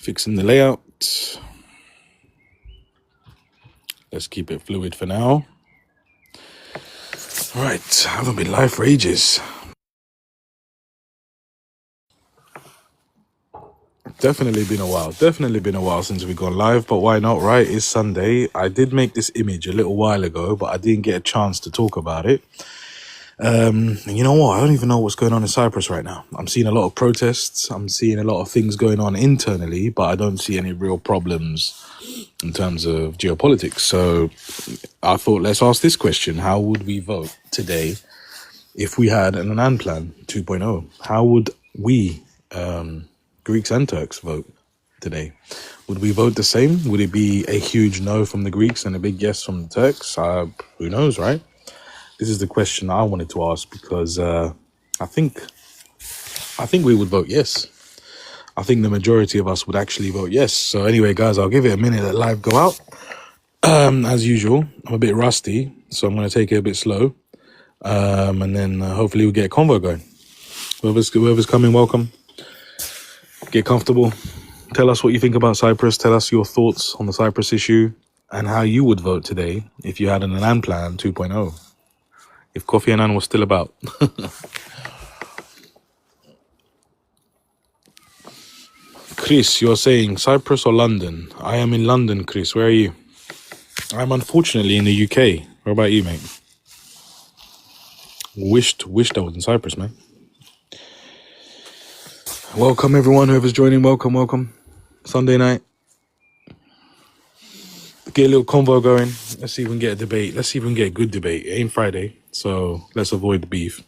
Fixing the layout. Let's keep it fluid for now. All right, I haven't been live for ages. Definitely been a while since we've gone live, but why not, right? It's Sunday. I did make this image a little while ago, but I didn't get a chance to talk about it. And you know what? I don't even know what's going on in Cyprus right now. I'm seeing a lot of protests. I'm seeing a lot of things going on internally, but I don't see any real problems in terms of geopolitics. So I thought, let's ask this question. How would we vote today if we had an Annan Plan 2.0? How would we, Greeks and Turks, vote today? Would we vote the same? Would it be a huge no from the Greeks and a big yes from the Turks? Who knows, right? This is the question I wanted to ask because I think we would vote yes. I think the majority of us would actually vote yes. So anyway, guys, I'll give it a minute, let live go out. As usual, I'm a bit rusty, so I'm going to take it a bit slow. And then hopefully we'll get a convo going. Whoever's coming, welcome. Get comfortable. Tell us what you think about Cyprus. Tell us your thoughts on the Cyprus issue and how you would vote today if you had an Annan Plan 2.0. If Kofi Annan was still about. Chris, you're saying Cyprus or London? I am in London, Chris. Where are you? I'm unfortunately in the UK. What about you, mate? Wished I was in Cyprus, mate. Welcome, everyone. Whoever's joining, welcome. Sunday night. Get a little convo going. Let's see if we can get a debate. Let's see if we can get a good debate. It ain't Friday, so let's avoid the beef.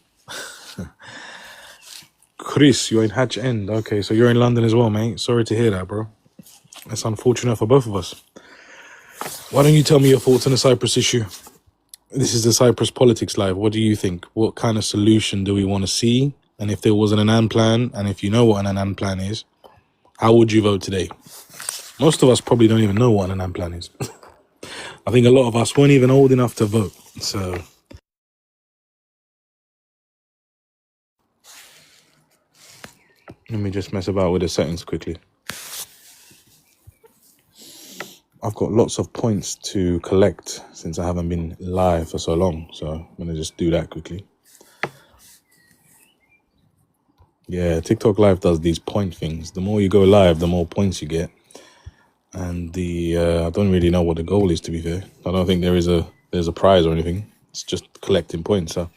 Chris, you're in Hatch End. Okay, so you're in London as well, mate. Sorry to hear that, bro. That's unfortunate for both of us. Why don't you tell me your thoughts on the Cyprus issue? This is the Cyprus Politics Live. What do you think? What kind of solution do we want to see? And if there was an Annan Plan, and if you know what an Annan Plan is, how would you vote today? Most of us probably don't even know what an Annan Plan is. I think a lot of us weren't even old enough to vote. So let me just mess about with the settings quickly. I've got lots of points to collect since I haven't been live for so long. So I'm going to just do that quickly. Yeah, TikTok Live does these point things. The more you go live, the more points you get. And I don't really know what the goal is, to be fair. I don't think there's a prize or anything. It's just collecting points. So.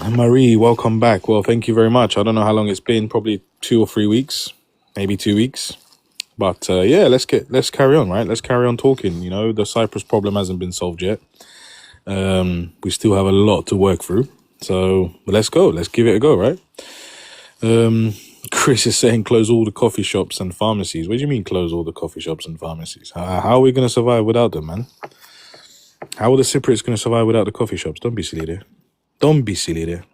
Marie, welcome back. Well, thank you very much. I don't know how long it's been, probably 2 or 3 weeks, maybe 2 weeks. But yeah, let's carry on, right? Let's carry on talking. You know, the Cyprus problem hasn't been solved yet. We still have a lot to work through. So let's go. Let's give it a go, right? Chris is saying close all the coffee shops and pharmacies. What do you mean close all the coffee shops and pharmacies? How are we going to survive without them, man? How are the Cypriots going to survive without the coffee shops? Don't be silly there. Don't be silly there.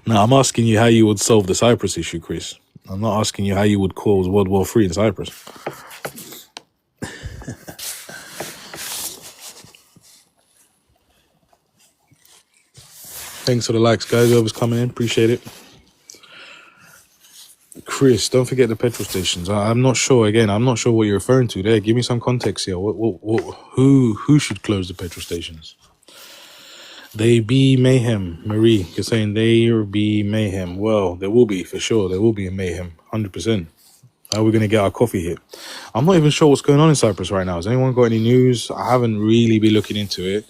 Now, I'm asking you how you would solve the Cyprus issue, Chris. I'm not asking you how you would cause World War III in Cyprus. Thanks for the likes, guys. Whoever's coming in, appreciate it. Chris, don't forget the petrol stations. I'm not sure. Again, I'm not sure what you're referring to there. Give me some context here. Who should close the petrol stations? They be mayhem. Marie, you're saying there be mayhem. Well, there will be, for sure. There will be a mayhem, 100%. How are we going to get our coffee here? I'm not even sure what's going on in Cyprus right now. Has anyone got any news? I haven't really been looking into it.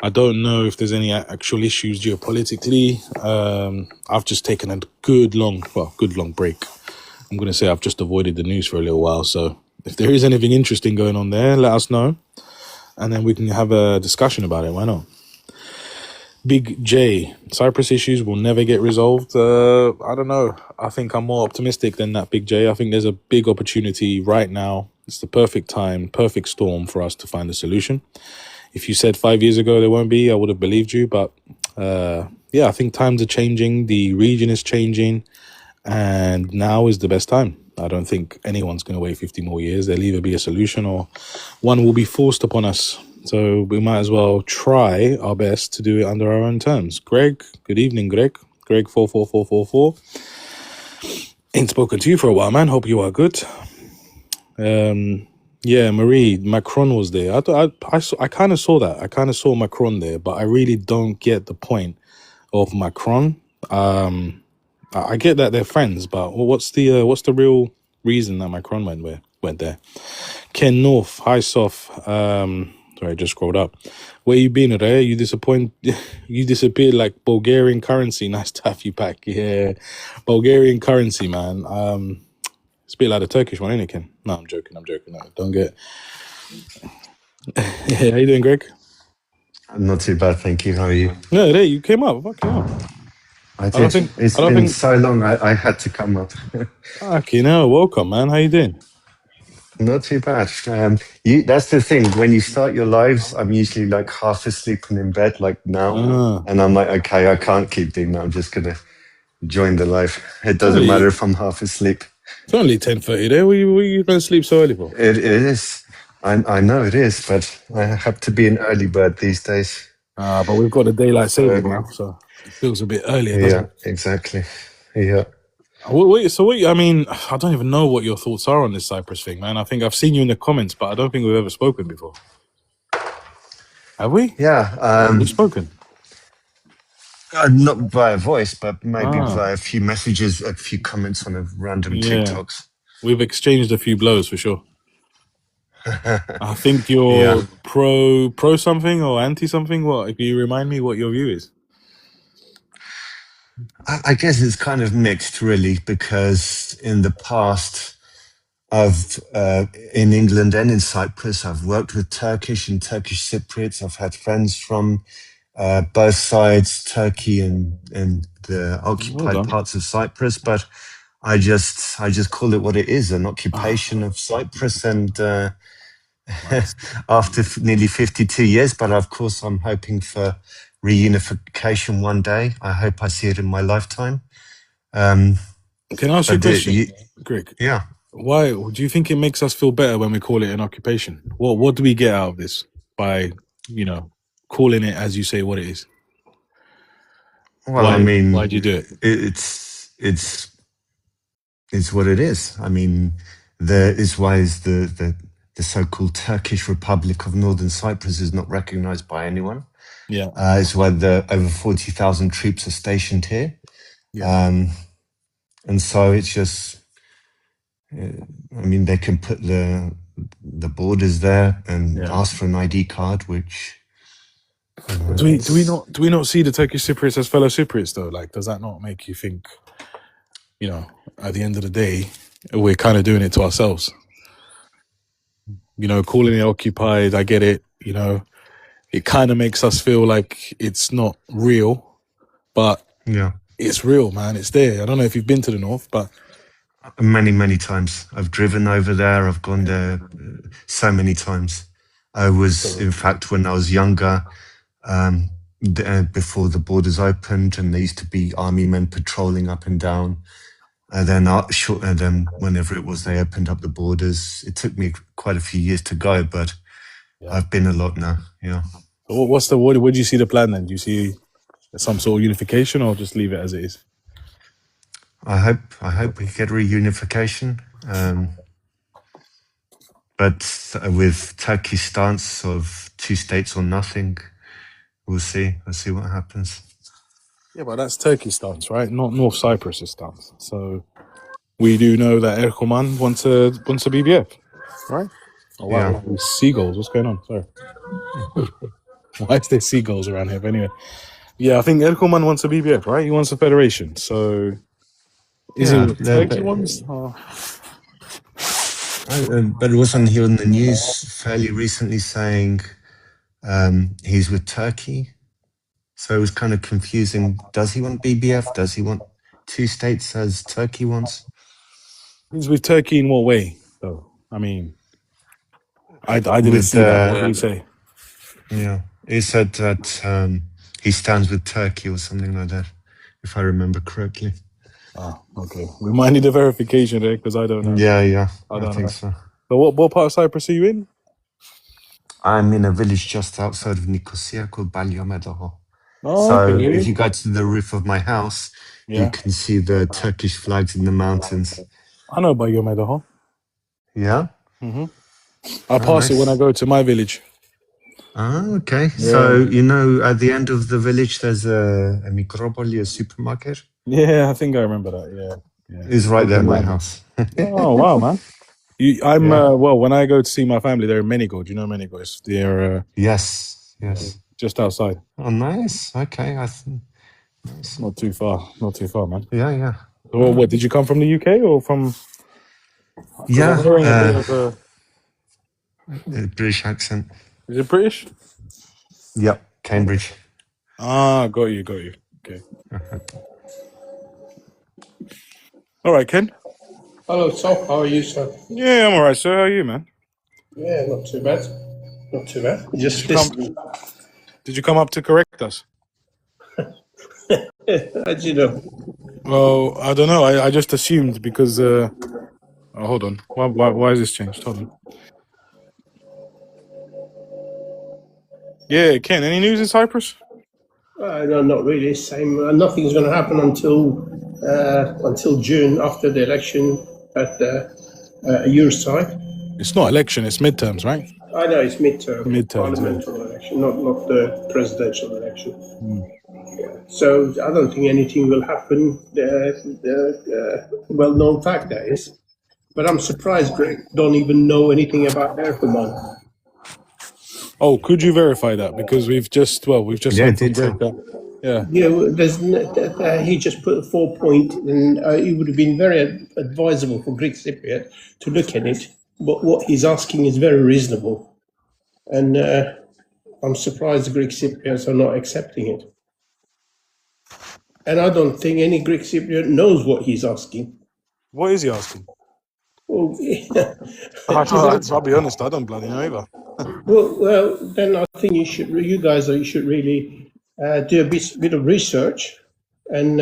I don't know if there's any actual issues geopolitically. I've just taken a good long break. I'm going to say I've just avoided the news for a little while. So if there is anything interesting going on there, let us know. And then we can have a discussion about it. Why not? Big J, Cyprus issues will never get resolved. I don't know. I think I'm more optimistic than that, Big J. I think there's a big opportunity right now. It's the perfect time, perfect storm for us to find a solution. If you said 5 years ago there won't be, I would have believed you. But yeah, I think times are changing. The region is changing. And now is the best time. I don't think anyone's going to wait 50 more years. There'll either be a solution or one will be forced upon us. So we might as well try our best to do it under our own terms. Greg, good evening, Greg. Greg 44444. Ain't spoken to you for a while, man. Hope you are good. Yeah, Marie, Macron was there. I kind of saw that. I kind of saw Macron there, but I really don't get the point of Macron. I get that they're friends, but what's the real reason that Macron went there? Ken North, hi Sof. Sorry, I just scrolled up. Where you been today? You you disappeared like Bulgarian currency. Nice to have you back. Yeah, Bulgarian currency, man. It's a bit like the Turkish one, ain't it, Ken? No, I'm joking. No, don't get. Yeah, how you doing, Greg? Not too bad, thank you. How are you? No, there you came up. Fucking hell. I did. It's I don't been think. so long. I had to come up. Okay, no, welcome, man. How you doing? Not too bad. That's the thing. When you start your lives, I'm usually like half asleep and in bed, like now, and I'm like, okay, I can't keep doing that. I'm just gonna join the live. It doesn't matter if I'm half asleep. It's only 10:30 there. Were you going to sleep so early for? It is. I know it is, but I have to be an early bird these days. But we've got a daylight saving now, so it feels a bit earlier, doesn't it? Exactly. Yeah. I mean, I don't even know what your thoughts are on this Cyprus thing, man. I think I've seen you in the comments, but I don't think we've ever spoken before. Have we? Yeah. We've spoken. Not via voice, but maybe via a few messages, a few comments on a random TikToks. We've exchanged a few blows for sure. I think you're pro something or anti something. What? Can you remind me what your view is? I guess it's kind of mixed, really, because in the past, in England and in Cyprus, I've worked with Turkish and Turkish Cypriots. I've had friends from both sides, Turkey and the occupied parts of Cyprus. But I just call it what it is, an occupation of Cyprus. And after nearly 52 years, but of course, I'm hoping for reunification one day. I hope I see it in my lifetime. Can I ask you a question, Greg? Yeah. Why do you think it makes us feel better when we call it an occupation? What do we get out of this by, calling it, as you say, what it is? Well, I mean, why do you do it? It's what it is. I mean, the so-called Turkish Republic of Northern Cyprus is not recognized by anyone. Yeah. It's why the over 40,000 troops are stationed here. Yeah. And so it's just, I mean, they can put the borders there and ask for an ID card, which. Do we not see the Turkish Cypriots as fellow Cypriots though? Like, does that not make you think, at the end of the day, we're kind of doing it to ourselves? Calling it occupied, I get it. It kind of makes us feel like it's not real, but it's real, man. It's there. I don't know if you've been to the north, but many, many times. I've driven over there. I've gone there so many times. I was, in fact, when I was younger, before the borders opened, and there used to be army men patrolling up and down. And then whenever it was they opened up the borders, it took me quite a few years to go, but I've been a lot now. Yeah. What do you see the plan then? Do you see some sort of unification, or just leave it as it is? I hope we get reunification, but with Turkey's stance of 2 states or nothing, we'll see. We'll see what happens. Yeah, but that's Turkey's stance, right? Not North Cyprus's stance. So we do know that Erdogan wants a BBF, right? Oh wow, yeah. Seagulls. What's going on? Sorry. Why is there seagulls around here? But anyway, yeah, I think Erdogan wants a BBF, right? He wants a federation. So is it what Turkey wants? But wasn't he on the news fairly recently saying he's with Turkey? So it was kind of confusing. Does he want BBF? Does he want 2 states as Turkey wants? He's with Turkey in what way, though? I mean, I didn't see that. What did he say? Yeah, he said that he stands with Turkey or something like that, if I remember correctly. Oh, okay. We might need a verification there because I don't know. Yeah. I think so. But what part of Cyprus are you in? I'm in a village just outside of Nicosia called Baliomedoho. Oh, So okay. if you go to the roof of my house, you Yeah. can see the Turkish flags in the mountains. I know about Yomedaho. Yeah? I pass it when I Nice. go to my village. Oh, okay. Yeah. So, you know, at the end of the village, there's a Mikropoli, a supermarket. Yeah, I think I remember that. Yeah. It's right there at my house. Oh, wow, man. I'm Yeah. well. When I go to see my family, they're in Menigo. Do you know Menigo? They're Yes. Yes. just outside. Oh, nice. Okay. Nice. Not too far. Not too far, man. Yeah, yeah. Well, what did you come from the UK or from? Because I'm hearing a bit of a. British accent. Is it British? Yep. Cambridge. Ah, got you. Okay. All right, Ken. Hello, Tom. How are you, sir? Yeah, I'm all right, sir. How are you, man? Yeah, not too bad. Not too bad. Just Did you come, listening. did you come up to correct us? How'd you know? Well, I don't know. I just assumed because. Oh, hold on. Why is this changed? Hold on. Yeah, Ken. Any news in Cyprus? No, not really. Same. Nothing's going to happen until June after the election at a year's time. It's not election. It's midterms, right? I know it's midterm, Midterms, parliamentary election, not the presidential election. Yeah. So I don't think anything will happen. Well-known fact that is. But I'm surprised Greg don't even know anything about Erdogan. Oh, could you verify that? Because we've just Yeah, heard from did Greg that. Yeah. Yeah, he just put a 4-point, and it would have been very advisable for Greek Cypriot to look at it. But what he's asking is very reasonable, and I'm surprised the Greek Cypriots are not accepting it. And I don't think any Greek Cypriot knows what he's asking. What is he asking? Well, I'll be honest. I don't bloody know either. well, then I think you should really do a bit of research and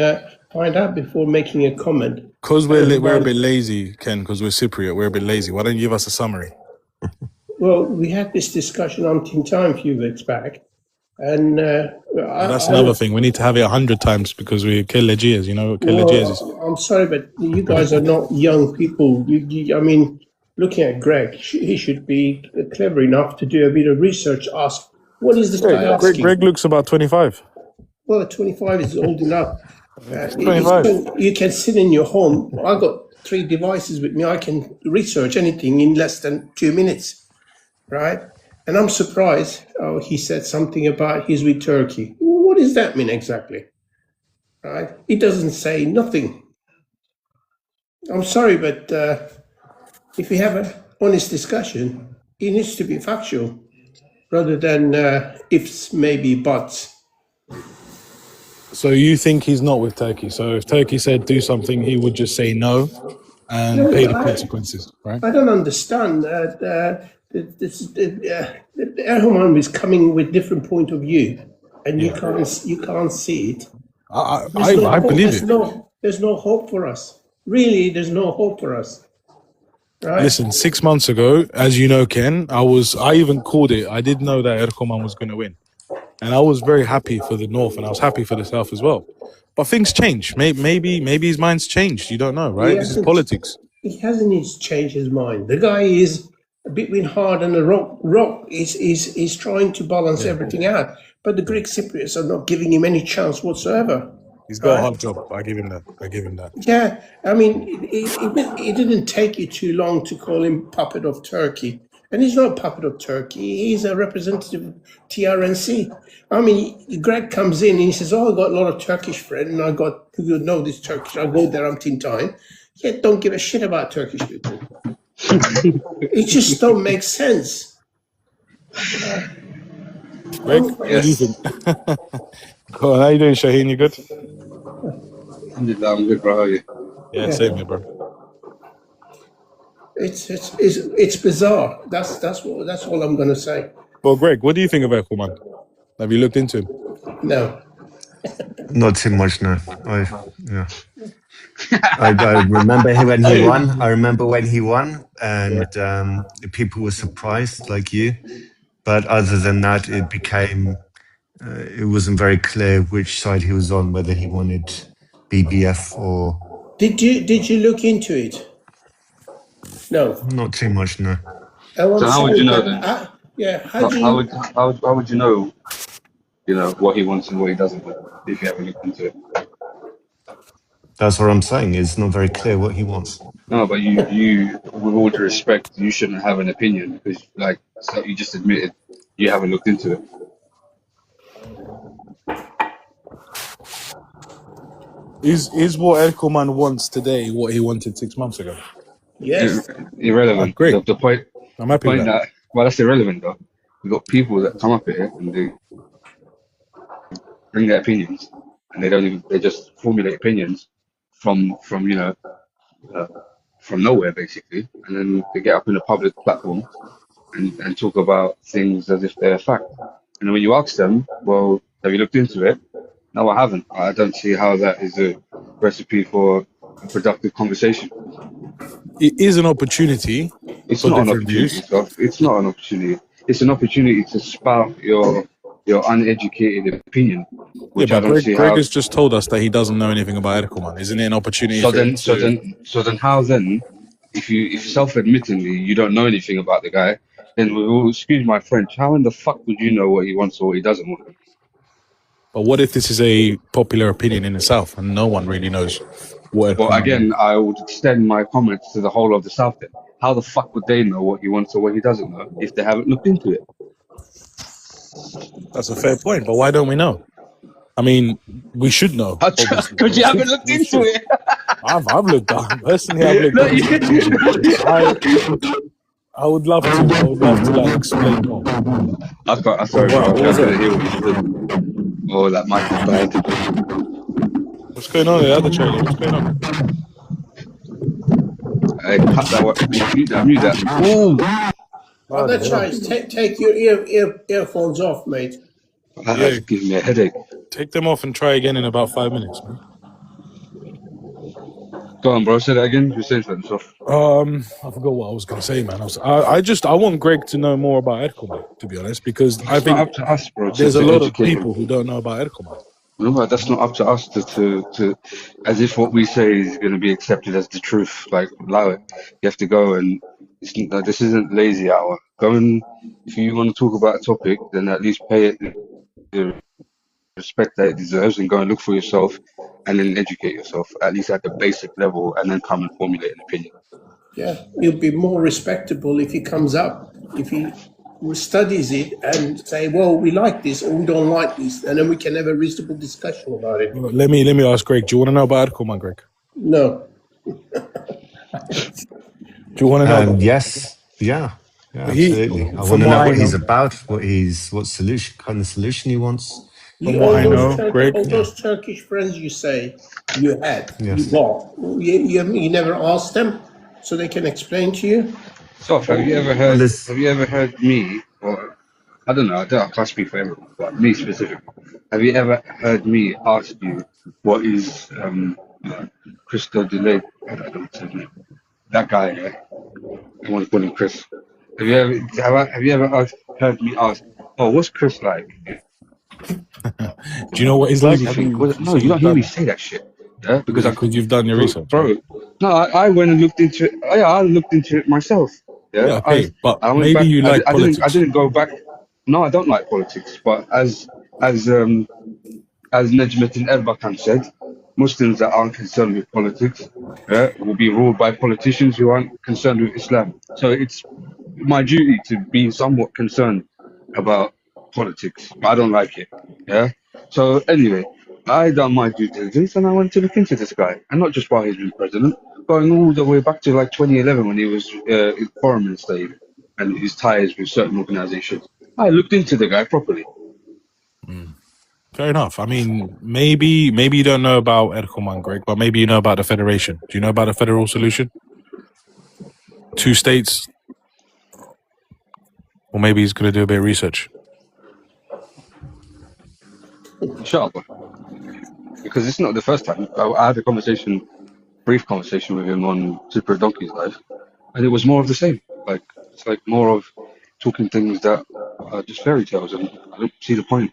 find out before making a comment. Because we're a bit lazy, Ken. Because we're Cypriot, we're a bit lazy. Why don't you give us a summary? Well, we had this discussion umpteen time a few weeks back, and That's another thing. We need to have it 100 times because we're Kelegias. You know what Kelegias is? I'm sorry, but you guys are not young people. I mean, looking at Greg, he should be clever enough to do a bit of research. Ask, what is this guy asking? Greg looks about 25. Well, 25 is old enough. 25. You can sit in your home. I've got 3 devices with me. I can research anything in less than 2 minutes, right? And I'm surprised. Oh, he said something about he's with Turkey. What does that mean exactly? Right? It doesn't say nothing. I'm sorry, but if we have an honest discussion, it needs to be factual rather than ifs, maybe, buts. So you think he's not with Turkey? So if Turkey said do something, he would just say no and pay the consequences, right? I don't understand. Erdogan is coming with different point of view, and you can't see it. I believe it. There's no hope for us. Really, there's no hope for us. Right? Listen, 6 months ago, as you know, Ken, I even called it. I did know that Erdogan was going to win. And I was very happy for the North and I was happy for the South as well. But things change. Maybe his mind's changed. You don't know, right? This is politics. He hasn't changed his mind. The guy is between hard and a rock is trying to balance everything out. But the Greek Cypriots are not giving him any chance whatsoever. He's got a hard job. I give him that. Yeah, I mean, it didn't take you too long to call him puppet of Turkey. And he's not a puppet of Turkey. He's a representative of TRNC. I mean, Greg comes in and he says, oh, I got a lot of Turkish friends and I got, you know, this Turkish. I go there umpteen time. Yet don't give a shit about Turkish people. It just don't make sense. Greg, what do you think? Cool. How you doing, Shaheen? You good? I'm good, bro. How are you? Yeah, same here, bro. It's bizarre. That's all I'm going to say. Well, Greg, what do you think of Erdogan? Have you looked into him? No. Not too much, no. I remember when he won. I remember when he won, and people were surprised, like you. But other than that, it became it wasn't very clear which side he was on, whether he wanted BBF or... Did you look into it? No. Not too much, no. So how would you know then? How would you know? You know what he wants and what he doesn't want if you haven't looked into it. That's what I'm saying. It's not very clear what he wants. No, but you, with all due respect, you shouldn't have an opinion because, like, so you just admitted you haven't looked into it. Is what Erkoman wants today what he wanted 6 months ago? Yes. Irrelevant. Great. The point. I'm happy with that. Well, that's irrelevant though. We've got people that come up here and they bring their opinions, and they just formulate opinions from from nowhere basically, and then they get up in a public platform and talk about things as if they're a fact. And when you ask them, well, have you looked into it? No, I haven't. I don't see how that is a recipe for a productive conversation. It is an opportunity. It's not an opportunity, Scott. It's not an opportunity. It's an opportunity to spout your uneducated opinion. Which yeah, but Greg has just told us that he doesn't know anything about Erkoman. Isn't it an opportunity? So then, how then? If self-admittingly you don't know anything about the guy, then excuse my French. How in the fuck would you know what he wants or what he doesn't want? But what if this is a popular opinion in the South and no one really knows what? Well, again, I would extend my comments to the whole of the South. Then, how the fuck would they know what he wants or what he doesn't know if they haven't looked into it? That's a fair point, but why don't we know? I mean, we should know. Because you haven't looked into it. I've looked at personally. I've looked at I would love to. I would love to like explain more. I'm sorry, bro. I couldn't hear what you said. Oh, that mic is bad. What's going on in the other trailer? What's going on? Hey, cut that one. Mute that. Ooh. Other choice. Take your earphones off, mate. That's giving me a headache. Take them off and try again in about 5 minutes, man. Go on, bro. Say that again. You saying something stuff. I forgot what I was going to say, man. I want Greg to know more about Erkoman, to be honest, because I think up to us, bro. There's a lot of people who don't know about Erkoman. No, but that's not up to us to as if what we say is going to be accepted as the truth. Like, allow it. You have to go and this isn't lazy hour. Go and if you want to talk about a topic, then at least pay it the respect that it deserves and go and look for yourself and then educate yourself at least at the basic level and then come and formulate an opinion. Yeah, he'll be more respectable if he comes up, if he studies it and say, well, we like this or we don't like this, and then we can have a reasonable discussion about it. Let me ask Greg, do you want to know about Erkoman, Greg? No. Do you want to know? Yes. Yeah, absolutely. I want to know what he's about, what kind of solution he wants. All those Turkish friends you say you had, yes. You never asked them so they can explain to you? So, have you ever heard me, or I don't know, I can't speak for everyone, but me specifically, have you ever heard me ask you what is Christo Delay? I don't know what's his name. That guy, I want to call him Chris. Have you ever heard me ask, oh, what's Chris like? Do you know what he's like? No, you don't hear me say that shit. Yeah, because you've done your research, bro. No, I went and looked into it. Yeah, I looked into it myself. Yeah, okay, but maybe you like politics. I didn't go back. No, I don't like politics. But as Najmuddin Erbakan said, Muslims that aren't concerned with politics will be ruled by politicians who aren't concerned with Islam. So it's my duty to be somewhat concerned about politics, but I don't like it. Yeah. So anyway, I done my due diligence and I went to look into this guy, and not just while he's been president, going all the way back to like 2011 when he was foreign minister and his ties with certain organizations. I looked into the guy properly. Fair enough. I mean, maybe you don't know about Erkoman, Greg, but maybe you know about the federation. Do you know about the federal solution? 2 states? Or maybe he's going to do a bit of research. Inshallah. Because it's not the first time. I had a brief conversation with him on Super Donkey's Live, and it was more of the same. Like, it's like more of talking things that are just fairy tales, and I don't see the point.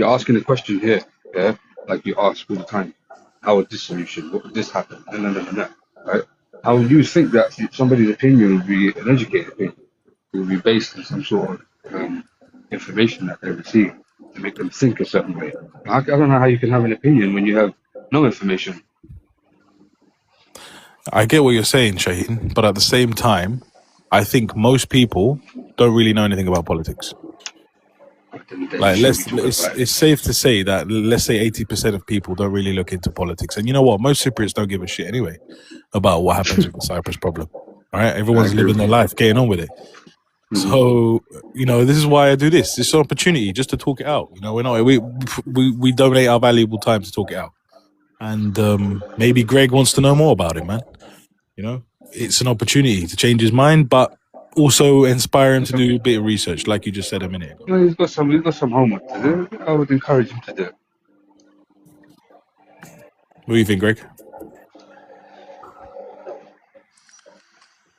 You're asking a question here, yeah, like you ask all the time. How would this solution? What would this happen? No, right? How would you think that somebody's opinion would be an educated opinion? It would be based on some sort of information that they receive to make them think a certain way. I don't know how you can have an opinion when you have no information. I get what you're saying, Shaheen, but at the same time, I think most people don't really know anything about politics. Like, it's safe to say that, let's say 80% of people don't really look into politics. And you know what? Most Cypriots don't give a shit anyway about what happens with the Cyprus problem. All right? Everyone's living their life, getting on with it. So, you know, this is why I do this. It's an opportunity just to talk it out. You know, we donate our valuable time to talk it out. And maybe Greg wants to know more about it, man. You know, it's an opportunity to change his mind, but also inspire him to do a bit of research, like you just said a minute ago. He's got some homework to do. I would encourage him to do it. What do you think, Greg?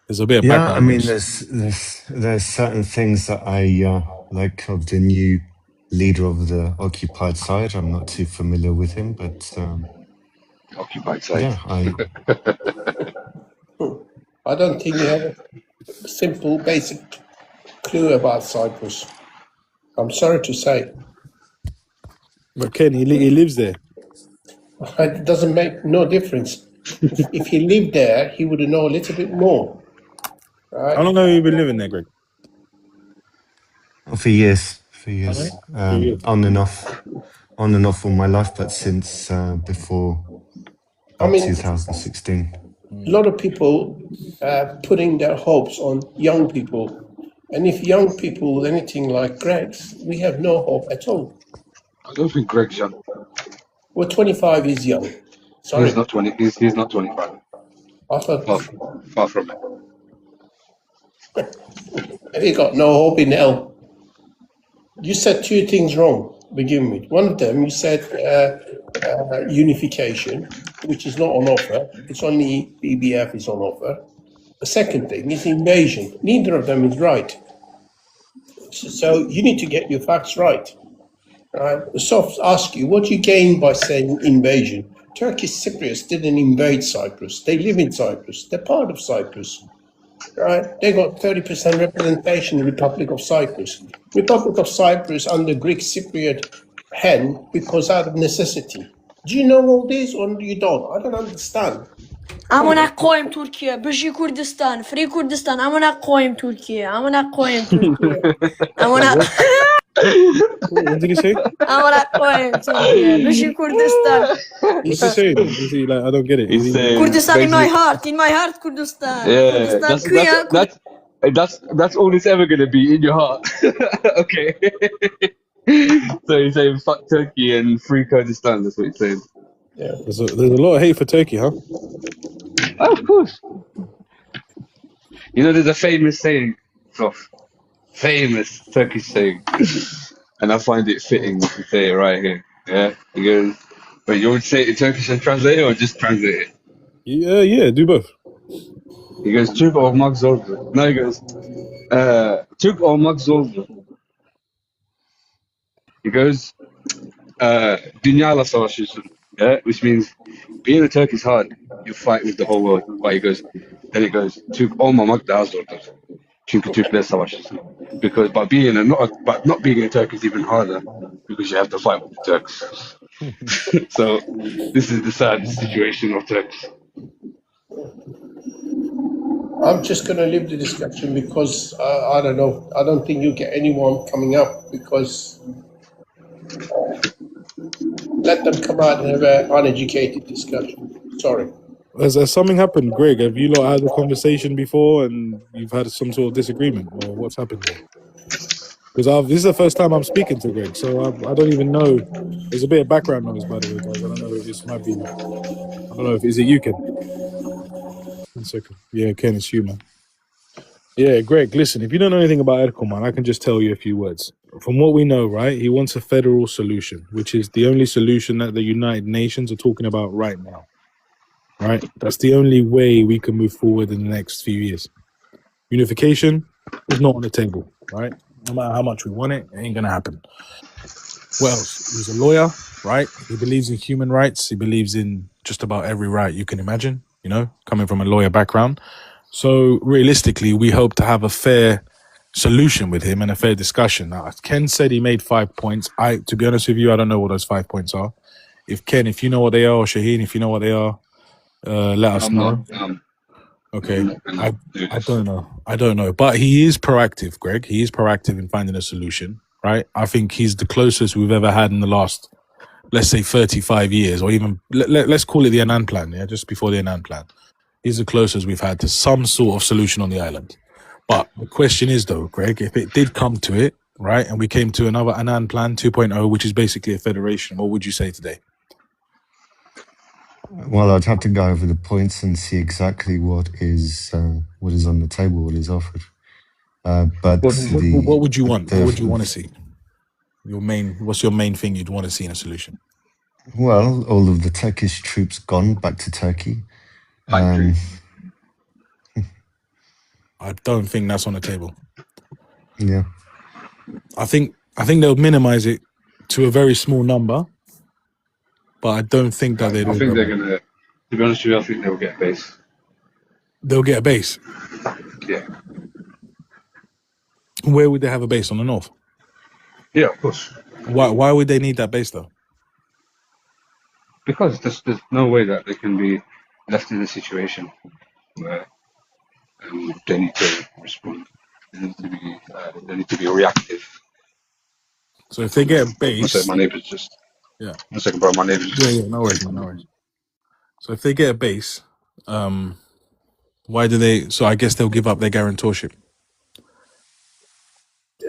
There's a bit of background. I mean, there's certain things that I like of the new leader of the occupied side. I'm not too familiar with him, but occupied side. Yeah, I don't think you have a simple, basic clue about Cyprus. I'm sorry to say. But Ken, he lives there. It doesn't make no difference. If he lived there, he would know a little bit more. Right? How long have you been living there, Greg? For years. On and off all my life, but since before 2016. A lot of people putting their hopes on young people. And if young people, anything like Greg's, we have no hope at all. I don't think Greg's young. Well, 25 is young. Sorry. He's not 20. He's not 25. I thought far from it. He got no hope in hell. You said two things wrong to begin with. One of them, you said unification, which is not on offer. It's only BBF is on offer. The second thing is invasion. Neither of them is right. So you need to get your facts right. The Softs ask you, what do you gain by saying invasion? Turkish Cypriots didn't invade Cyprus. They live in Cyprus. They're part of Cyprus. Right? They got 30% representation in the Republic of Cyprus. Republic of Cyprus under Greek Cypriot hand because out of necessity. Do you know all this or you don't? I don't understand. Amına koyayım Türkiye. Beşi Kurdistan, Free Kurdistan. Amına koyayım Türkiye. Amına koyayım Türkiye. Amına What did he say? Amına koyayım Türkiye. Beşi Kurdistan. What's he saying? Is he like, I don't get it. Kurdistan in my heart, Kurdistan. Yeah, Kurdistan, that's all it's ever gonna be, in your heart. Okay. So he's saying fuck Turkey and free Kurdistan. That's what he's saying. Yeah. There's a lot of hate for Turkey, huh? Oh, of course. You know, there's a famous saying, Prof. Famous Turkish saying, and I find it fitting to say it right here. Yeah, he goes, but you would say it in Turkish and translate it, or just translate it? Yeah, do both. He goes, Türk olmak zordur. No, he goes, Türk olmak zordur. He goes, dünyayla savaşıyorsun. Yeah, which means being a Turk is hard. You fight with the whole world. But he goes, then it goes, Türk olmamak daha zordur. Çünkü Türkler savaşıyorsun. Because but not being a Turk is even harder because you have to fight with the Turks. So this is the sad situation of Turks. I'm just going to leave the discussion because I don't know. I don't think you get anyone coming up because let them come out and have an uneducated discussion. Sorry. Has something happened, Greg? Have you lot had a conversation before and you've had some sort of disagreement, or what's happened there? Because this is the first time I'm speaking to Greg, so I don't even know. There's a bit of background noise, by the way, guys. I don't know if this might be. I don't know if is it you, Ken? 1 second. Yeah, Ken, it's you, man. Yeah, Greg, listen. If you don't know anything about Erdogan, I can just tell you a few words. From what we know, right, he wants a federal solution, which is the only solution that the United Nations are talking about right now. Right? That's the only way we can move forward in the next few years. Unification is not on the table, right? No matter how much we want it, it ain't going to happen. What else? He's a lawyer, right? He believes in human rights. He believes in just about every right you can imagine, you know, coming from a lawyer background. So realistically, we hope to have a fair solution with him and a fair discussion. Now, Ken said he made 5 points. To be honest with you, I don't know what those 5 points are. If you know what they are, or Shaheen, if you know what they are, let us know. Okay, I don't know. I don't know. But he is proactive, Greg. He is proactive in finding a solution, right? I think he's the closest we've ever had in the last, let's say, 35 years, or even, let's call it the Annan Plan, yeah, just before the Annan Plan. He's the closest we've had to some sort of solution on the island. But the question is, though, Greg, if it did come to it, right, and we came to another Annan Plan 2.0, which is basically a federation, what would you say today? Well, I'd have to go over the points and see exactly what is on the table, what is offered. But what would you want? What would you want to see? What's your main thing you'd want to see in a solution? Well, all of the Turkish troops gone back to Turkey. I don't think that's on the table. Yeah. I think they'll minimize it to a very small number, but I don't think that they'd. I think they're gonna. To be honest with you, I think they'll get a base. They'll get a base. Yeah. Where would they have a base? On the north? Yeah, of course. Why would they need that base though? Because there's no way that they can be left in a situation where they need to respond. They need to be reactive. So if they get a base, my neighbour's just. Yeah. 1 second, bro. My neighbour's just. Yeah, no worries, man, no worries. So if they get a base, why do they? So I guess they'll give up their guarantorship.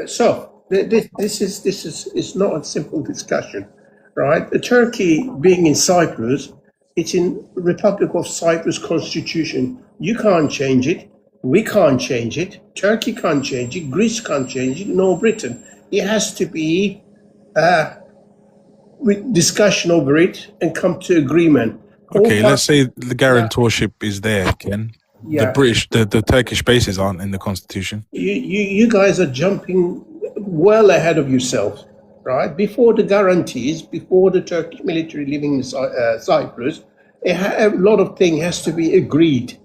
So this is not a simple discussion, right? Turkey being in Cyprus, it's in Republic of Cyprus constitution. You can't change it. We can't change it. Turkey can't change it. Greece can't change it. Nor Britain. It has to be with discussion over it and come to agreement. Okay, let's say the guarantorship is there, Ken. Yeah. The Turkish bases aren't in the constitution. You guys are jumping well ahead of yourselves, right? Before the guarantees, before the Turkish military leaving Cyprus, a lot of things has to be agreed,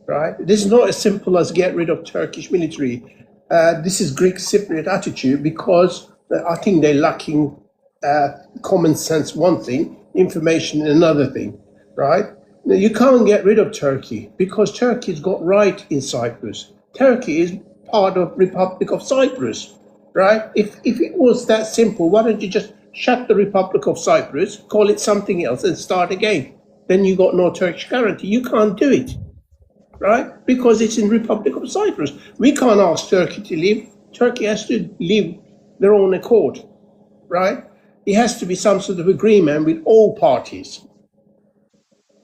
right? This is not as simple as get rid of Turkish military. This is Greek Cypriot attitude because I think they're lacking common sense, one thing, information another thing, right? Now, you can't get rid of Turkey because Turkey's got right in Cyprus. Turkey is part of Republic of Cyprus, right? If it was that simple, why don't you just shut the Republic of Cyprus, call it something else and start again? Then you got no Turkish guarantee. You can't do it, right? Because it's in Republic of Cyprus. We can't ask Turkey to leave. Turkey has to leave their own accord, right? It has to be some sort of agreement with all parties.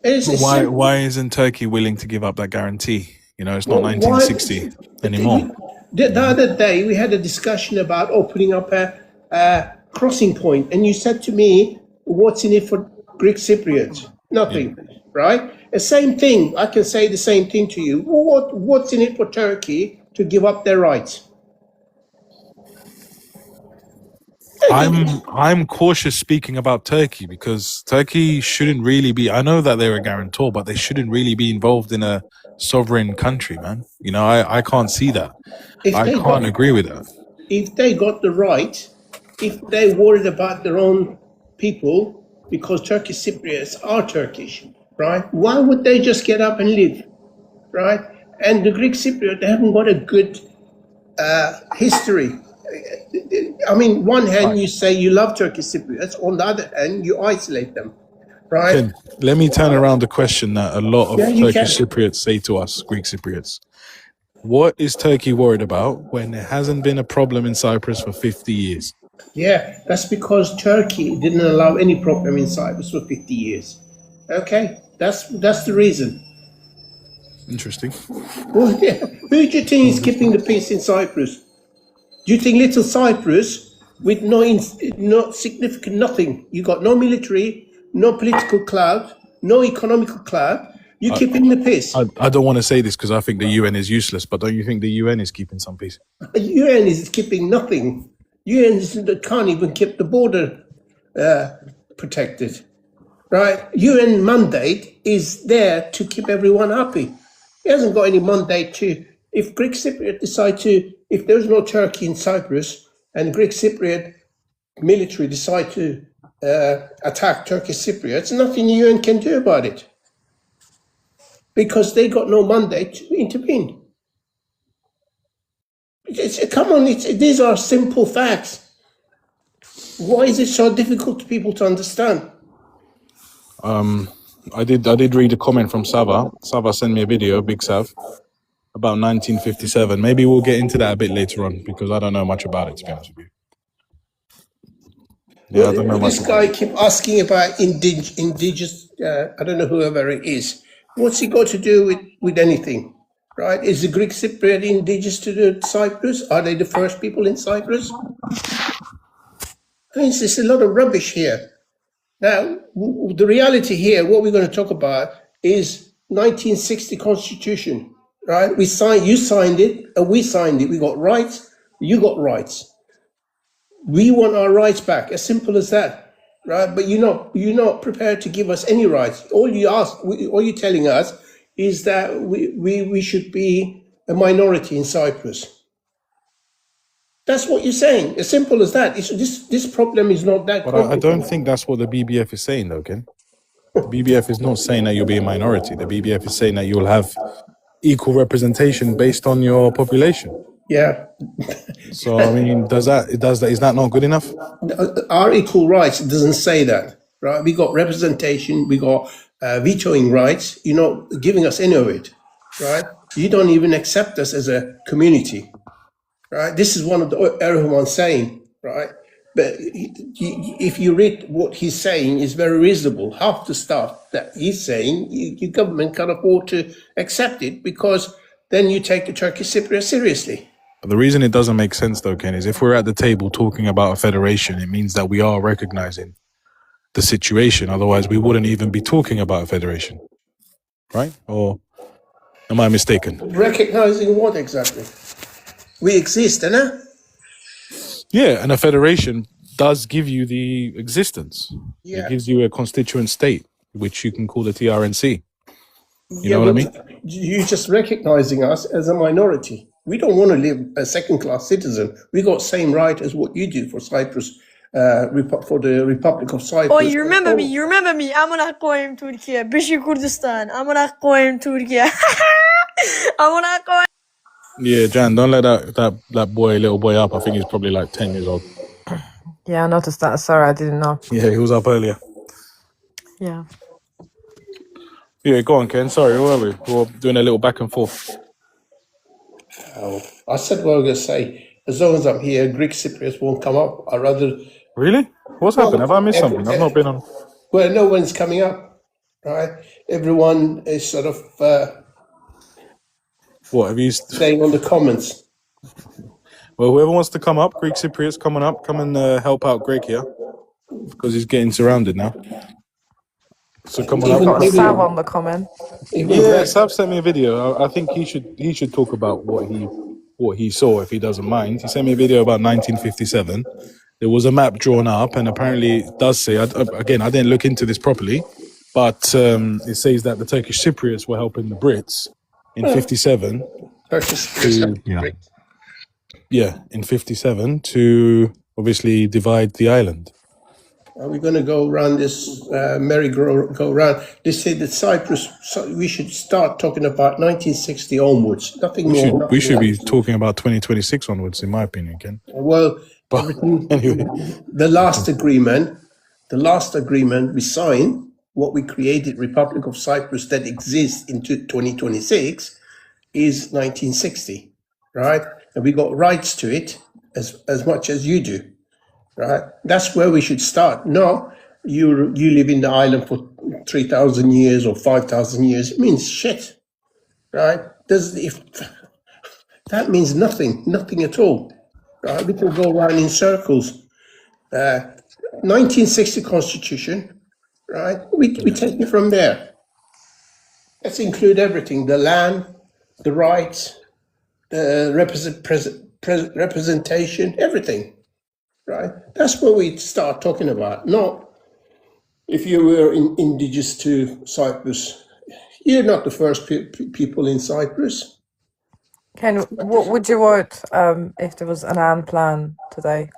Why isn't Turkey willing to give up that guarantee? You know, it's not 1960 anymore. The other day, we had a discussion about opening up a crossing point, and you said to me, what's in it for Greek Cypriots? Nothing, right? The same thing, I can say the same thing to you. What's in it for Turkey to give up their rights? I'm cautious speaking about Turkey because Turkey shouldn't really be. I know that they're a guarantor, but they shouldn't really be involved in a sovereign country, man. You know, I can't see that. I can't agree with that. If they got the right, if they worried about their own people, because Turkish Cypriots are Turkish, right? Why would they just get up and leave, right? And the Greek Cypriot, they haven't got a good history. I mean, one hand you say you love Turkish Cypriots, on the other hand you isolate them, right? Ken, let me turn around the question that a lot of Turkish Cypriots say to us, Greek Cypriots. What is Turkey worried about when there hasn't been a problem in Cyprus for 50 years? Yeah, that's because Turkey didn't allow any problem in Cyprus for 50 years. Okay, that's the reason. Interesting. Well, yeah. Who do you think is keeping the peace in Cyprus? Do you think little Cyprus, with no significant nothing, you got no military, no political clout, no economical clout, you're keeping the peace? I don't want to say this because I think the UN is useless, but don't you think the UN is keeping some peace? The UN is keeping nothing. UN can't even keep the border protected, right? UN mandate is there to keep everyone happy. He hasn't got any mandate to, if Greek Cypriot decide to, if there's no Turkey in Cyprus and Greek Cypriot military decide to attack Turkish Cypriots, nothing the UN can do about it because they got no mandate to intervene. Come on, these are simple facts. Why is it so difficult for people to understand? I did read a comment from Sava. Sava sent me a video, Big Sav, about 1957. Maybe we'll get into that a bit later on because I don't know much about it, to be honest with you. Yeah, I don't know much This guy keep asking about indigenous, I don't know whoever it is. What's he got to do with anything, right? Is the Greek Cypriot indigenous to Cyprus? Are they the first people in Cyprus? I mean, there's a lot of rubbish here. Now, the reality here, what we're going to talk about is 1960 Constitution, right? You signed it, and we signed it. We got rights, you got rights. We want our rights back, as simple as that, right? But you're not prepared to give us any rights. All you're telling us is that we should be a minority in Cyprus. That's what you're saying. As simple as that. This problem is not that. But I don't think that's what the BBF is saying, though, Ken. The BBF is not saying that you'll be a minority. The BBF is saying that you'll have equal representation based on your population. Yeah. So I mean, is that not good enough? Our equal rights doesn't say that, right? We got representation, we got vetoing rights. You're not giving us any of it, right? You don't even accept us as a community, right? This is one of the Erdogan saying, right? But if you read what he's saying, is very reasonable. Half the stuff that he's saying, your government can't afford to accept it because then you take the Turkish Cypriot seriously. But the reason it doesn't make sense, though, Ken, is if we're at the table talking about a federation, it means that we are recognizing the situation. Otherwise, we wouldn't even be talking about a federation, right? Or am I mistaken? Recognizing what exactly? We exist, innit? Yeah, and a federation does give you the existence. Yeah. It gives you a constituent state, which you can call the TRNC. You know what I mean? You're just recognizing us as a minority. We don't want to live a second-class citizen. We got same right as what you do for Cyprus, for the Republic of Cyprus. Oh, you remember me? You remember me? Amına koyayım Türkiye. Beşi Kurdistan. Amına koyayım Türkiye. Amına koyayım. Yeah, Jan, don't let that little boy up. I think he's probably like 10 years old. Yeah, I noticed that. Sorry, I didn't know. Yeah, he was up earlier. Yeah. Yeah, go on, Ken. Sorry, who are we? We're doing a little back and forth. I said what I was going to say. As long as I'm here, Greek Cypriots won't come up. I'd rather... Really? What's happened? Have I missed something? I've not been on... Well, no one's coming up, right? Everyone is sort of... What, have you... saying on the comments. Well, whoever wants to come up, Greek Cypriots coming up, come and help out Greg here. Because he's getting surrounded now. So come on up. Sav on the comment. Yeah, Sav sent me a video. I think he should talk about what he saw, if he doesn't mind. He sent me a video about 1957. There was a map drawn up, and apparently it does say, again, I didn't look into this properly, but it says that the Turkish Cypriots were helping the Brits in 57. In 57 to obviously divide the island. Are we going to go around this merry-go-round? They say that Cyprus, we should start talking about 1960 onwards. Nothing more. We should be talking about 2026 onwards, in my opinion, Ken. Well, anyway, the last agreement we signed, what we created, Republic of Cyprus, that exists into 2026, is 1960, right? And we got rights to it as much as you do. Right, that's where we should start. No, you live in the island for 3,000 years or 5,000 years. It means shit, right? That means nothing at all. Right? We can go around in circles. 1960 Constitution, right? We take it from there. Let's include everything: the land, the rights, the representation, everything. right? That's what we start talking about. Not if you were indigenous to Cyprus. You're not the first people in Cyprus. Ken, what would you vote if there was an Annan plan today?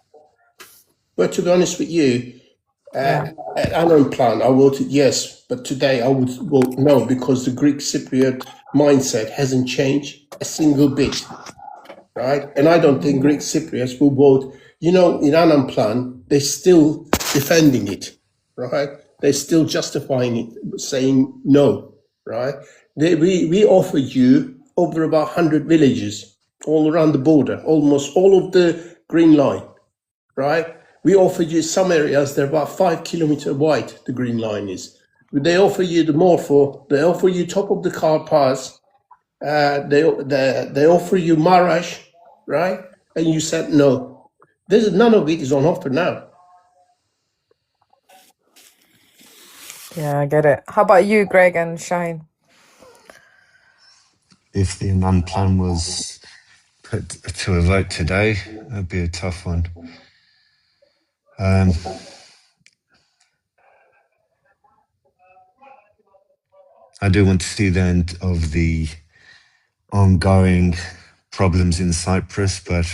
But to be honest with you, at Annan plan, I voted yes, but today I would vote no because the Greek Cypriot mindset hasn't changed a single bit, right? And I don't think Greek Cypriots will vote. You know, in Annan plan, they're still defending it, right? They're still justifying it, saying no, right? We offered you over about 100 villages all around the border, almost all of the Green Line, right? We offered you some areas, they're about 5 kilometers wide, the Green Line is. They offer you the Morpho, they offer you top of the car pass, they offer you Marash, right? And you said no. None of it is on offer now. Yeah, I get it. How about you, Greg and Shane? If the Annan plan was put to a vote today, that'd be a tough one. I do want to see the end of the ongoing problems in Cyprus, but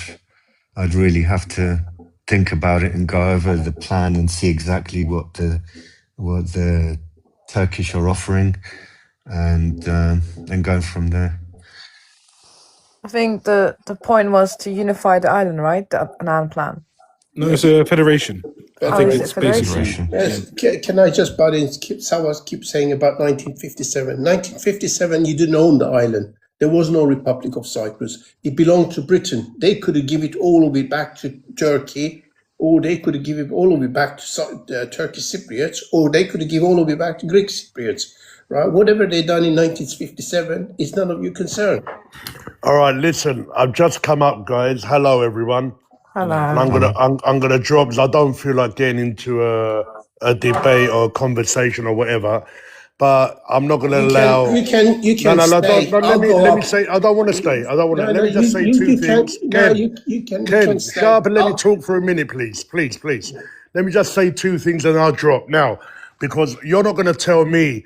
I'd really have to think about it and go over the plan and see exactly what the Turkish are offering, and go from there. I think the point was to unify the island, right? The Annan plan. No, it's a federation. I think is it it's federation? basically. Yes. Can I just butt in? Someone keeps saying about 1957. 1957, you didn't own the island. There was no Republic of Cyprus. It belonged to Britain. They could have given it all of it back to Turkey, or they could have given all of it back to Turkish Cypriots, or they could have given all of it back to Greek Cypriots. Right? Whatever they done in 1957 is none of your concern. All right, listen, I've just come up, guys. Hello, everyone. Hello. And I'm gonna drop because I don't feel like getting into a debate or a conversation or whatever. But I'm not gonna allow. You can No, stay. let me say. I don't want to stay. I don't want to. Let me just say two things. Ken, shut up and let me talk for a minute, please. Let me just say two things and I'll drop now, because you're not gonna tell me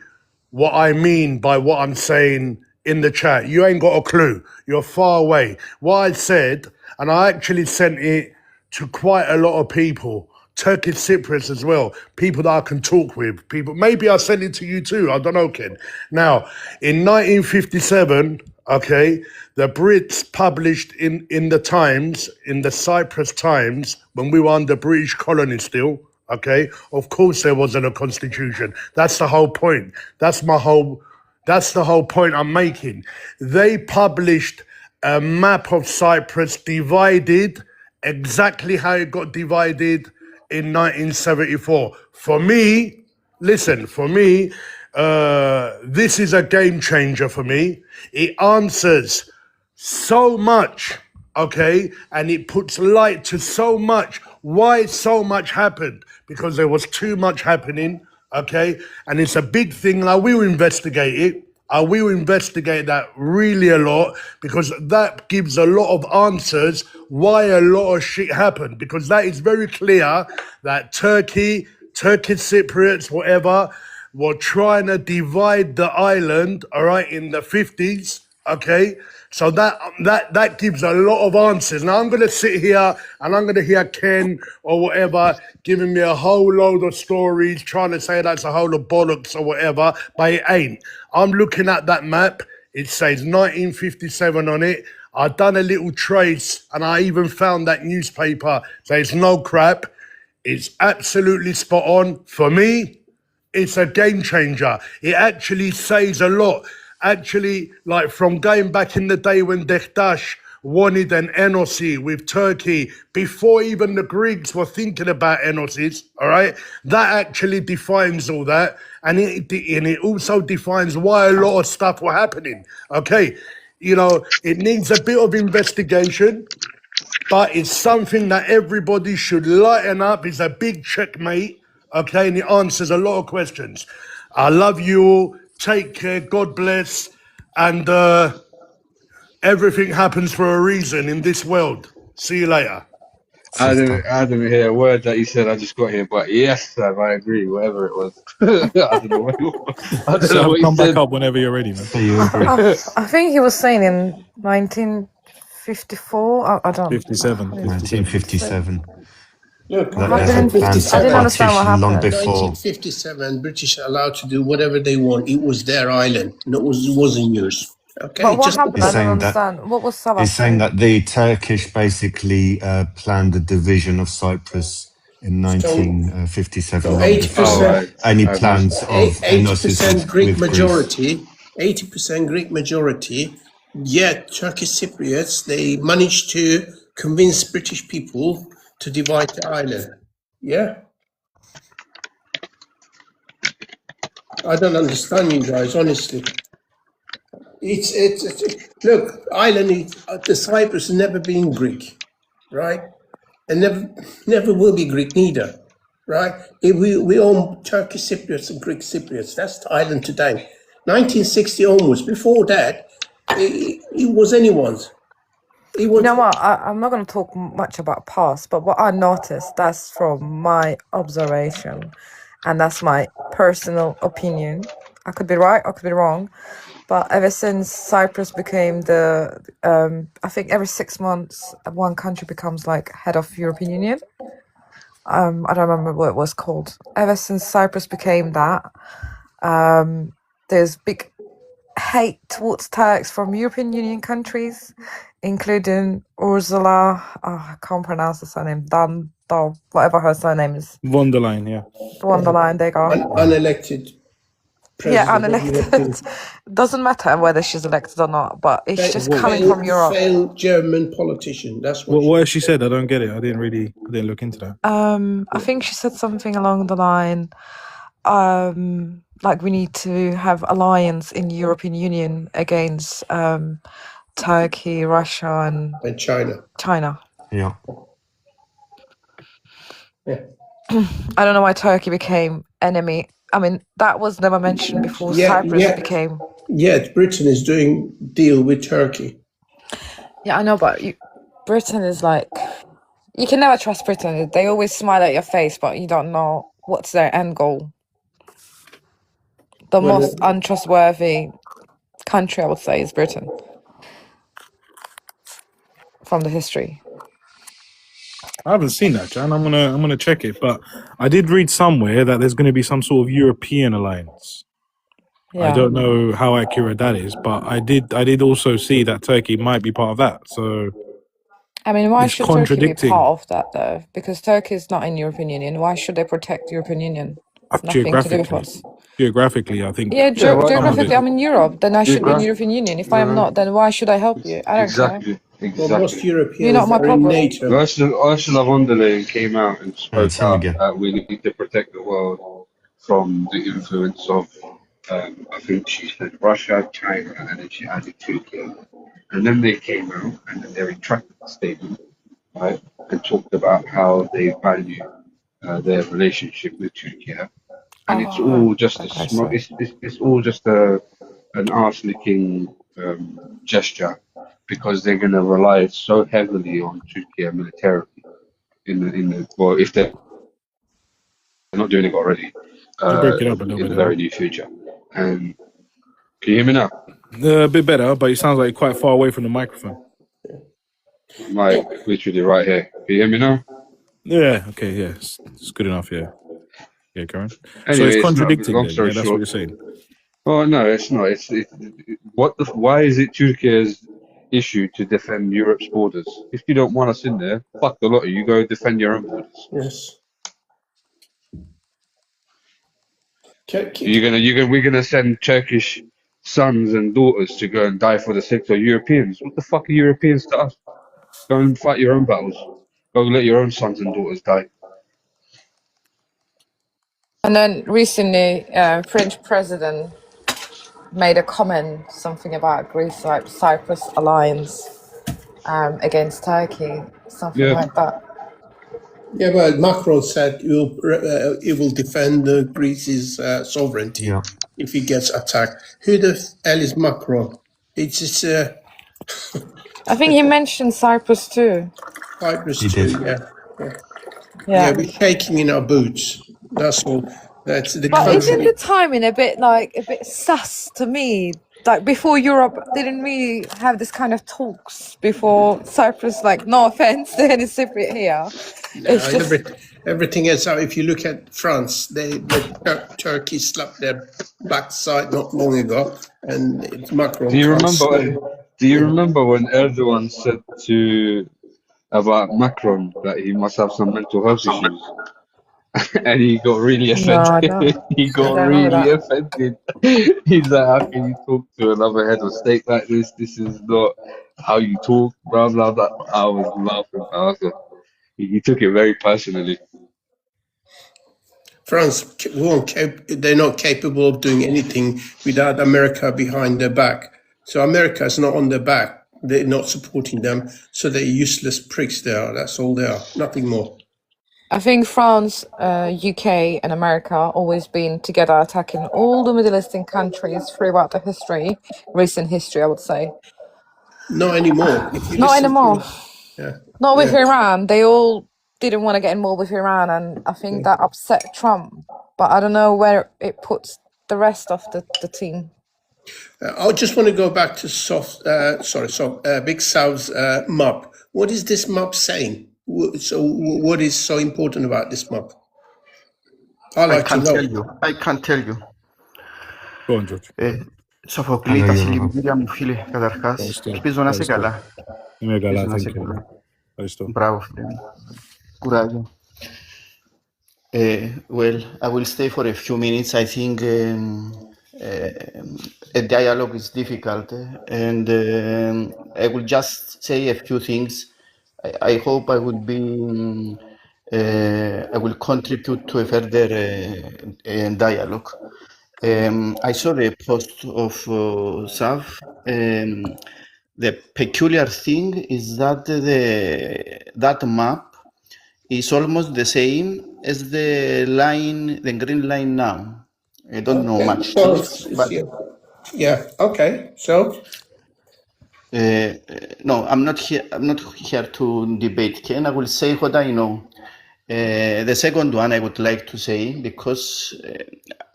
what I mean by what I'm saying in the chat. You ain't got a clue. You're far away. What I said, and I actually sent it to quite a lot of people, Turkish Cypriots as well, people that I can talk with, people. Maybe I sent it to you too, I don't know, Ken. Now, in 1957, okay, the Brits published in the Times, in the Cyprus Times, when we were under British colony still, okay, of course there wasn't a constitution. That's the whole point. That's the whole point I'm making. They published a map of Cyprus divided exactly how it got divided in 1974. For me, listen, this is a game changer for me. It answers so much, okay, and it puts light to so much. Why so much happened? Because there was too much happening, okay, and it's a big thing, and I will investigate it. I will investigate that really a lot, because that gives a lot of answers why a lot of shit happened, because that is very clear that Turkish Cypriots, whatever, were trying to divide the island, all right, in the 50s, okay? So that gives a lot of answers. Now I'm going to sit here and I'm going to hear Ken or whatever giving me a whole load of stories, trying to say that's a whole of bollocks or whatever, but it ain't. I'm looking at that map. It says 1957 on it. I've done a little trace and I even found that newspaper. So it's no crap. It's absolutely spot on. For me, it's a game changer. It actually says a lot. Actually, like from going back in the day when Denktash wanted an Enosi with Turkey, before even the Greeks were thinking about Enosis, all right? That actually defines all that. And it also defines why a lot of stuff were happening, okay? You know, it needs a bit of investigation, but it's something that everybody should lighten up. It's a big checkmate, okay? And it answers a lot of questions. I love you all. Take care. God bless. And everything happens for a reason in this world. See you later. sister. I didn't hear a word that he said. I just got here, but yes, Sav, I agree. Whatever it was, I don't know what. I don't know So what he come back said. up whenever you're ready, man. So you agree? I think he was saying in 1954. I don't. 57. 1957. Look, That I they had didn't. planned I didn't understand what partition long happened. before. 1957, British are allowed to do whatever they want. It was their island. No, it wasn't yours. Okay, But what just happened? He's I don't saying that understand. What was Sava he's saying saying? that the Turkish basically planned the division of Cyprus in so 1957, so long 80%, before Right. any I missed plans that. of enosis 80% Greek with Greece. majority, 80% Greek majority. Yet Turkish Cypriots, they managed to convince British people to divide the island. Yeah, I don't understand you guys, honestly. It's look, island is the Cyprus has never been Greek, right? And never will be Greek neither, right? We own Turkish Cypriots and Greek Cypriots. That's the island today. 1960 onwards. Before that, it was anyone's. It You was. know what? I'm not going to talk much about past, but what I noticed, that's from my observation, and that's my personal opinion. I could be right, I could be wrong, but ever since Cyprus became the, I think every 6 months, one country becomes like head of European Union. I don't remember what it was called. Ever since Cyprus became that, there's big hate towards Turks from European Union countries, including Ursula, I can't pronounce the surname, Dal, whatever her surname is. Von der Leyen, yeah. Von der Leyen, there you go. Unelected president. Yeah, unelected. Doesn't matter whether she's elected or not, but it's just coming from Europe. Failed German politician. That's what. What has she said? I don't get it. I didn't look into that. I think she said something along the line, like we need to have alliance in European Union against Turkey, Russia, and China. Yeah. Yeah. I don't know why Turkey became enemy. I mean, that was never mentioned before Cyprus became. Yet Britain is doing deal with Turkey. Yeah, I know, but Britain is like, you can never trust Britain. They always smile at your face, but you don't know what's their end goal. The most untrustworthy country, I would say, is Britain. From the history. I haven't seen that, Jan. I'm gonna check it, but I did read somewhere that there's going to be some sort of European alliance. Yeah. I don't know how accurate that is, but I did also see that Turkey might be part of that. So, I mean, why should Turkey be part of that though? Because Turkey is not in European Union. Why should they protect the European Union? Nothing to do with us. Geographically, I think. Yeah, geographically, I'm in Europe. Then I should be in the European Union. If I am not, then why should I help you? I don't care. Well, most Europeans You're not my problem. NATO. Ursula von der Leyen came out and spoke out that we need to protect the world from the influence of, I think she said Russia, China, and then she added Turkey. And then they came out and then they retracted the statement, right, and talked about how they value their relationship with Turkey. And it's all just it's all just an arse-licking gesture, because they're going to rely so heavily on Turkey militarily well, if they're not doing it already, in the very near future. And can you hear me now? A bit better, but it sounds like you're quite far away from the microphone. Mic literally right here. Can you hear me now? Yeah. Okay. Yeah. It's good enough. Yeah. Yeah, Karen. Anyway, so it's contradicting. Long story that's short. what you're saying. Oh no, it's not. Why is it Turkey's issue to defend Europe's borders? If you don't want us in there, fuck the lot of you. Go defend your own borders. Yes. We're gonna send Turkish sons and daughters to go and die for the sake of Europeans. What the fuck are Europeans to us? Go and fight your own battles. Go let your own sons and daughters die. And then recently, French president made a comment, something about Greece-Cyprus alliance against Turkey, something like that. Yeah, but Macron said he will defend Greece's sovereignty if he gets attacked. Who the hell is Macron? It's just. I think he mentioned Cyprus too. Cyprus too, yeah. Yeah, we're shaking in our boots. That's all. That's the But isn't country. the timing a bit sus to me? Like before Europe didn't really have this kind of talks before Cyprus, like no offense to any Cypriot here. It's just Everything else. If you look at France, Turkey slapped their backside not long ago, and it's Macron. Do you remember when Erdogan said about Macron that he must have some mental health issues? And he got really offended. Offended. He's like, how can you talk to another head of state like this? This is not how you talk, blah, blah, blah. I was laughing. He took it very personally. France they're not capable of doing anything without America behind their back. So America is not on their back. They're not supporting them. So they're useless pricks they are. That's all they are. Nothing more. I think France, UK and America always been together attacking all the Middle Eastern countries throughout the recent history, I would say. Not anymore. Not anymore. Not with Iran. They all didn't want to get involved with Iran, and I think that upset Trump. But I don't know where it puts the rest of the team. I just want to go back to Big South's map. What is this map saying? So what is so important about this map? I can tell you. Go on, George. Σοφοκλή, τα συλληπιτήρια μου φίλε, καταρχάς. Ελπίζω να είσαι καλά. Είμαι καλά, ευχαριστώ. Μπράβο, φίλε. Κουράγιο. Well, I will stay for a few minutes. I think a dialogue is difficult, and I will just say a few things. I hope I will contribute to a further dialogue. I saw the post of Sav. The peculiar thing is that that map is almost the same as the green line now. I don't know much. Okay. So. No, I'm not here to debate Ken. I will say what I know. The second one I would like to say, because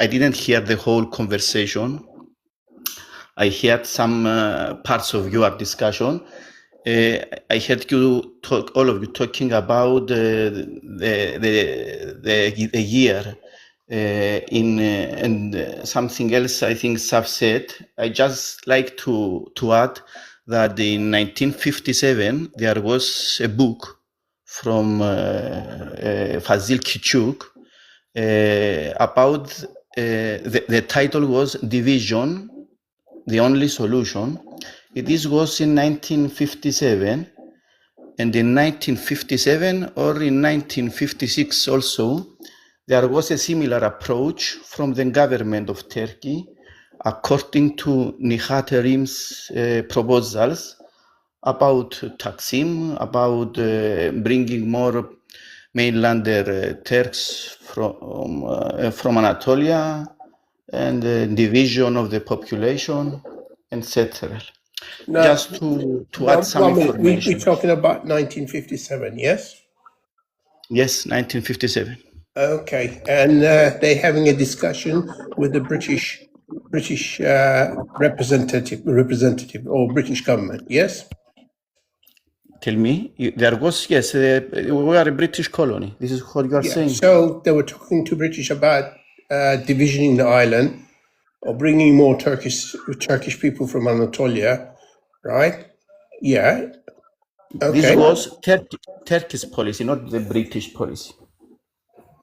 I didn't hear the whole conversation. I heard some parts of your discussion. I heard all of you talking about the year and something else I think Saf said. I just like to add that in 1957 there was a book from Fazil Kichuk about the title was Division, the Only Solution. This was in 1957, and in 1957 or in 1956 also there was a similar approach from the government of Turkey according to Nihat Erim's proposals about Taksim, about bringing more mainlander Turks from Anatolia, and division of the population, etc. Just to add some information. We're talking about 1957, yes? Yes, 1957. Okay, and they're having a discussion with the British representative or British government, yes? Tell me, there was, yes, we are a British colony. This is what you are saying. So they were talking to British about divisioning the island or bringing more Turkish people from Anatolia, right? Yeah. Okay. This was Turkish policy, not the British policy.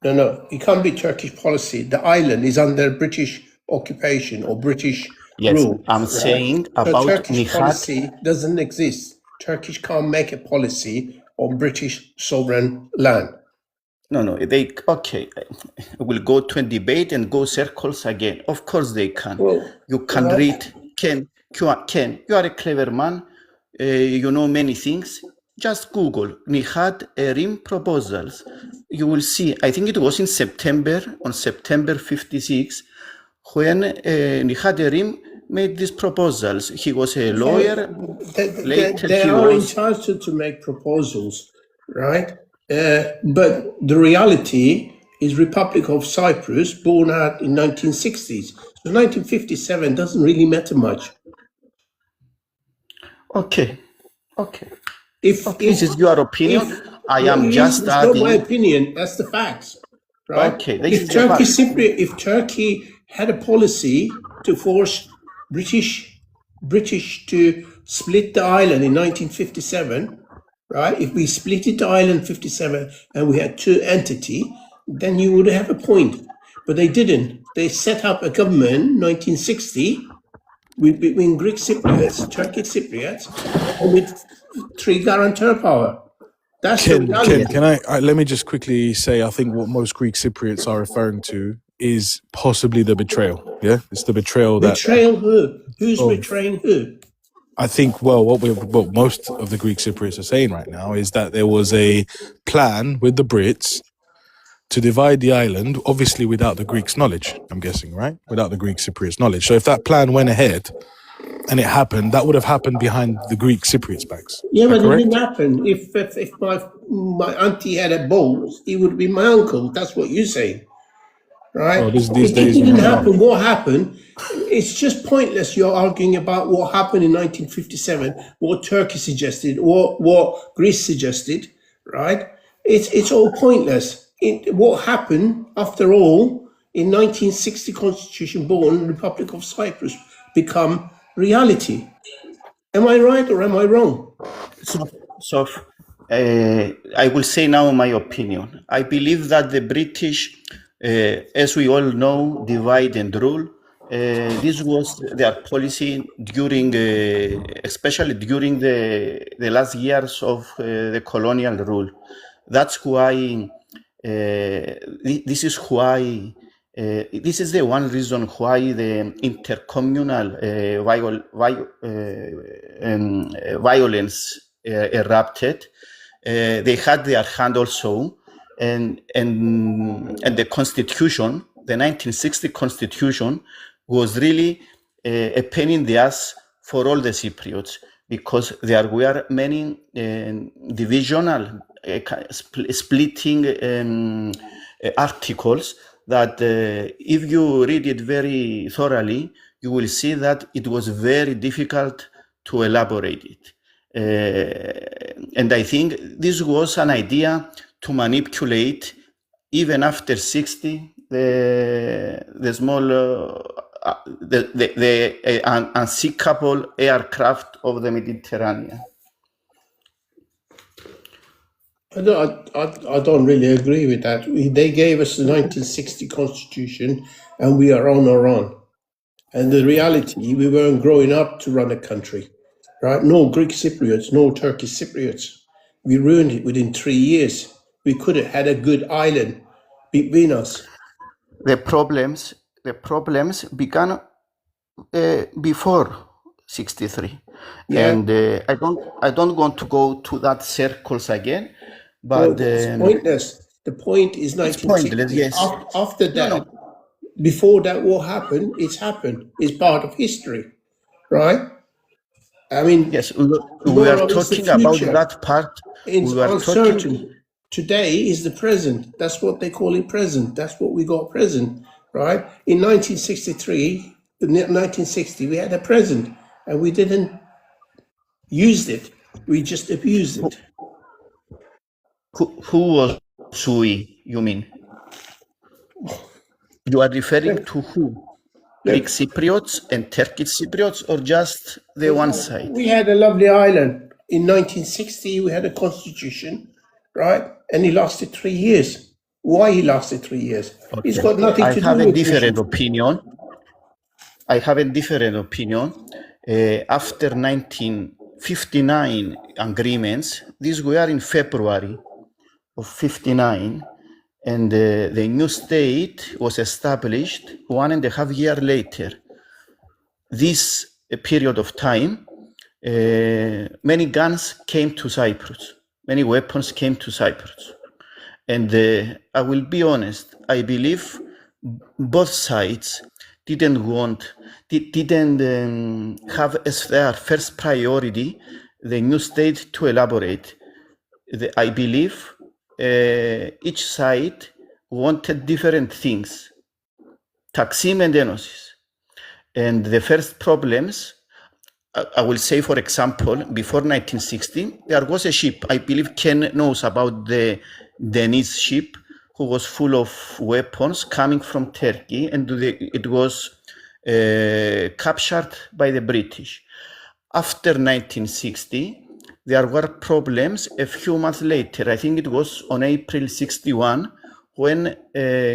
No, it can't be Turkish policy. The island is under British occupation or British rule. I'm saying about Turkish policy doesn't exist. Turkish can't make a policy on British sovereign land. No, okay. We'll go to a debate and go circles again. Of course they can. Well, you can read. Ken, you are a clever man. You know many things. Just Google Nihat Erim proposals. You will see. I think it was on September 56, when Nihat Erim made these proposals. He was a lawyer. They are entitled to make proposals, right? But the reality is Republic of Cyprus, born out in 1960s. So 1957 doesn't really matter much. Okay. If This is your opinion. I am just it's not my adding. opinion. That's the facts, right? Okay, this If is the fact. if Turkey had a policy to force British to split the island in 1957, right? If we split it to island 57 and we had two entities, then you would have a point. But they didn't. They set up a government 1960 between Greek Cypriots, Turkish Cypriots, with three guarantor power. That's the Ken, reality. can I let me just quickly say, I think what most Greek Cypriots are referring to is possibly the betrayal. Yeah, it's the betrayal that Betrayal who? Who's of- betraying who? I think. Well, what most of the Greek Cypriots are saying right now is that there was a plan with the Brits to divide the island, obviously without the Greeks' knowledge. I'm guessing, right? Without the Greek Cypriots' knowledge. So if that plan went ahead and it happened, that would have happened behind the Greek Cypriots' backs. Yeah, Is that but it correct? didn't happen. If my auntie had a bull, he would be my uncle. That's what you're saying, right? Oh, these It days you didn't never know. happen. What happened? It's just pointless. You're arguing about what happened in 1957, what Turkey suggested, what Greece suggested, right? It's all pointless. What happened after all in 1960 Constitution born Republic of Cyprus become reality. Am I right or am I wrong? So, I will say now my opinion. I believe that the British, as we all know, divide and rule. This was their policy during, especially during the last years of the colonial rule. That's why. This is why. This is the one reason why the intercommunal violence erupted. They had their hand also, and the Constitution, the 1960 Constitution, was really a pain in the ass for all the Cypriots, because there were many divisional splitting articles that if you read it very thoroughly, you will see that it was very difficult to elaborate it. And I think this was an idea to manipulate, even after 60, the small, the unsinkable aircraft of the Mediterranean. I don't really agree with that. They gave us the 1960 Constitution and we are on our own. And the reality, we weren't growing up to run a country, right? No Greek Cypriots, no Turkish Cypriots. We ruined it within 3 years. We could have had a good island between us. The problems began before 63, Yeah. and I don't want to go to that circles again, but It's pointless. The point is it's 1960. pointless. Yes. After that, No. before that, what happened? It's happened. It's part of history, right? I mean, Yes, we tomorrow are is the talking about future. that part. It's We were uncertain. talking. Today is the present. That's what they call it, present. That's what we got, present, right? In 1963, 1960, we had a present, and we didn't use it. We just abused it. Who was we? You mean? You are referring to who? Greek Cypriots and Turkish Cypriots, or just the one side? We had a lovely island. In 1960, we had a constitution, right? And he lasted 3 years. Why he lasted 3 years? It's got nothing I to do have a with different opinion. I have a different opinion. After 1959 agreements, these were in February of 59, and the new state was established 1.5 years later. This period of time, many guns came to Cyprus, many weapons came to Cyprus. And I will be honest, I believe both sides didn't have as their first priority the new state to elaborate. I believe each side wanted different things, Taksim and Enosis. And the first problems, I will say, for example, before 1960, there was a ship. I believe Ken knows about the Deniz ship, who was full of weapons coming from Turkey, and it was captured by the British. After 1960, there were problems a few months later. I think it was on April 61, when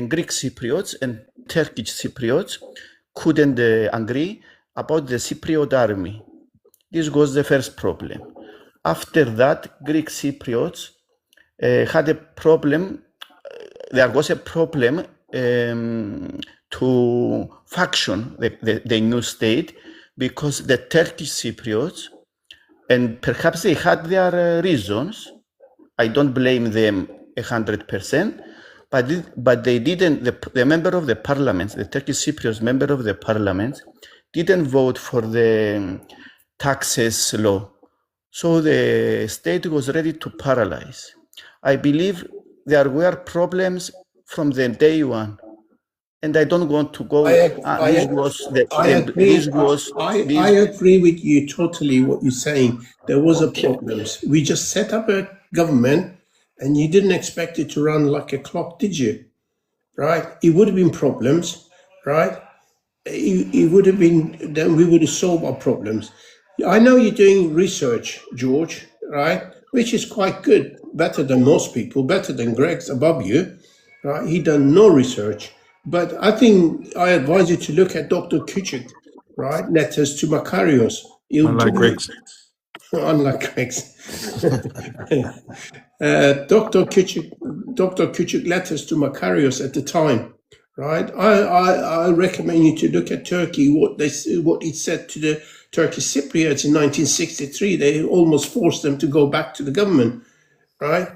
Greek Cypriots and Turkish Cypriots couldn't agree about the Cypriot army. This was the first problem. After that, Greek Cypriots had a problem. There was a problem to faction the new state, because the Turkish Cypriots, and perhaps they had their reasons, I don't blame them 100%, but they didn't, the member of the parliament, the Turkish Cypriots member of the parliament, didn't vote for the taxes law. So the state was ready to paralyze. I believe there were problems from the day one. And I don't want to go. I agree with you totally what you're saying. There was a problems. We just set up a government, and you didn't expect it to run like a clock, did you? Right? It would have been problems, right? It would have been, then we would have solved our problems. I know you're doing research, George, right? Which is quite good, better than most people, better than Greg's above you, right? He done no research. But I think I advise you to look at Dr. Küçük, right? Letters to Makarios. Unlike Greg's. Unlike Greg's. Dr. Küçük letters to Makarios at the time, right? I recommend you to look at Turkey, what it said to the Turkish Cypriots in 1963. They almost forced them to go back to the government, right?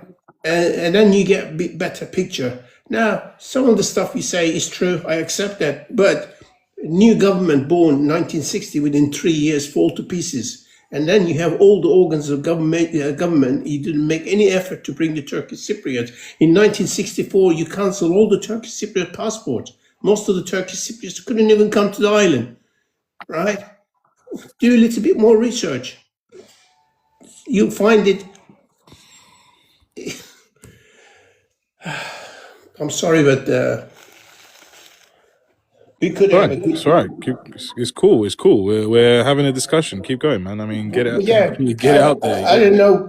And then you get a bit better picture. Now, some of the stuff you say is true, I accept that, but new government born in 1960, within 3 years, fall to pieces. And then you have all the organs of government, he didn't make any effort to bring the Turkish Cypriots. In 1964, you cancelled all the Turkish Cypriot passports. Most of the Turkish Cypriots couldn't even come to the island, right? Do a little bit more research. You'll find it. I'm sorry, but we could have a good... It's all right. It's cool. It's cool. We're having a discussion. Keep going, man. I mean, get it. Yeah, get it out there. I don't know.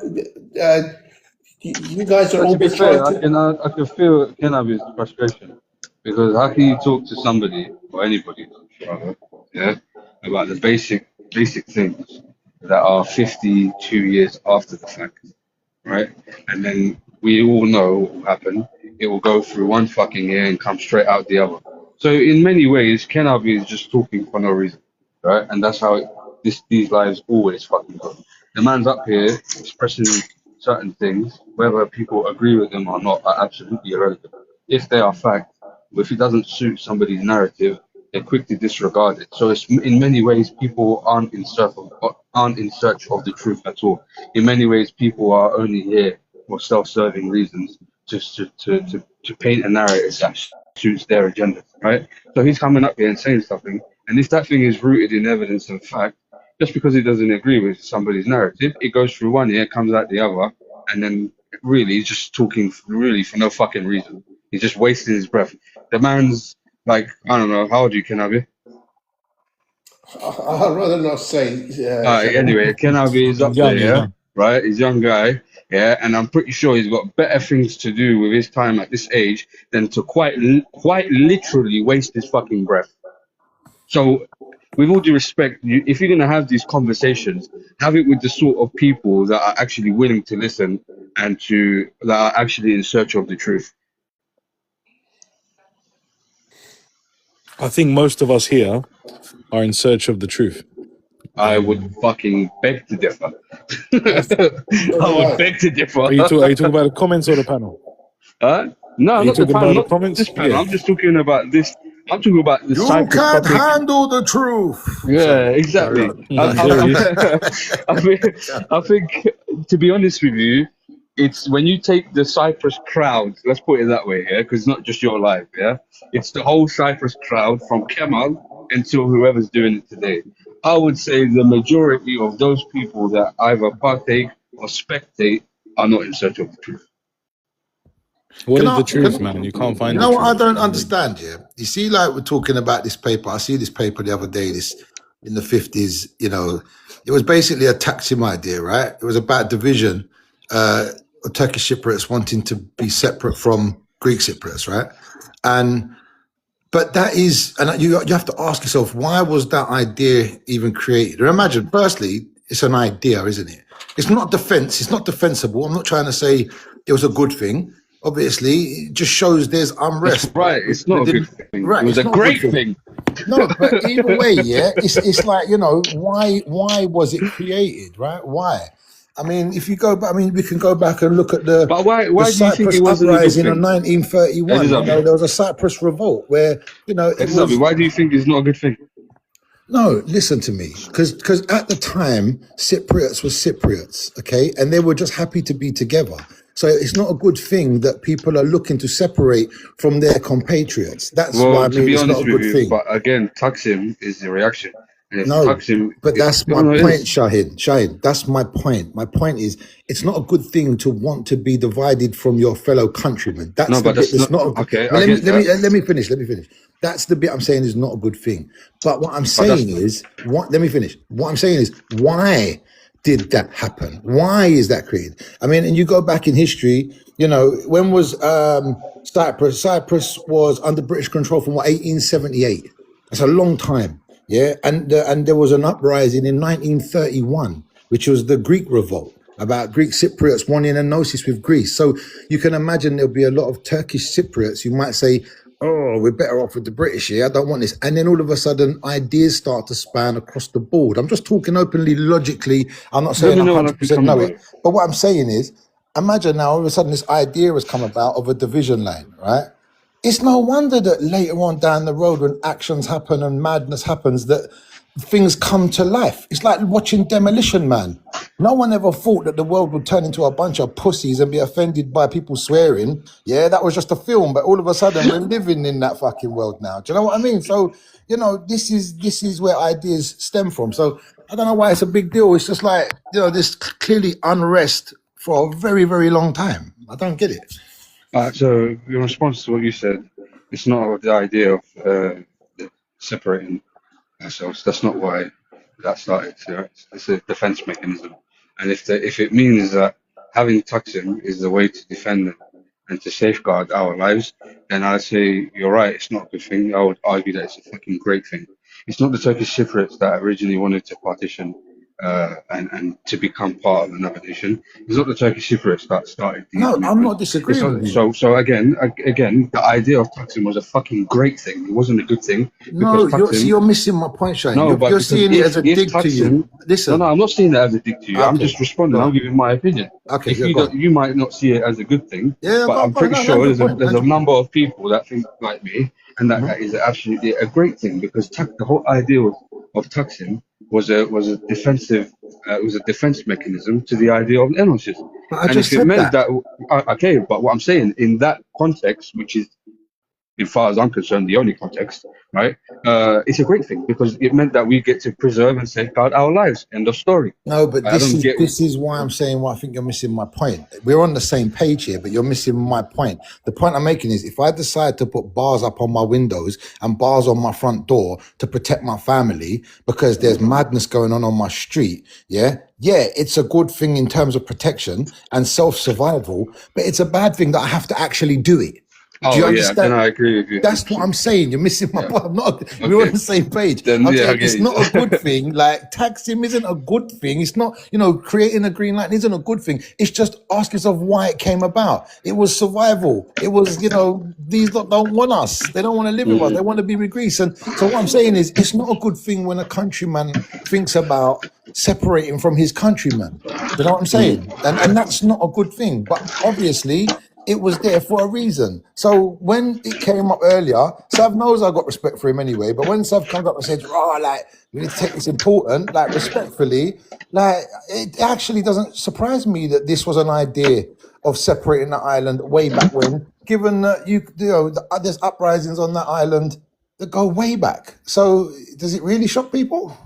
You guys are all trying to... I can feel Kenabi's frustration, because how can you talk to somebody, or anybody, rather, yeah, about the basic things that are 52 years after the fact, right? And then we all know what will happen. It will go through one fucking ear and come straight out the other. So in many ways, Kenabi is just talking for no reason, right? And that's how these lives always fucking go. The man's up here expressing certain things, whether people agree with them or not, are absolutely irrelevant. If they are fact, if it doesn't suit somebody's narrative, they quickly disregard it. So it's, in many ways, people aren't in search of the truth at all. In many ways, people are only here for self-serving reasons, just to paint a narrative that suits their agenda, right? So he's coming up here and saying something, and if that thing is rooted in evidence and fact, just because he doesn't agree with somebody's narrative, it goes through one ear, comes out the other, and then really he's just talking really for no fucking reason. He's just wasting his breath. The man's like, I don't know, how old are you, Kenabi? I'd rather not say. Anyway, Kenabi is up there, yeah? Right? He's a young guy, yeah, and I'm pretty sure he's got better things to do with his time at this age than to quite literally waste his fucking breath. So, with all due respect, if you're going to have these conversations, have it with the sort of people that are actually willing to listen and that are actually in search of the truth. I think most of us here are in search of the truth. I would fucking beg to differ. I would beg to differ. Are you talking about the comments or the panel? No, not the panel, not this panel. Yeah. I'm just talking about this. I'm talking about the You can't handle the truth. Yeah, exactly. I think, to be honest with you, it's when you take the Cyprus crowd, let's put it that way, yeah, because it's not just your life, yeah. It's the whole Cyprus crowd from Kemal until whoever's doing it today. I would say the majority of those people that either partake or spectate are not in search of the truth. What is the truth, man? You can't find You the know what I truth. don't understand, yeah? You see, like we're talking about this paper. I see this paper the other day, this in the 50s, you know, it was basically a Taksim idea, right? It was about division, Turkish Cypriots wanting to be separate from Greek Cypriots, right? But that is, and you have to ask yourself, why was that idea even created? And imagine, firstly, it's an idea, isn't it? It's not defense. It's not defensible. I'm not trying to say it was a good thing. Obviously, it just shows there's unrest. That's right. It's not a good thing. Right. It was a great thing. No, but either way, yeah, it's like, you know, why was it created, right? Why? I mean, if you go back, I mean, we can go back and look at the why do you think Cyprus it wasn't a good uprising in thing? 1931. You know, there was a Cyprus revolt where, you know, it was. Why do you think it's not a good thing? No, listen to me, because at the time Cypriots were Cypriots, okay, and they were just happy to be together. So it's not a good thing that people are looking to separate from their compatriots. That's why I mean it's not a good thing. But again, Taksim is the reaction. And if No, Taksim, but that's my point, Shahid. Shahid, that's my point. My point is, it's not a good thing to want to be divided from your fellow countrymen. That's the bit that's not. Okay, let me finish. Let me finish. That's the bit I'm saying is not a good thing. But what I'm saying is, let me finish. What I'm saying is, why did that happen? Why is that created? I mean, and you go back in history, you know, when was Cyprus? Cyprus was under British control from 1878. That's a long time. Yeah, and there was an uprising in 1931, which was the Greek revolt about Greek Cypriots wanting a gnosis with Greece. So you can imagine there'll be a lot of Turkish Cypriots who might say, oh, we're better off with the British here. I don't want this. And then all of a sudden, ideas start to span across the board. I'm just talking openly, logically. I'm not saying I 100% know it. But what I'm saying is, imagine now all of a sudden this idea has come about of a division line, right? It's no wonder that later on down the road when actions happen and madness happens that things come to life. It's like watching Demolition Man. No one ever thought that the world would turn into a bunch of pussies and be offended by people swearing. Yeah, that was just a film, but all of a sudden we're living in that fucking world now. Do you know what I mean? So, you know, this is where ideas stem from. So I don't know why it's a big deal. It's just like, you know, there's clearly unrest for a very, very long time. I don't get it. So in response to what you said, it's not the idea of separating ourselves. That's not why that started. You know? It's a defense mechanism, and if it means that having Taksim is the way to defend and to safeguard our lives, then I'd say you're right. It's not a good thing. I would argue that it's a fucking great thing. It's not the Turkish Cypriots that originally wanted to partition and to become part of another nation. It's not the Turkish Cypriots that started. No, I'm not disagreeing with you. So again, the idea of Taksim was a fucking great thing. It wasn't a good thing. No, you're missing my point, Shane. No, you're seeing it as a dig to you. Listen. No, I'm not seeing it as a dig to you. Okay. I'm just responding. I'm giving my opinion. Okay, if you might not see it as a good thing, yeah, but I'm pretty sure there's a number of people that think like me, and that is absolutely a great thing, because the whole idea of Taksim was a defensive, it was a defense mechanism to the idea of enosis. I just said that. Okay, but what I'm saying in that context, which is, as far as I'm concerned, the only context, right? It's a great thing because it meant that we get to preserve and safeguard our lives. End of story. No, but this is why I'm saying why I think you're missing my point. We're on the same page here, but you're missing my point. The point I'm making is if I decide to put bars up on my windows and bars on my front door to protect my family because there's madness going on my street, yeah, it's a good thing in terms of protection and self-survival, but it's a bad thing that I have to actually do it. Do you understand? Then I agree with you. That's what I'm saying. You're missing my point. We're on the same page. Then, it's not a good thing. Like, Taksim isn't a good thing. It's not, creating a green line isn't a good thing. It's just ask yourself why it came about. It was survival. It was, these lot don't want us. They don't want to live with us. They want to be with Greece. And so what I'm saying is it's not a good thing when a countryman thinks about separating from his countrymen. You know what I'm saying? And that's not a good thing. But obviously, it was there for a reason. So when it came up earlier, Sav knows I got respect for him anyway. But when Sav comes up and says, "Oh, like we need to take this important," like respectfully, like it actually doesn't surprise me that this was an idea of separating the island way back when. Given that you know there's uprisings on that island that go way back. So does it really shock people?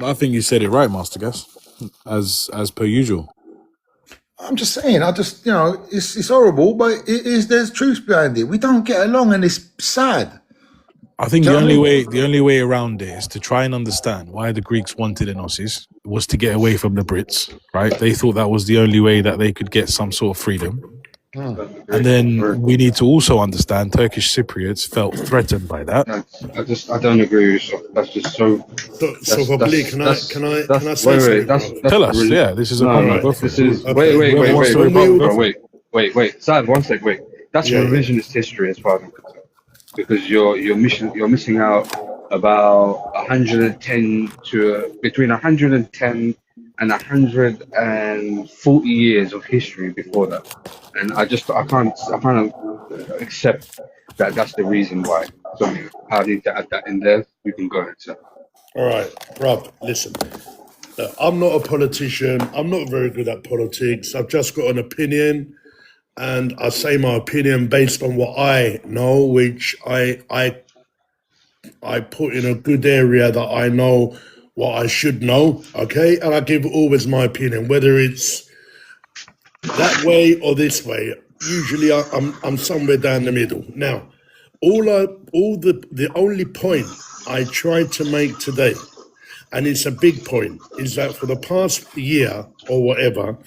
I think you said it right, Master Gas, as per usual. I'm just saying, you know, it's horrible, but there's truth behind it. We don't get along and it's sad. I think the only way around it is to try and understand why the Greeks wanted Enosis was to get away from the Brits, right? They thought that was the only way that they could get some sort of freedom. And then we need to also understand Turkish Cypriots felt threatened by that. I don't agree with you. That's just so. So, probably, can I say something? Tell us. Yeah, this is a problem. Wait. Sad, one sec. Wait. That's revisionist history as far as I'm concerned. Because you're missing out about 110 to between 110 and 140 years of history before that, and I can't accept that that's the reason why. So I need to add that in there. You can go ahead, sir. All right, Rob, listen. I'm not a politician. I'm not very good at politics. I've just got an opinion, and I say my opinion based on what I know, which I put in a good area that I know what I should know, okay? And I give always my opinion, whether it's that way or this way. Usually I'm somewhere down the middle. Now, the only point I tried to make today, and it's a big point, is that for the past year or whatever,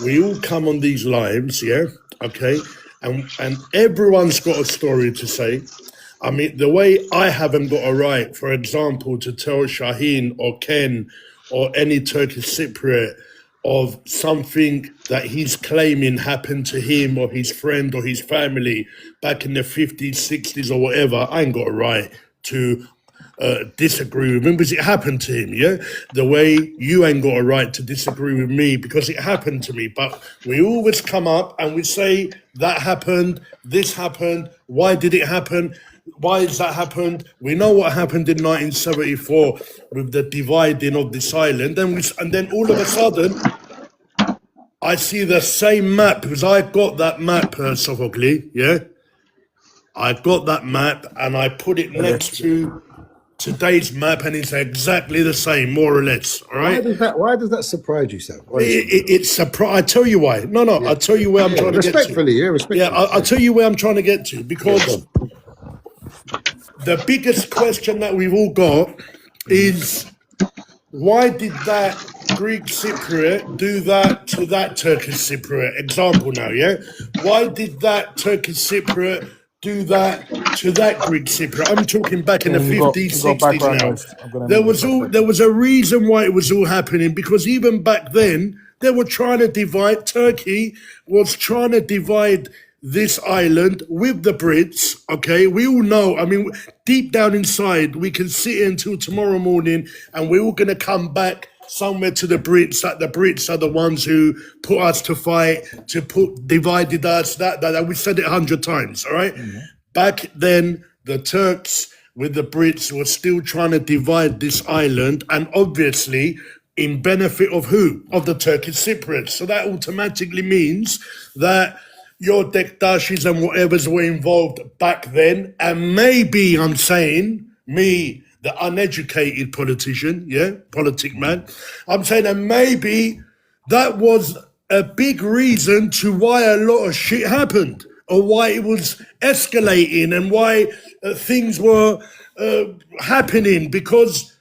we all come on these lives, yeah, okay, and everyone's got a story to say. I mean, the way I haven't got a right, for example, to tell Shaheen or Ken or any Turkish Cypriot of something that he's claiming happened to him or his friend or his family back in the 50s, 60s or whatever, I ain't got a right to disagree with him because it happened to him, yeah? The way you ain't got a right to disagree with me because it happened to me. But we always come up and we say, that happened, this happened, why did it happen? Why has that happened? We know what happened in 1974 with the dividing of this island. And then all of a sudden, I see the same map because I got that map, Sophocles, yeah? I got that map and I put it next to today's map and it's exactly the same, more or less, all right? Why does that surprise you, Sam? It's surprise. I tell you why. No, I'll tell you where I'm trying to get to. Respectfully. Yeah, I'll tell you where I'm trying to get to because the biggest question that we've all got is why did that Greek Cypriot do that to that Turkish Cypriot? Example now, yeah? Why did that Turkish Cypriot do that to that Greek Cypriot? I'm talking back in the 50s, 60s now. There was a reason why it was all happening because even back then, they were trying to divide, Turkey was trying to divide this island with the Brits, okay? We all know, I mean, deep down inside, we can sit here until tomorrow morning and we're all going to come back somewhere to the Brits, that the Brits are the ones who put us to fight, divided us, that we said it 100 times, all right? Mm-hmm. Back then, the Turks with the Brits were still trying to divide this island and obviously in benefit of who? Of the Turkish Cypriots. So that automatically means that your Dektashis and whatevers were involved back then, and maybe I'm saying, me, the uneducated politician, yeah, politic man, I'm saying that maybe that was a big reason to why a lot of shit happened, or why it was escalating, and why things were happening, because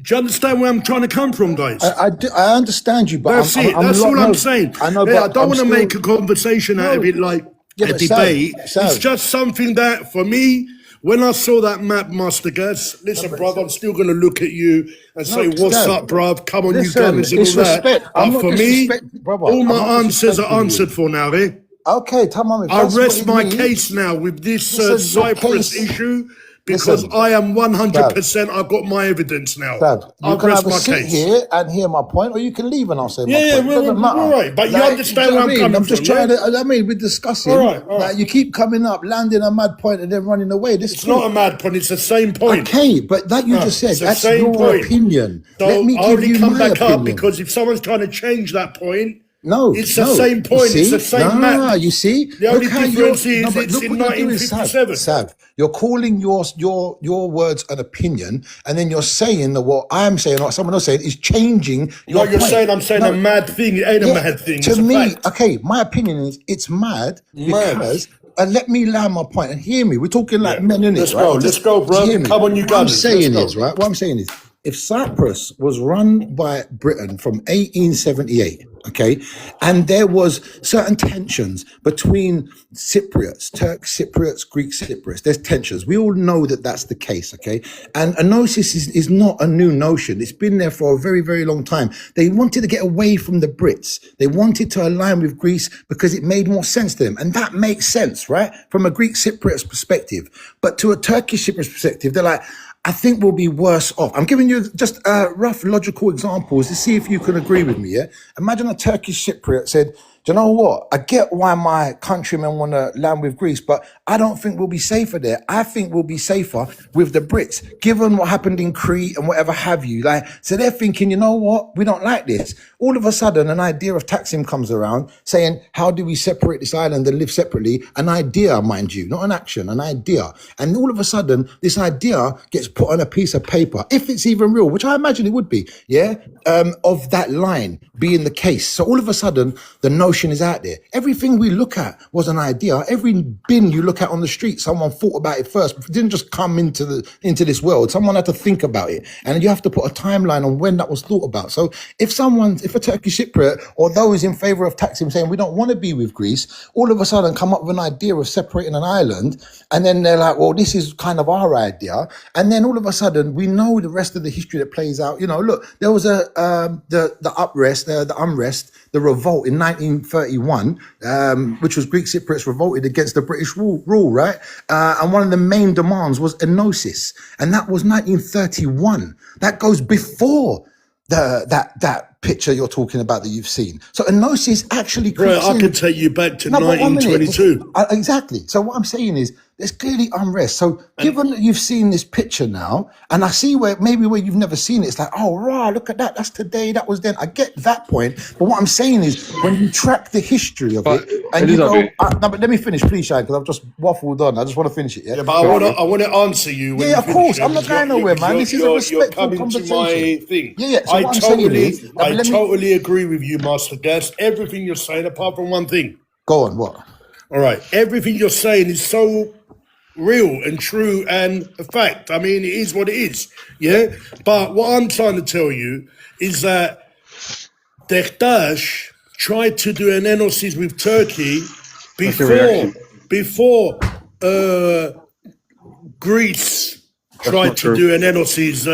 do you understand where I'm trying to come from, guys? I understand you, but that's all I'm saying. I know, but I don't want to make a conversation out of it like a debate. It's just something that, for me, when I saw that map, Master Gas, listen, bruv, I'm still going to look at you and say, what's up, bruv? Come on, you guys, and all that. But for me, all my answers are answered for now, eh? Okay, Tamam. I rest my case now with this Cyprus issue. because listen, I am Sav, 100%. I've got my evidence now. Sav, you I've can rest either my sit case. here and hear my point, or you can leave and I'll say my Yeah, point. It doesn't we're matter. right. But you Like, understand do you know where what I'm I mean? coming I'm just from, trying yeah? to. I mean, we're discussing. All right. Like, you keep coming up, landing a mad point, and then running away. This It's not a mad point. It's the same point. Okay, but that you just said, It's the that's same your point. opinion. So Let me I give only you come my back up opinion. because if someone's trying to change that point, No, it's the no. same point. You It's see? the same Nah, map. you see? The only Look how difference you're, is no, but it's look in what you're doing, 1957. Sav. You're calling your words an opinion, and then you're saying that what I'm saying, or what someone else saying, is changing No, your you're point. saying I'm saying No, a mad thing. It ain't a yeah, mad thing. to It's a me, fact. okay, my opinion is it's mad Mad. because, and let me land my point and hear me. We're talking like Yeah. men in it, Let's right? go. Just Let's go, bro. hear me. Come on, you What I'm gunners. Let's saying go. is, right? What I'm saying is, if Cyprus was run by Britain from 1878, okay, and there was certain tensions between Cypriots, Turk Cypriots, Greek Cypriots, there's tensions. We all know that that's the case, okay? And enosis is not a new notion. It's been there for a very, very long time. They wanted to get away from the Brits. They wanted to align with Greece because it made more sense to them. And that makes sense, right? From a Greek Cypriot's perspective. But to a Turkish Cypriot's perspective, they're like, I think we'll be worse off. I'm giving you just rough logical examples to see if you can agree with me, yeah? Imagine a Turkish Cypriot said, do you know what? I get why my countrymen want to land with Greece, but I don't think we'll be safer there. I think we'll be safer with the Brits, given what happened in Crete and whatever have you. Like, so they're thinking, you know what? We don't like this. All of a sudden, an idea of Taksim comes around saying, how do we separate this island and live separately? An idea, mind you, not an action, an idea. And all of a sudden, this idea gets put on a piece of paper, if it's even real, which I imagine it would be, yeah, of that line being the case. So all of a sudden, the notion is out there. Everything we look at was an idea. Every bin you look at on the street, someone thought about it first. It didn't just come into this world. Someone had to think about it. And you have to put a timeline on when that was thought about. So if a Turkish Cypriot or those in favor of Taksim saying we don't want to be with Greece, all of a sudden come up with an idea of separating an island, and then they're like, well, this is kind of our idea. And then all of a sudden we know the rest of the history that plays out. You know, look, there was the unrest, the revolt in 1931, which was Greek Cypriots revolted against the British rule, right? And one of the main demands was enosis, and that was 1931. That goes before that picture you're talking about that you've seen. So enosis actually Bro, creeps I in. can take you back to No, but 1 minute. 1922. Exactly. So what I'm saying is there's clearly unrest. So given that you've seen this picture now, and I see where you've never seen it, it's like, oh, right, look at that. That's today. That was then. I get that point. But what I'm saying is when you track the history of But it and you go, Elizabeth, no, but let me finish, please, Shai, because I've just waffled on. I just want to finish it. Yeah, Yeah, but I want to answer you. When yeah, you of finish course. it, I'm not because going nowhere, man. This is a you're respectful coming conversation. to my thing. Yeah. So I what I'm saying is, totally agree with you, Master Gas. Everything you're saying, apart from one thing. Go on, what? All right. Everything you're saying is so real and true and a fact. I mean, it is what it is. Yeah. But what I'm trying to tell you is that Denktash tried to do an enosis with Turkey before Greece tried to do an enosis.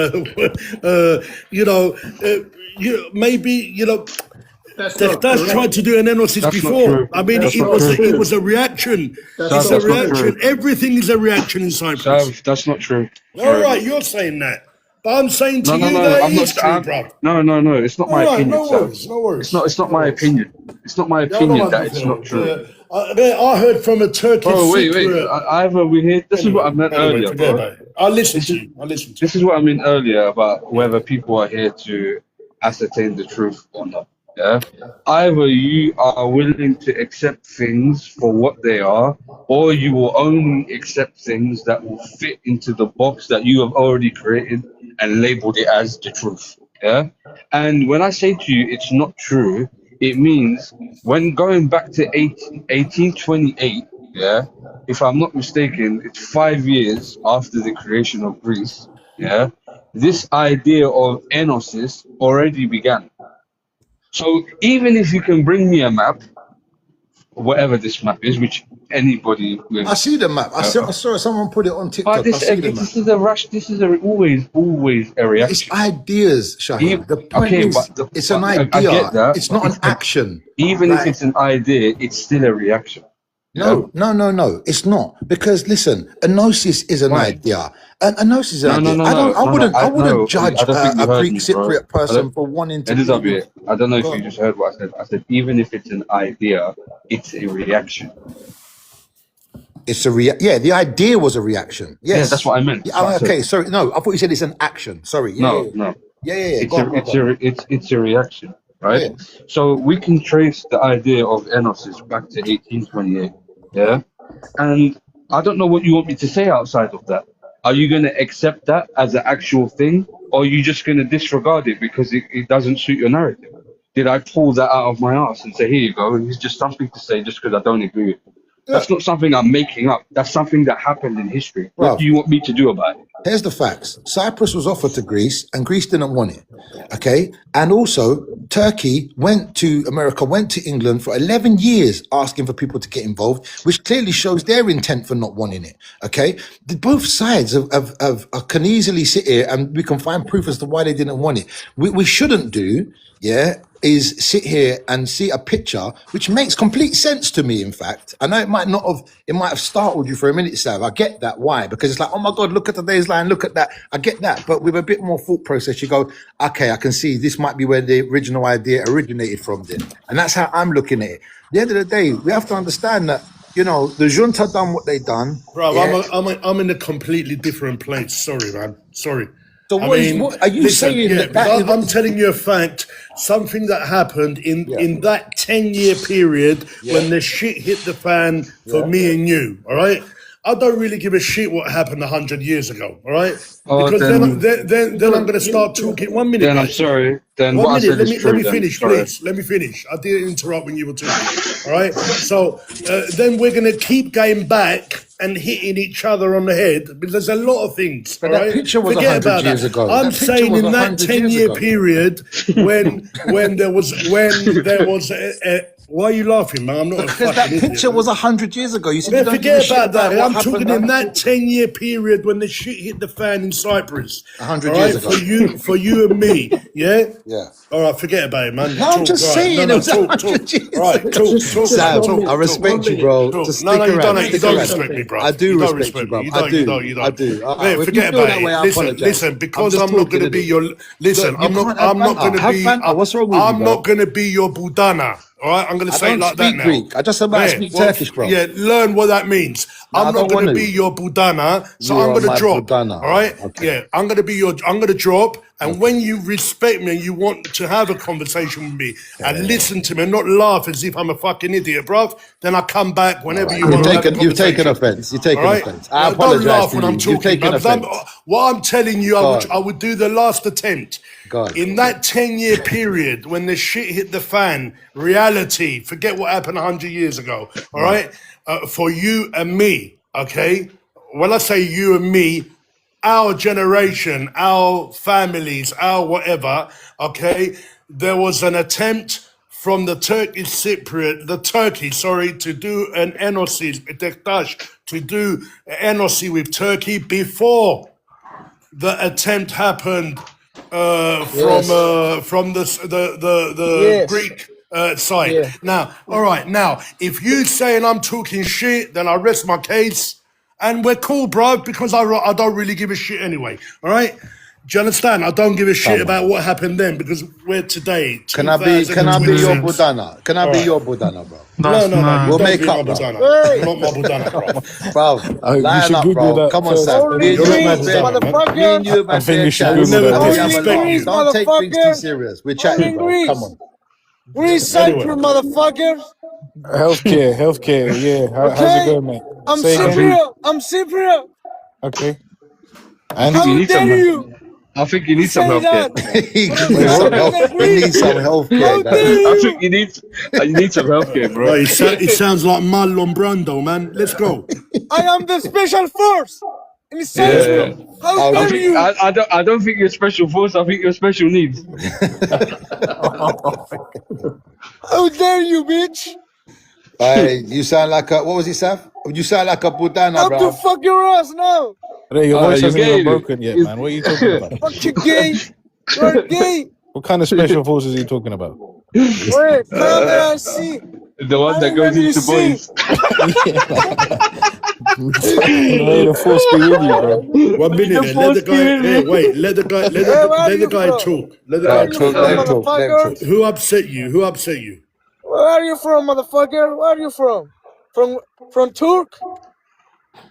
Denktash tried to do an enosis before. I mean, it was a reaction. It's a reaction. Everything is a reaction in Cyprus. Sav, that's not true. All right, you're saying that. But I'm saying to you that it is true, bro. No, it's not my opinion. No worries. It's not my opinion. It's not my opinion that it's not true. I heard from a Turkish Wait. Cypriot. Either we hear. This is what I meant earlier, bro. I'll listen to you. This is what I meant earlier about whether people are here to ascertain the truth or not. Yeah. Either you are willing to accept things for what they are, or you will only accept things that will fit into the box that you have already created and labeled it as the truth. Yeah. And when I say to you it's not true, it means when going back to 1828, yeah, if I'm not mistaken, it's 5 years after the creation of Greece, yeah, this idea of enosis already began. So even if you can bring me a map, whatever this map is, which anybody with, I see the map. I saw someone put it on TikTok. but this is a rush. This is always a reaction. It's ideas, Shaheen. The point is, it's an idea. I get that, it's not an action. Even if it's an idea, it's still a reaction. No, it's not. Because listen, a gnosis is an Why? idea. A gnosis is an No, idea. no, I no, no, no. I wouldn't judge I don't think you a heard Greek me, bro. Cypriot I person don't, for wanting to believe. Elizabeth, I don't know if Go you on. just heard what I said. I said even if it's an idea, it's a reaction. It's a the idea was a reaction. Yeah, Yes. that's what I meant. Yeah, That's what I said. okay, sorry. No, I thought you said it's an action. Sorry. No, no. Yeah. It's Go on. it's a reaction, right? Yeah. So we can trace the idea of enosis back to 1828, yeah. And I don't know what you want me to say outside of that. Are you going to accept that as an actual thing, or are you just going to disregard it because it doesn't suit your narrative? Did I pull that out of my ass and say, here you go, and it's just something to say just because I don't agree with it? That's not something I'm making up. That's something that happened in history. What Well, do you want me to do about it? here's the facts. Cyprus was offered to Greece and Greece didn't want it. Okay. And also Turkey went to America, went to England for 11 years asking for people to get involved, which clearly shows their intent for not wanting it. Okay. Both sides can easily sit here and we can find proof as to why they didn't want it. We shouldn't do, is sit here and see a picture which makes complete sense to me. In fact, I know it might have startled you for a minute, Sav. I get that. Why? Because it's like, oh my God, look at today's line, look at that. I get that. But with a bit more thought process, you go, okay, I can see this might be where the original idea originated from then. And that's how I'm looking at it. At the end of the day, we have to understand that, the junta done what they done. Bro, Yeah. I'm in a completely different place. Sorry, man. Sorry. So what are you saying that because I'm telling you a fact, something that happened in that 10-year period when the shit hit the fan for me and you, all right? I don't really give a shit what happened 100 years ago, all right? Oh, Because then- then I'm going to start talking. 1 minute, Then I'm guys. sorry. Then 1 what I minute, said let is me true. Then. finish, Sorry. please. Let me finish. I didn't interrupt when you were talking. All right. So then we're going to keep going back and hitting each other on the head because there's a lot of things. But all that right? picture was Forget 100 about years that. ago. I'm That picture saying was in that 100 years 10-year ago. period when there was a why are you laughing, man? I'm not Because a that fucking picture idiot. was 100 years ago. You said Man, you don't give a forget shit about that. what I'm happened talking in that 100 10-year period when the shit hit the fan in Cyprus. 100 all years right? ago. For you and me, yeah? Yeah. All right, forget about it, man. No, I'm just all right. saying it was talk. 100 years All right, ago. talk. Sam, talk. I respect you, bro. Talk. Just No, stick you around. don't. You Stick don't around. respect me, bro. I do You don't respect you, bro. me. I do. You don't. I do. All right, Man, if you forget feel about that way, it. I apologize. Listen. Because I'm just not talking going to a be bit. your. Listen, Look, you I'm not. can't have I'm not going banter. to Have be. banter. What's wrong with you, I'm bro? not going to be your budana. All right, I'm going to I say it don't like that speak now. Greek. I just about speak Turkish, bro. Yeah, learn what that means. No, I I'm don't not going to want be to. your budana, so You I'm are going to my drop. budana. All right? Okay. Yeah, I'm going to drop. And when you respect me and you want to have a conversation with me and listen to me and not laugh as if I'm a fucking idiot, bruv, then I come back whenever you want to have a You've taken conversation. offense. You've taken All right? offense. I Don't apologize laugh to when you. I'm You've talking, taken man. offense. What I'm telling you, God. I would do the last attempt. God. In that 10-year period when the shit hit the fan, reality, forget what happened 100 years ago, all right? For you and me, okay? When I say you and me, our generation, our families, our whatever, okay? There was an attempt from the Turkey, to do an NOC, to do an NOC with Turkey before the attempt happened from the Greek side. Yeah. Now, all right. Now, if you saying I'm talking shit, then I rest my case, and we're cool, bro, because I don't really give a shit anyway. All right. Do you understand? I don't give a shit about what happened then because we're today. Can I be your 2026. budana? Can I be your budana, bro? No. We'll Don't make be up, my bro. budana. You're not my budana, bro. Bro, You line should up, Google bro. that Come on, first. Sam. Only Me and you, Greece, man, fair. motherfucker. Me and you, man, I think fair you should chat. Google Never that. Yeah, disrespect man, you. don't take things too Motherfucker. serious. We're chatting, bro. Greece. Come on. Greece, Anyway. Cyprus, motherfuckers. Healthcare. Yeah. How's it Okay? going, mate? I'm Say again. Cypriot. I'm Cypriot. Okay. And How You need some. dare you I think you need some say healthcare. that? He What needs I'm some saying help. is He Greece. needs some health How care, dare man. I you? think you need some healthcare, Bro, bro. it sounds like Marlon Brando, man. Let's go. I am the special force in Cyprus. How Oh, dare you? I don't think you're special force. I think you're special needs. How dare you, bitch? Hey, you sound like a, what was it, Saf? You sound like a budana, How to bro. fuck your ass now? Ray, your voice you hasn't even gay. broken yet, man. What are you talking about? Fuck you, gay. You're gay. What kind of special forces are you talking about? Wait, come here and see. The one that goes into boys. May the force be with you, bro. 1 minute. Then. Let the guy. Hey, wait. Let the guy. Let the guy talk. Let the guy talk. Motherfucker. Who upset you? Who upset you? Where are you from, motherfucker? Where are you from? From Turk?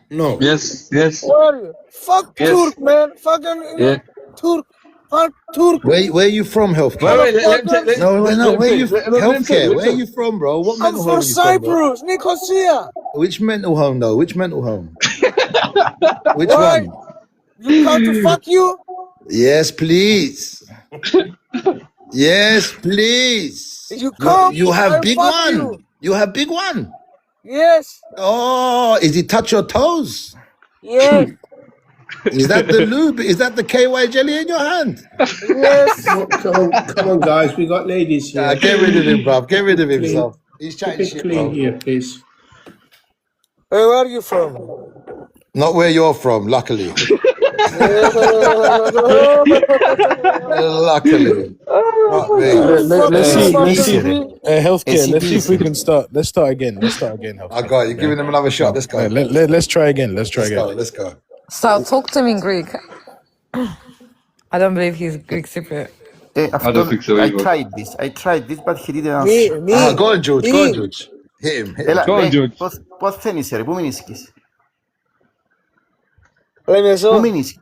No. Yes. Where are you? Fuck Yes. Turk, man. Fucking Yeah. Turk. Fuck Turk. Where are you from, healthcare? Wait, let No, where are you let him healthcare? say, Where are you from, bro? What I'm mental home from are you from, bro? Cyprus, Nicosia. Which mental home though? Which mental home? Which Why? one? You come to fuck you? Yes, please. Yes, please. You come, You have I big fuck one. you. You have big one. Yes. Oh, is he touch your toes? Yes. Is that the lube? Is that the KY jelly in your hand? Yes. Come on, guys. We got ladies here. Nah, get rid of him, bruv. Get rid of Keep it clean. himself. He's Keep chatting it shit, clean bro. here, please. Hey, where are you from? Not where you're from, luckily. Luckily. Not me. Let's see. Essere. Healthcare. Let's see if we Essere. can start. Let's start again. Healthcare. I got you. Giving him another shot. Let's go. Let's try again. Let's go. So talk to me in Greek. I don't believe he's Greek Cypriot. I don't think so I either. tried this, but he didn't answer. Me. Go on, George. Hit him. Έλα, Go on, George. πώς φαίνεσαι ρε, πού μείνεις? Λεμεσό. Πού μείνεις?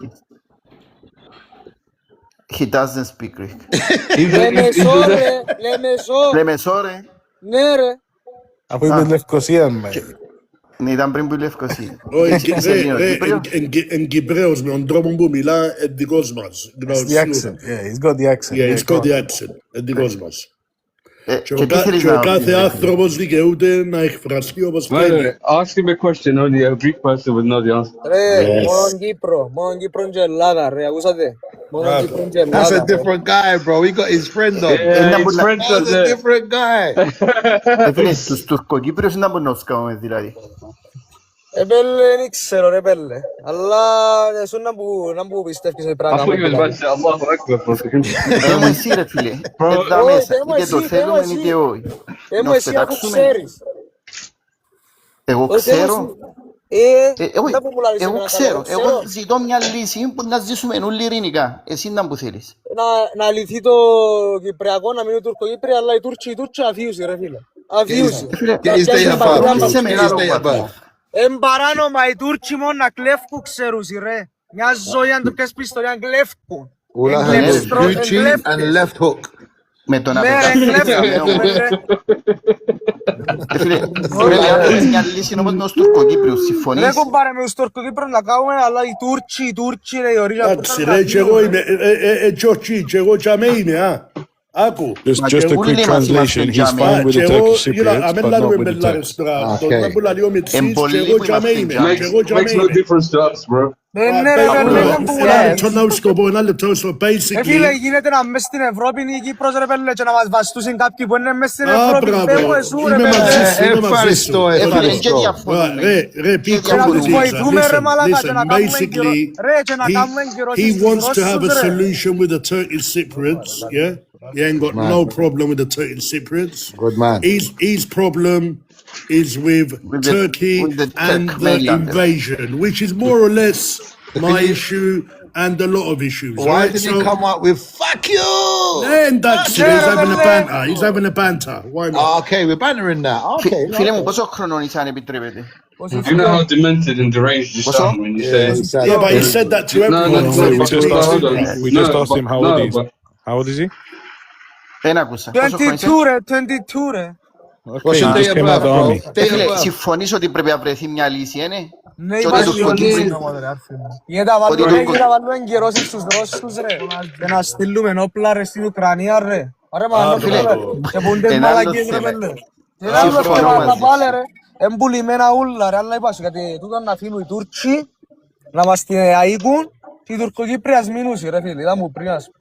He doesn't speak Greek. Λεμεσό, ρε. Λεμεσό. Λεμεσό ρε. Ναι, ρε. Αφού είμαι Λευκοσία, mate. Ναι, ήταν πριν που η Λευκοσία. Εν Κυπρέος με τον τρόπο που μιλά δικός μας. It's the accent. Yeah, he's got the accent. Yeah, he's got the accent. Δικός μας. Και τι θέλεις Και να ο κάθε πεις? άνθρωπος δικαιούται να εκφραστεί όπως θέλει. Ask him a question, only a Greek person would know the answer. Ρε, μόνο Κύπρο και Ελλάδα, ρε. Ακούσατε. Μόνο Κύπρο και Ελλάδα. That's a different guy, bro. He got his friend on. Yeah, his friend That's was a there. different guy. Τους Τουρκοκύπριους δεν μπορούμε να τους κάνουμε δηλαδή. Πέλε, δεν ξέρω ρε πέλε. Αλλά εσύ να μου πιστεύεις ότι πρέπει I να thought you was about to say Allahu Akbar for a second. Είμαι εσύ ρε φίλε. Εδώ μέσα. Είτε το θέλουμε είτε όχι. Είμαι εσύ αφού ξέρεις. Εγώ ξέρω. Εγώ ξέρω. Εγώ Ξέρω ζητώ μια λύση που να ζήσουμε όλοι ειρηνικά. Εσύ να που θέλεις. να λυθεί το Κυπριακό, να μείνει Τουρκοκύπρια, αλλά οι Τούρκοι αφίουσι ρε φίλε. Αφίουσι. Get his date of birth. Σε Get his μεγάλο date of βαθμό. birth. Παράνομα οι Τούρκοι μόνο να κλέφκουν ξέρουσι ρε. Μια ζωή αν το πιάσεις πιστολιά κλέφκουν. All I heard was Gucci and left hook. Με τον Ναι ρε, απευθύνει. κλέφκουν ρε. Φίλε, πρέπει να βρεις μια λύση όμως με τους Τουρκοκύπριους. Δεν Συμφωνείς? έχουν πάρε με τους Τουρκοκύπρους να κάνουμε, αλλά οι Τούρκοι ρε, οι ορίζα. Εντάξει ρε, και εγώ είμαι, Τζορτζί, και εγώ τζαμέ είμαι, α. Άκου. Just a quick translation. He's fine with the Turkish Cypriots, but not with the Turks. Τον που λαλεί ο Μιτσής, και εγώ τζαμέ είμαι. Makes no difference to us, bro. Ναι ρε, Ένα λεπτό να σκοπώ, ένα λεπτό στο basically. φίλε, γίνεται να μες στην Ευρώπη είναι η Κύπρος ρε πέλε και να μας βαστούσουν κάποιοι που είναι μες στην Α, Ευρώπη. μπράβο. Πες μου εσού ρε Είμαι πέλε. μαζί σου, είμαι μαζί Ευχαριστώ, σου. Φίλε, και ευχαριστώ. διαφωνούμε. Ρε, be Και να τους cool, βοηθούμε ρε μαλάκα και να κάνουμε basically, ρε και να κάνουμε καιρώσεις he στους wants to have a Ρώσους ρε. solution with the Turkish Cypriots, yeah? He ain't got no problem with the Turkish Cypriots. Good man. His problem is with the- Turkey with the and Turk the mainland. invasion, which is more or less my issue and a lot of issues. Why right? did he come up with fuck you? And that's it. He's having a banter. He's having a banter. Why not? Okay, we're bantering now. Okay. Φίλε μου, πόσο χρόνο είσαι αν επιτρέπετε? You know how demented and deranged you sound when you say. Yeah, but he said that to everyone. No, when he we was just released. hold on. We just asked him how old he is. How old is he? Δεν άκουσα. Πόσο χρόνο είσαι? 22 ρε, 22 ρε. What's He your just date of came out birth, the bro? army. Date of Φίλε, birth. συμφωνείς ότι πρέπει να βρεθεί μια λύση, είναι? Ναι, Και υπάρχει ότι ο το Κύπρος. Κύπρος- Γιατί να βάλουμε εγκαιρώσεις στους Ρώσους ρε. Και να στείλουμε όπλα ρε στην Ουκρανία ρε. Ρε μα, φίλε, και πούνται ένα άλλο μαλακίες ρε θέμα. πέλε. Ένα άλλο Συμφωνώ θέμα μαζί να σου. πάλε ρε. Εμπουλημένα ούλα ρε, αλλά είπα γιατί τούτο να φύγουν οι Τούρκοι να μας την αίκουν και οι Τουρκοκύπροι ας μείνουν ρε φίλε, ήταν μου πριν ας πούμε.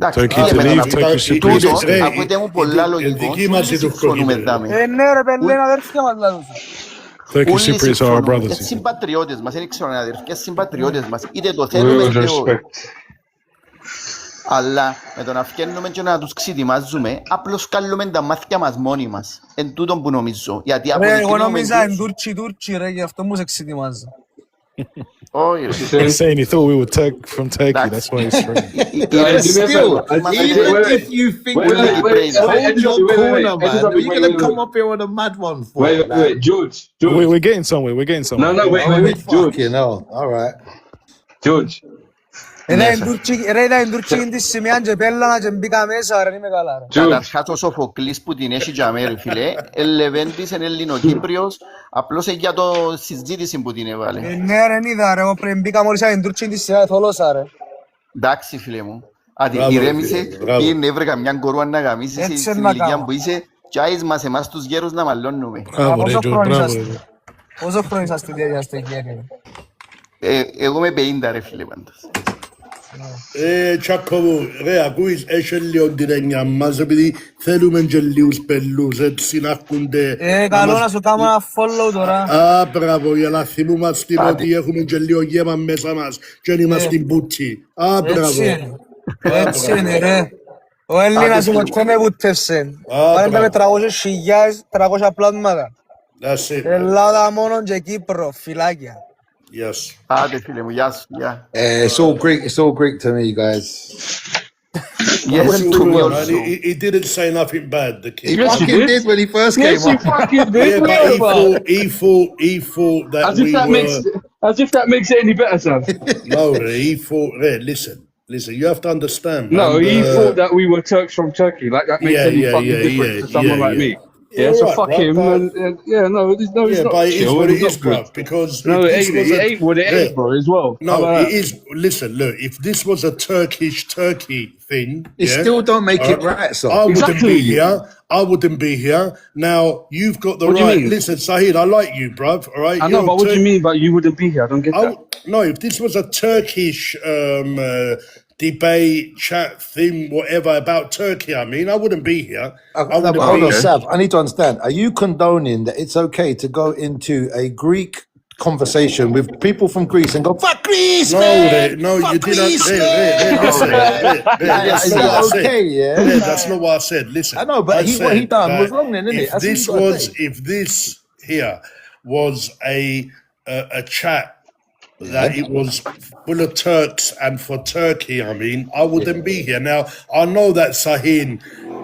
Εντάξει, Turkey φίλε, to με τον leave, αυτό- Turkish τούτο, Cypriots to stay. ακούτε μου πολλά λογικό, δική μας όλοι η συμφωνούμε Τουρκοκύπρια. δάμε. Ναι ρε πέλε, είναι αδέρφια μας λαλούς. Turkish Όλοι Cypriots are our συμφωνούμε. brothers. Και συμπατριώτες μας, δεν ξέρω αν είναι αδερφές, συμπατριώτες μας, είτε το With θέλουμε είτε όχι. respect. Αλλά με το να φτιάχνουμε και να τους ξετοιμάζουμε, απλώς καλούμε τα μάθηκια μας μόνοι μας. Εν τούτον που νομίζω. Γιατί Ρε, εγώ αποδεικνύουμε νόμιζα εν τους... Τούρκοι ρε, γι' αυτό μου σε ξετοιμάζω. Όχι ρε. He's saying he thought we were from Turkey. That's why he's saying. Even still, even if you think hold your corner, man. Are you gonna come up here on a mad one for? Wait, George. We're getting somewhere. We're getting somewhere. No, wait, George. Fucking hell. All right. George. Ρε, ήταν Τουρκοί της σημειάν και πέλανα και μπήκα μέσα, ρε, είμαι καλά, ρε. Καταρχάς ο Σοφοκλής που την έχει για μέρη, φίλε, Λεβέντης είναι Ελληνοκύπριος, απλώς για το συζήτηση που την έβαλε. Ναι, ρε, είδα, ρε, εγώ πριν μπήκα μόλις ήταν Τουρκοί της σημειάν, θολώσα, ρε. Εντάξει, φίλε μου. Ηρέμησε, πήγαινε έβρεκα μια κορούα να γαμίσεις στην ηλικία που είσαι και άεις μας εμάς τους γέρους να μαλλώνουμε. Μπράβο, ρε, George, μπράβο. Πόσο χρόνο είσαστε διάγιαστε, γέροι? Εγώ είμαι 50, ρε, φίλε, πάντως. Τσάκοβο, ρε, ακούεις, έχει λίγο την έννοια μας, επειδή θέλουμε και λίγους πελούς, έτσι να ακούνται. Καλό να σου κάνω ένα follow τώρα. Α, μπράβο, για να θυμούμαστε ότι έχουμε και λίγο γέμα μέσα μας και δεν είμαστε μπούτσι. Α, μπράβο. Έτσι είναι, ρε. Ο Έλληνας ποτέ με βουτεύσε. Πάνε με 300.000 πλάσματα. That's it. Ελλάδα μόνο και Κύπρο, φυλάκια. Yes. Άντε, φίλε μου, γεια σου, γεια. It's all Greek. It's all Greek to me, guys. Yes, to me Man, also. he didn't say nothing bad, the kid. He fucking did when he first came up. Yeah, but he thought that As if that makes it any better, Sam. No, he thought. Listen, you have to understand. No, man, he thought that we were Turks from Turkey. Like that makes any fucking difference to someone like me. Yeah, so right, fuck right, him. but- And yeah, no, it's not. but it is chill, what it it's is, not good. bro. Because No, if it this was ain't what it is, bro. As well. No, How about it is. Listen, look. If this was a Turkey thing, It still don't make it right, so. I wouldn't Exactly. be here. I wouldn't be here. Now you've got the What do you right. mean? Listen, Sahid, I like you, bruv. All right. I know, but what do you mean? But you wouldn't be here? I don't get that. No, if this was a Turkish debate, chat thing, whatever about Turkey, I wouldn't be here. I wouldn't be Hold on, here. Sav. I need to understand. Are you condoning that it's okay to go into a Greek conversation with people from Greece and go, fuck Greece, No, man! no, Fuck you didn't. Greece, Listen, that's Is not what I that said. okay, yeah? That's not what I said. Listen, I know, but what he said done that was wrong then, innit? If That's what this you gotta was, say. if this here was a chat that it was full of Turks and for Turkey, I wouldn't be here. Now, I know that Sahin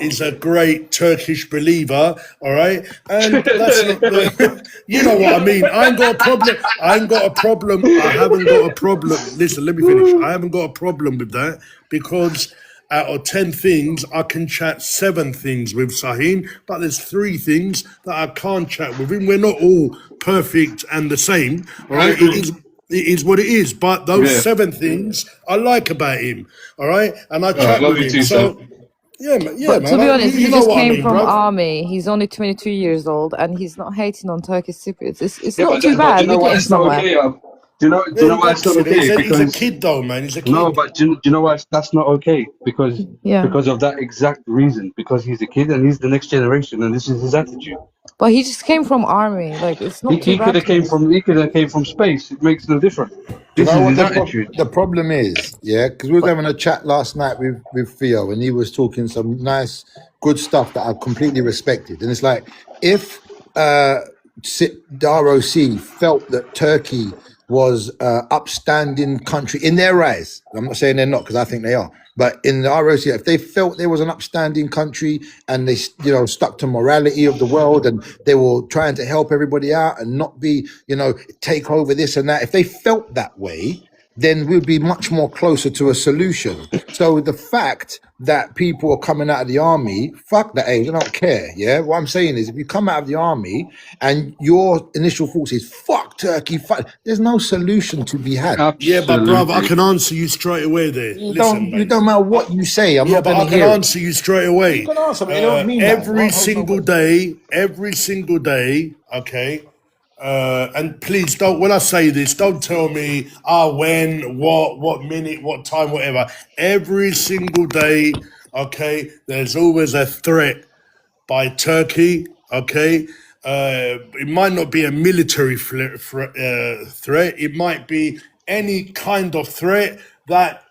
is a great Turkish believer, all right? And that's not you know what I mean. I ain't got a problem. I haven't got a problem. Listen, let me finish. I haven't got a problem with that because out of 10 things, I can chat 7 things with Sahin, but there's 3 things that I can't chat with him. We're not all perfect and the same, all right? It is what it is, but those 7 things I like about him, all right? And I chat love with you him. too, So, Sam. yeah, man, But to be honest, you he know just what I came mean, from bruv. army. He's only 22 years old, and he's not hating on Turkish Cypriots. It's Yeah, not but too do bad. you know We're why getting it's not somewhere. okay? Do you know why it's not okay? He's a Because kid though, man. He's a kid. no, but do you know why that's not okay? Yeah. Because of that exact reason. Because he's a kid and he's the next generation, and this is his attitude. But he just came from army. Like, it's not He too could bad. have came from space. It makes no difference. This You know is what his the, attitude. the problem is, yeah, because we was having a chat last night with Theo, and he was talking some nice, good stuff that I completely respected. And it's like, if the ROC felt that Turkey was an upstanding country in their eyes, I'm not saying they're not, because I think they are, but in the ROC, if they felt there was an upstanding country and they, stuck to morality of the world and they were trying to help everybody out and not be, take over this and that, if they felt that way, then we'd be much more closer to a solution. So the fact that people are coming out of the army, fuck that age, I don't care, yeah? What I'm saying is, if you come out of the army and your initial thoughts is, fuck Turkey, there's no solution to be had. Yeah, but bruv, I can answer you straight away there. Listen, You don't matter what you say, I'm yeah, not but going I to can hear it. answer you straight away. You can answer, but it don't mean that. Every single day, okay? And please don't, when I say this, don't tell me, when, what minute, what time, whatever. Every single day, okay, there's always a threat by Turkey, okay? It might not be a military threat. It might be any kind of threat that,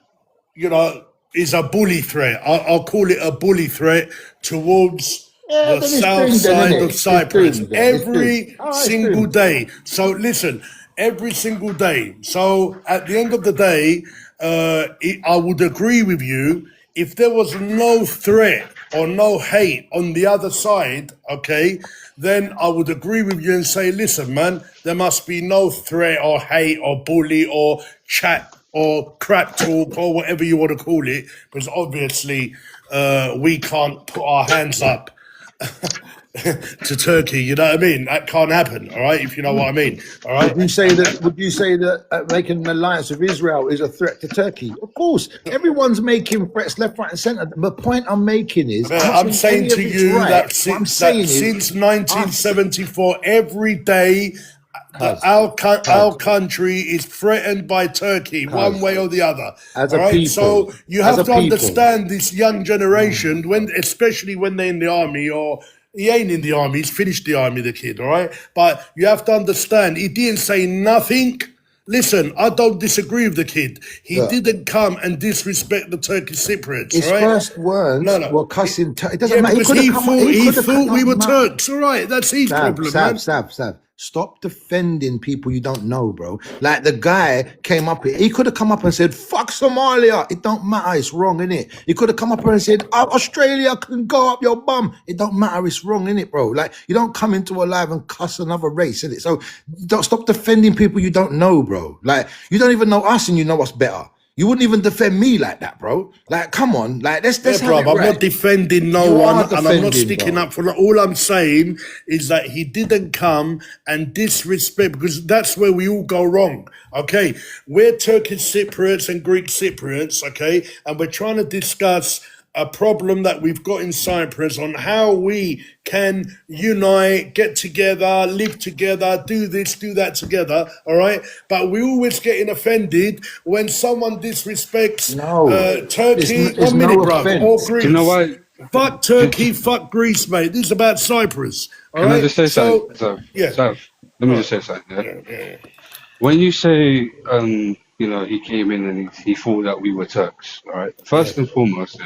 is a bully threat. I'll call it a bully threat towards Yeah, the then it's south doomed then, side innit? of It's Cyprus doomed then. It's doomed. every All right, it's single doomed. day. So listen, every single day. So at the end of the day, I would agree with you if there was no threat or no hate on the other side, okay, then I would agree with you and say, listen, man, there must be no threat or hate or bully or chat or crap talk or whatever you want to call it, because obviously we can't put our hands up to Turkey, you know what I mean? That can't happen, all right, if you know what I mean, all right? Would you say that making an alliance with Israel is a threat to Turkey? Of course, everyone's making threats left, right, and centre. The point I'm making is, I'm saying to you that since 1974, every day our country is threatened by Turkey, one way or the other. As all a right? people, So you as have a to people. understand this young generation, especially when they're in the army, or he ain't in the army, he's finished the army, the kid, all right? But you have to understand, he didn't say nothing. Listen, I don't disagree with the kid. He Look. didn't come and disrespect the Turkish Cypriots, His all right? first words were cussing. It doesn't Yeah, matter. because he thought we were Sav, Turks. All right, that's his problem, man. Sav. Stop defending people you don't know, bro. Like the guy came up here. He could have come up and said, fuck Somalia. It don't matter. It's wrong, innit? He could have come up here and said, Australia can go up your bum. It don't matter. It's wrong, innit, bro? Like, you don't come into a live and cuss another race, innit? So don't stop defending people you don't know, bro. Like, you don't even know us and you know us better. You wouldn't even defend me like that, bro. Like, come on. Like, let's have bro, it I'm right. not defending no You one, are and I'm not defending, sticking bro. up for. All I'm saying is that he didn't come and disrespect, because that's where we all go wrong. Okay, we're Turkish Cypriots and Greek Cypriots, okay, and we're trying to discuss a problem that we've got in Cyprus on how we can unite, get together, live together, do this, do that together, all right? But we always getting offended when someone disrespects Turkey, There's 1 minute, no bruv, offense. or Greece. Do you know why? Fuck Turkey, fuck Greece, mate. This is about Cyprus, all Can right? I just say something? So, yeah. Sav, let me just say something. Yeah? When you say, you know, he came in and he thought that we were Turks, all right? First and foremost,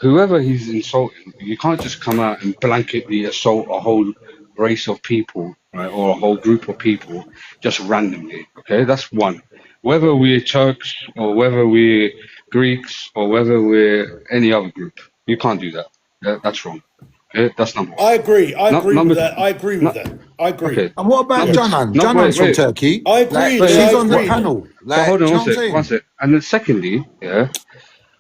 whoever he's insulting, you can't just come out and blanketly assault a whole race of people, right, or a whole group of people just randomly. Okay, that's one. Whether we're Turks or whether we're Greeks or whether we're any other group, you can't do that. Yeah, that's wrong. Okay, that's number one. I agree. I agree number with that. I agree with that. I agree. Okay. And what about Canan? Canan's from Turkey. I agree. Like, she's I on the agree. panel. But Like, hold do on you know what I'm saying? one sec. And then secondly,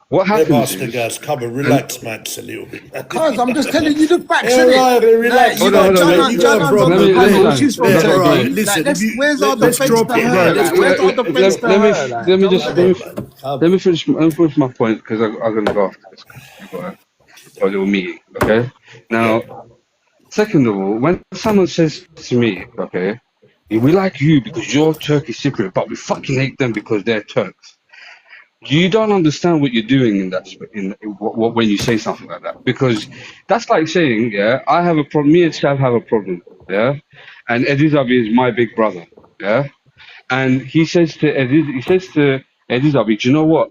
what Let happens Master is... Gas come and relax, Max, a little bit. Cuz I'm just telling you the facts, Yeah, innit? right, relax. Like, you Hold got on, Janan's on the panel. She's from Yeah, Turkey. right. Like, Listen, where's our let's defense drop to it. her? Right, Like, where's our defense to her? Like, let me do you know what I mean? let me finish my point because I'm gonna go after this. I've got a little meeting. Okay. Now, second of all, when someone says to me, okay, we like you because you're Turkish Cypriot, but we fucking hate them because they're Turks. You don't understand what you're doing in that when you say something like that, because that's like saying, I have a problem. Me and Sav have a problem, and Edizabi is my big brother, and he says to Edizabi, do you know what,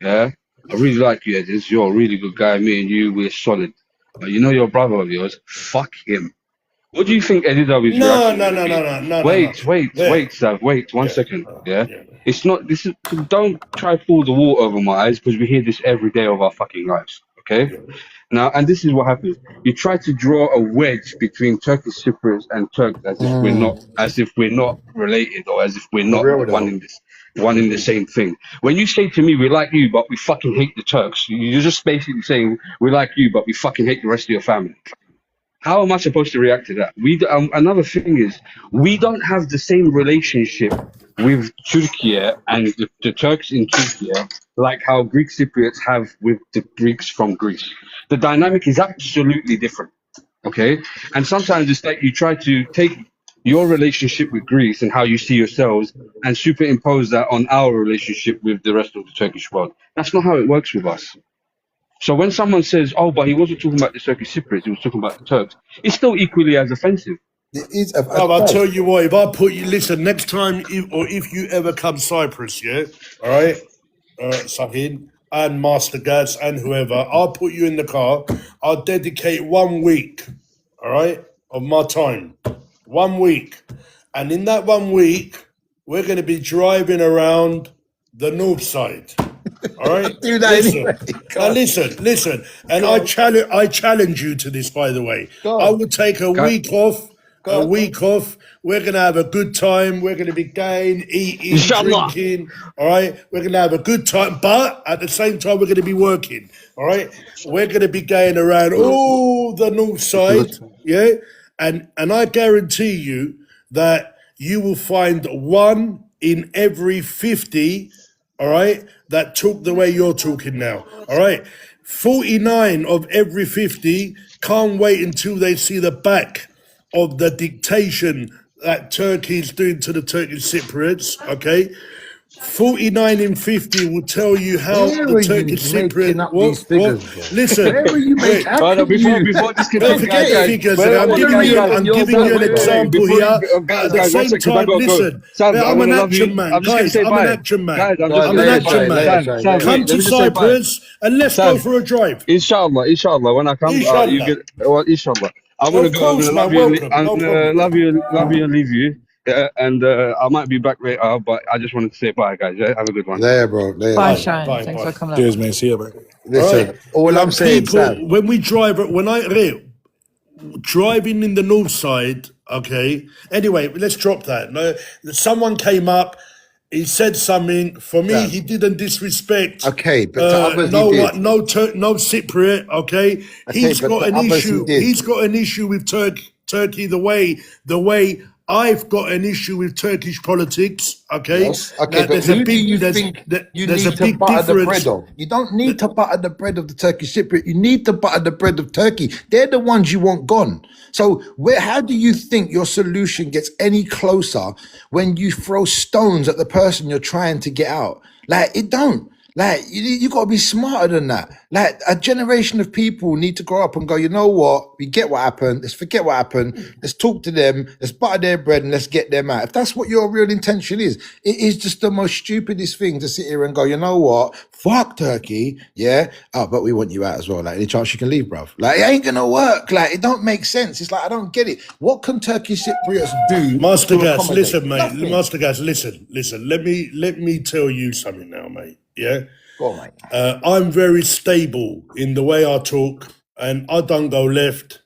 I really like you, Ediz. You're a really good guy. Me and you, we're solid. But you know your brother of yours, fuck him. What do you think Edizabi's reaction would be? No. Wait, Sav, wait 1 second, It's not, don't try to pull the wool over my eyes, because we hear this every day of our fucking lives, okay? Now, and this is what happens. You try to draw a wedge between Turkish Cypriots and Turks as if we're not related, or as if we're not one in the same thing. When you say to me, we like you, but we fucking hate the Turks, you're just basically saying, we like you, but we fucking hate the rest of your family. How am I supposed to react to that? Another thing is, we don't have the same relationship with Turkey and the Turks in Turkey like how Greek Cypriots have with the Greeks from Greece. The dynamic is absolutely different, okay? And sometimes it's like you try to take your relationship with Greece and how you see yourselves and superimpose that on our relationship with the rest of the Turkish world. That's not how it works with us. So when someone says, oh, but he wasn't talking about the Turkish Cypriots, he was talking about the Turks, it's still equally as offensive. I'll tell you what, if I put you, listen, next time, if you ever come Cyprus, all right, Sahin, and Master Gas and whoever, I'll put you in the car. I'll dedicate 1 week, all right, of my time. 1 week. And in that 1 week, we're going to be driving around the north side. All right? Do that anyway. Now listen. And I challenge you to this, by the way. I will take a week off. We're going to have a good time. We're going to be going, eating, drinking. All right? We're going to have a good time. But at the same time, we're going to be working. All right? We're going to be going around all the north side. Yeah? And I guarantee you that you will find 1 in every 50, all right, that talk the way you're talking now. All right? 49 of every 50 can't wait until they see the back of the dictation that Turkey's doing to the Turkish Cypriots, okay? 49 in 50 will tell you how the Turkish Cypriot. Listen, where were you making before this figures, I'm giving you an example here. At the same time, listen, I'm an action man, guys. I'm an action man. Come to Cyprus and let's go for a drive. Inshallah. When I come, you get. Well, inshallah. I'm gonna go. I'm gonna love you and leave you. Yeah, and I might be back later, but I just wanted to say bye, guys. Yeah? Have a good one. There, bro. Bye, Shine. Thanks for coming. Cheers, mate. See you, bro. Listen, all I'm saying, people, when we drive, driving in the north side, okay. Anyway, let's drop that. No, someone came up. He said something. For me, he didn't disrespect. Okay, but to others no Cypriot. Okay, he's got an issue. He's got an issue with Turkey. The way I've got an issue with Turkish politics. Okay. Yes. Okay, but who do you think you need to butter the bread of? You don't need to butter the bread of the Turkish Cypriot. You need to butter the bread of Turkey. They're the ones you want gone. So how do you think your solution gets any closer when you throw stones at the person you're trying to get out? Like, it don't. Like, you got to be smarter than that. Like, a generation of people need to grow up and go, you know what? We get what happened. Let's forget what happened. Let's talk to them. Let's butter their bread and let's get them out. If that's what your real intention is, it is just the most stupidest thing to sit here and go, you know what? Fuck Turkey. Yeah. Oh, but we want you out as well. Like, any chance you can leave, bruv? Like, it ain't going to work. Like, it don't make sense. It's like, I don't get it. What can Turkish Cypriots do? Master Gas, listen, mate. Nothing. Master Gas, listen. Let me tell you something now, mate. Yeah, go on, mate. I'm very stable in the way I talk, and I don't go left.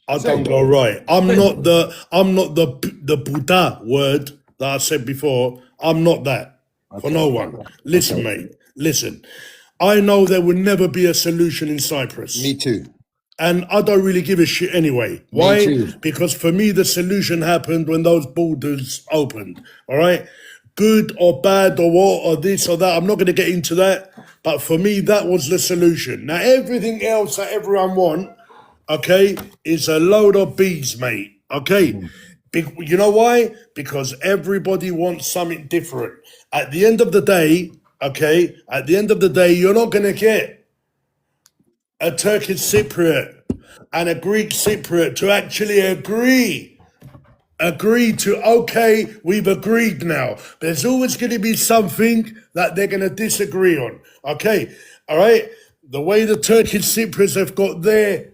I don't go right. I'm not the Buddha word that I said before. I'm not that for no one. Listen, mate. Listen. I know there will never be a solution in Cyprus. Me too. And I don't really give a shit anyway. Why? Me too. Because for me, the solution happened when those borders opened. All right. Good or bad or what or this or that, I'm not going to get into that. But for me, that was the solution. Now, everything else that everyone want, okay, is a load of bees, mate. Okay, you know why? Because everybody wants something different. At the end of the day, okay, you're not going to get a Turkish Cypriot and a Greek Cypriot to actually agree to, okay, we've agreed now. There's always going to be something that they're going to disagree on. Okay, all right? The way the Turkish Cypriots have got their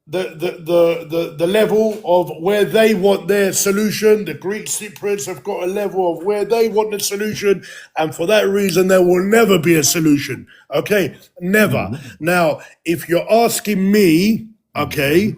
the level of where they want their solution, the Greek Cypriots have got a level of where they want the solution, and for that reason there will never be a solution. Okay, never. Now, if you're asking me, okay,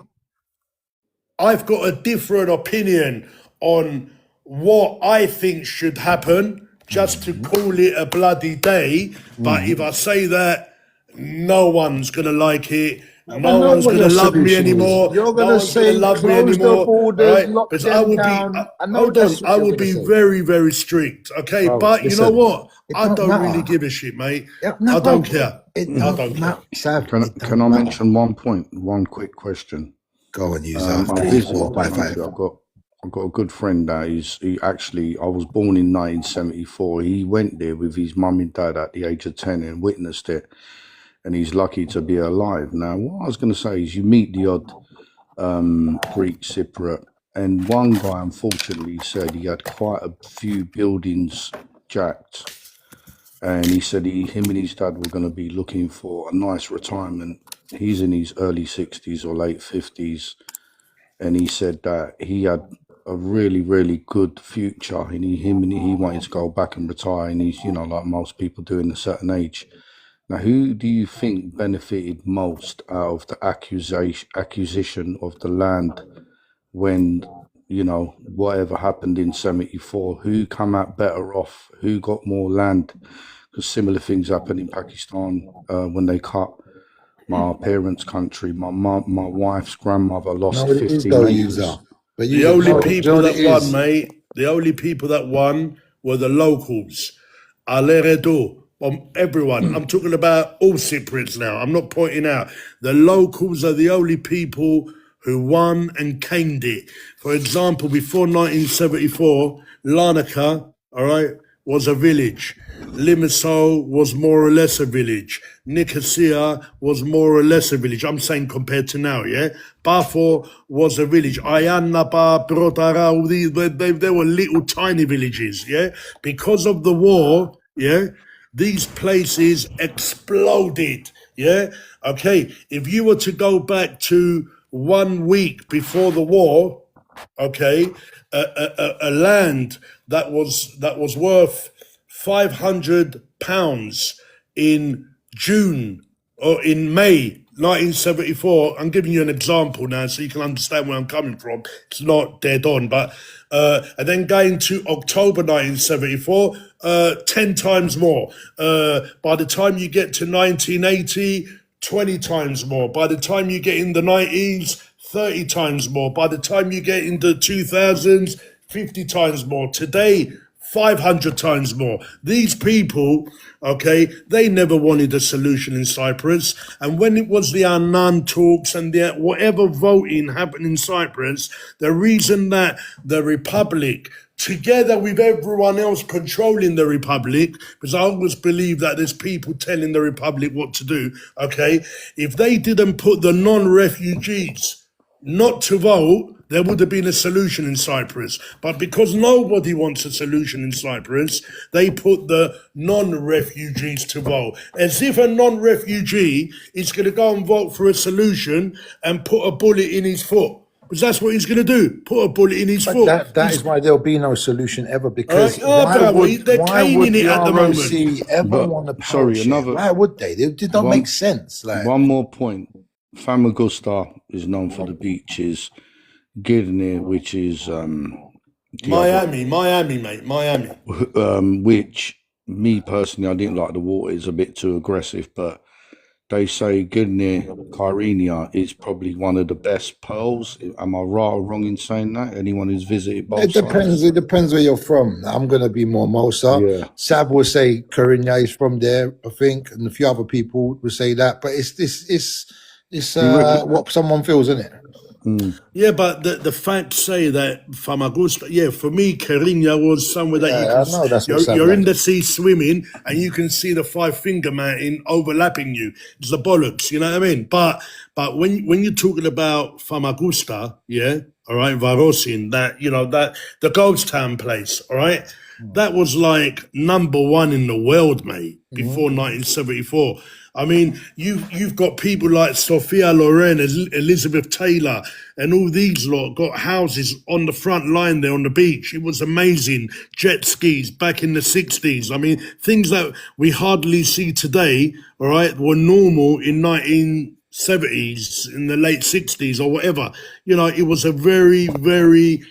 I've got a different opinion on what I think should happen, just to call it a bloody day. But if I say that, no one's going to like it. No one's going to love me anymore. You're going to say close the borders, lock them down. I will be very, very strict. Okay, but you know what? I don't really give a shit, mate. I don't care. I don't care. Can I mention one point? One quick question. Go and use I've got a good friend that I was born in 1974. He went there with his mum and dad at the age of 10 and witnessed it. And he's lucky to be alive. Now, what I was going to say is you meet the odd Greek Cypriot, and one guy, unfortunately, said he had quite a few buildings jacked. and he said him and his dad were going to be looking for a nice retirement. He's in his early 60s or late 50s, and he said that he had a really, really good future, and he wanted to go back and retire, and he's, you know, like most people do in a certain age. Now, who do you think benefited most out of the acquisition of the land when, you know, whatever happened in 74? Who come out better off? Who got more land? Because similar things happened in Pakistan when they cut my parents' country. My wife's grandmother lost No, it is 15 though, acres. user. But The you only know, people what that it won, is? mate, the only people that won were the locals. Aleredo. Everyone. I'm talking about all Cypriots now. I'm not pointing out. The locals are the only people who won and caned it. For example, before 1974, Larnaca, all right, was a village. Limassol was more or less a village. Nicosia was more or less a village. I'm saying compared to now, yeah? Bafo was a village. Ayanapa, Brotara, all these, they were little tiny villages, yeah? Because of the war, yeah, these places exploded, yeah? Okay, if you were to go back to 1 week before the war, okay, a land that was worth £500 in June or in May 1974. I'm giving you an example now so you can understand where I'm coming from. It's not dead on, but and then going to October 1974, 10 times more. By the time you get to 1980, 20 times more. By the time you get in the 90s, 30 times more. By the time you get into 2000s, 50 times more. Today, 500 times more. These people, okay, they never wanted a solution in Cyprus. And when it was the Annan talks and the whatever voting happened in Cyprus, the reason that the Republic, together with everyone else controlling the Republic, because I always believe that there's people telling the Republic what to do, okay, if they didn't put the non-refugees not to vote, there would have been a solution in Cyprus. But because nobody wants a solution in Cyprus, they put the non-refugees to vote. As if a non-refugee is going to go and vote for a solution and put a bullet in his foot. Because that's what he's going to do, put a bullet in his foot. That is why there'll be no solution ever, because they're caning it at the moment. ROC ever want a power Sorry, share? another. Why would they? They don't make sense. Like, one more point. Famagusta is known for the beaches. Girne, which is Miami, mate, Miami. Which me personally, I didn't like the water. It's a bit too aggressive, but they say Girne, Kyrenia is probably one of the best pearls. Am I right or wrong in saying that? Anyone who's visited both sides? It depends where you're from. I'm gonna be more Mosa. Yeah. Sab will say Kyrenia is from there, I think, and a few other people will say that. But it's what someone feels, isn't it? Yeah, but the facts say that Famagusta, yeah, for me, Kyrenia was somewhere that you're in the sea swimming and you can see the Five-Finger Mountain overlapping you. It's the bollocks, you know what I mean? But when you're talking about Famagusta, yeah, all right, Varosin, that, you know, that the ghost town place, all right, that was like #1 in the world, mate, before 1974. I mean, you've got people like Sophia Loren, Elizabeth Taylor, and all these lot got houses on the front line there on the beach. It was amazing. Jet skis back in the 60s. I mean, things that we hardly see today, all right, were normal in 1970s, in the late 60s or whatever. You know, it was a very, very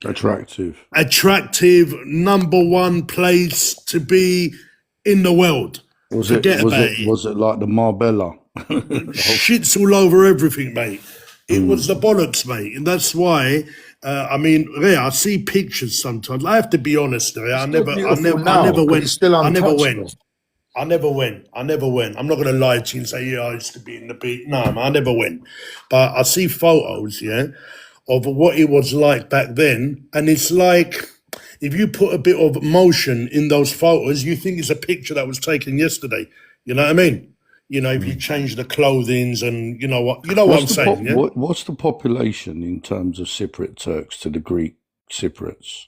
attractive #1 place to be in the world. Was it like the Marbella? Shit's all over everything, mate. It was the bollocks, mate, and that's why. I mean, I see pictures sometimes. I have to be honest, I never went. I'm not going to lie to you and say, yeah, I used to be in the beach. No, I never went. But I see photos, yeah, of what it was like back then, and it's like, if you put a bit of motion in those photos, you think it's a picture that was taken yesterday. You know what I mean? You know, if you change the clothings and you know what I'm saying. Yeah? What's the population in terms of Cypriot Turks to the Greek Cypriots?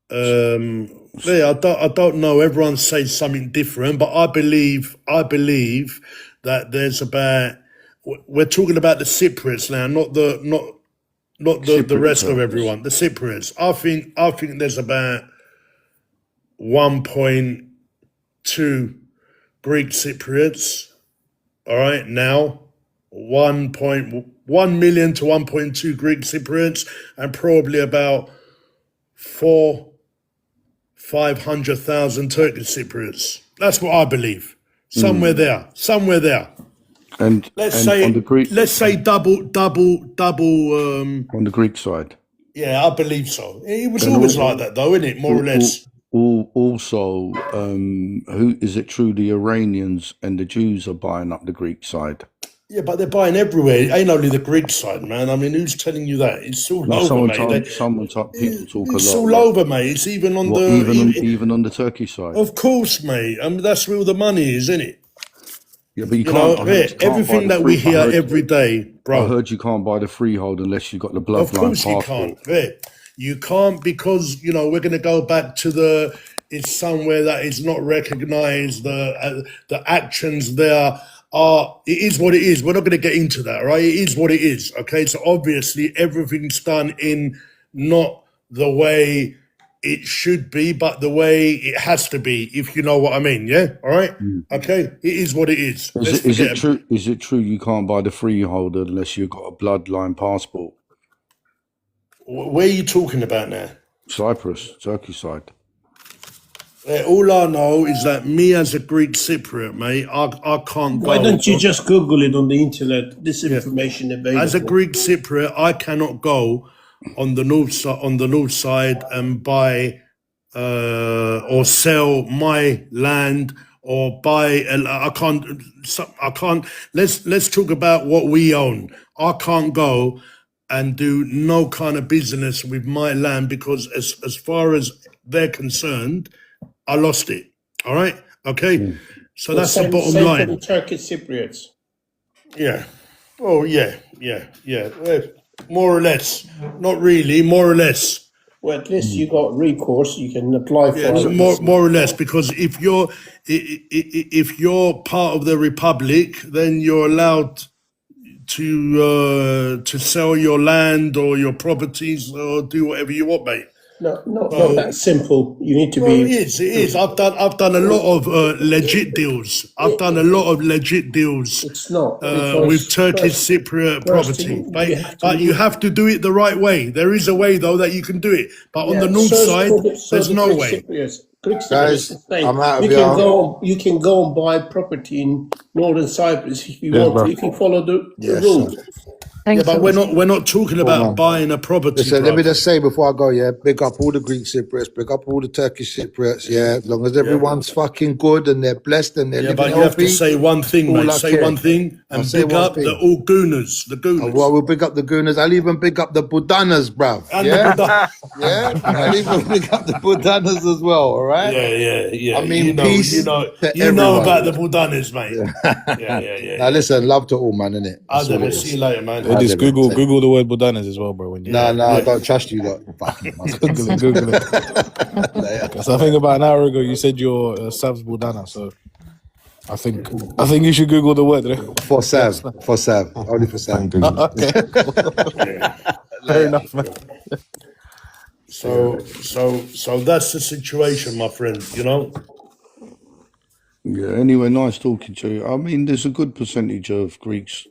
Yeah, I don't know. Everyone says something different, but I believe that there's about. We're talking about the Cypriots now, not the Cypriot rest of Turks. everyone. The Cypriots. I think there's about 1.2 Greek Cypriots. All right, now 1.1 million to 1.2 Greek Cypriots, and probably about 500,000 Turkish Cypriots. That's what I believe. Somewhere there. And Let's on the Greek double. on the Greek side. Yeah, I believe so. It was And always like that, though, isn't it? More or less. Also, who is it true the Iranians and the Jews are buying up the Greek side? Yeah, but they're buying everywhere. It ain't only the Greek side, man. I mean, who's telling you that? It's all over, Someone mate. people talk a It's lot. all over, mate. It's even on Even on the Turkish side. Of course, mate. I mean, that's where all the money is, isn't it? Yeah, but you know, can't. everything that we hear every day, bro. I heard you can't buy the freehold unless you got the bloodline Of course passport. you can't. Yeah. You can't, because, we're going to go back to it's somewhere that is not recognised. The actions there it is what it is. We're not going to get into that, right? It is what it is, okay? So obviously everything's done in not the way it should be, but the way it has to be, if you know what I mean, yeah? All right? Okay? It is what it is. Is it true? Is it true you can't buy the freeholder unless you've got a bloodline passport? Where are you talking about now? Cyprus, Turkish side. All I know is that me as a Greek Cypriot, mate, I can't go. Why don't you just Google it on the internet? This information available. As a Greek Cypriot, I cannot go on the north side and buy or sell my land or buy. I can't. Let's talk about what we own. I can't go and do no kind of business with my land, because as far as they're concerned, I lost it. All right? Okay? So that's the bottom line. For the Turkish Cypriots. Yeah. Oh, yeah. More or less. Not really, more or less. Well, at least you got recourse. You can apply for it. More or less, because if you're part of the Republic, then you're allowed to sell your land or your properties or do whatever you want, mate. No, not that simple. You need to Well, be. it is. I've done a lot of legit deals. It's not with Turkish Cypriot property, but you have to do it the right way. There is a way, though, that you can do it, but on the north side, there's no way. Guys, I'm out of You can go and buy property in northern Cyprus if you want to, if you follow the rules. But we're not talking about buying a property. Listen, let me just say before I go, big up all the Greek Cypriots, big up all the Turkish Cypriots, as long as everyone's fucking good and they're blessed and they're living but healthy. You have to say one thing, mate. Say one thing and big up the all gooners. The gooners. Well, we'll big up the gooners. I'll even big up the Budanas, bruv. And I'll even big up the Budanas as well, all right? Yeah. I mean, peace you know about the Budanas, mate. Now listen, love to all, man, innit? I'll see you later, man. Just Google the word Budanas as well, bro. When you I don't trust you, lot. Google it. Because I think about an hour ago you said you're Sav's Budana, so I think you should Google the word. For Sav, only for Sav. Okay. Fair enough, man. So that's the situation, my friend. Yeah, anyway, nice talking to you. I mean, there's a good percentage of Greeks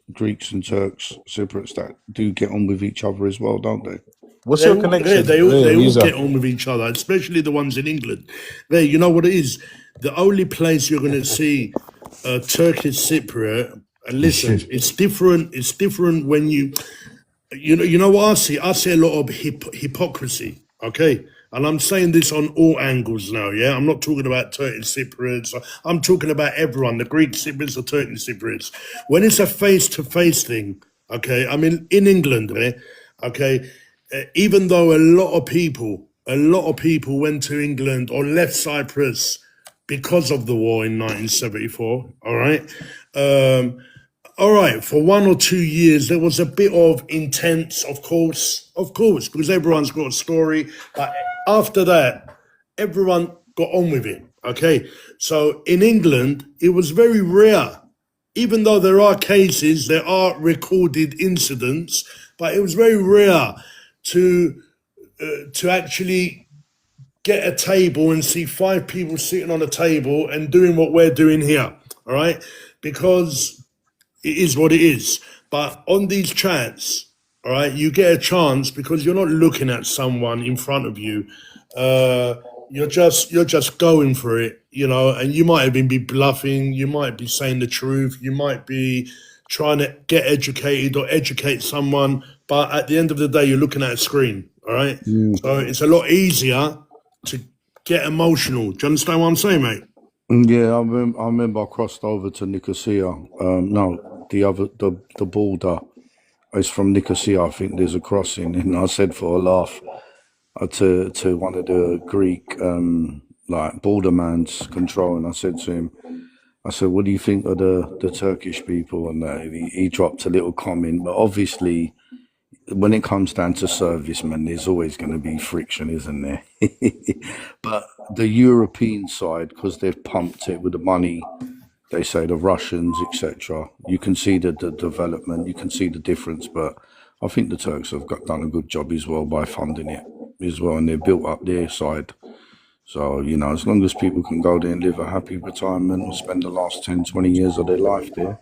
and Turks, Cypriots that do get on with each other as well, don't they? What's your connection? They all get on with each other, especially the ones in England. You know what it is? The only place you're going to see a Turkish Cypriot, and listen, it's different. It's different when you know what I see? I see a lot of hypocrisy, okay? And I'm saying this on all angles now, I'm not talking about Turkish Cypriots. I'm talking about everyone, the Greek Cypriots, the Turkish Cypriots. When it's a face-to-face thing, okay, I mean, in England, even though a lot of people went to England or left Cyprus because of the war in 1974, all right, for 1 or 2 years, there was a bit of intense, of course, because everyone's got a story, but after that, everyone got on with it. Okay, so in England, it was very rare, even though there are cases, there are recorded incidents, but it was very rare to actually get a table and see 5 people sitting on a table and doing what we're doing here. All right, because it is what it is. But on these chats, all right, you get a chance because you're not looking at someone in front of you. You're just going for it, you know, and you might even be bluffing, you might be saying the truth, you might be trying to get educated or educate someone, but at the end of the day, you're looking at a screen, all right? So it's a lot easier to get emotional. Do you understand what I'm saying, mate? Yeah, I remember I crossed over to Nicosia. No, the border is from Nicosia. I think there's a crossing, and I said for a laugh to one of the Greek like borderman's control, and I said to him, I said, "What do you think of the Turkish people?" And he dropped a little comment, but obviously, when it comes down to servicemen, there's always going to be friction, isn't there? But the European side, because they've pumped it with the money, they say the Russians, etc. You can see the development, you can see the difference. But I think the Turks have done a good job as well by funding it as well, and they've built up their side. So, you know, as long as people can go there and live a happy retirement or spend the last 10, 20 years of their life there,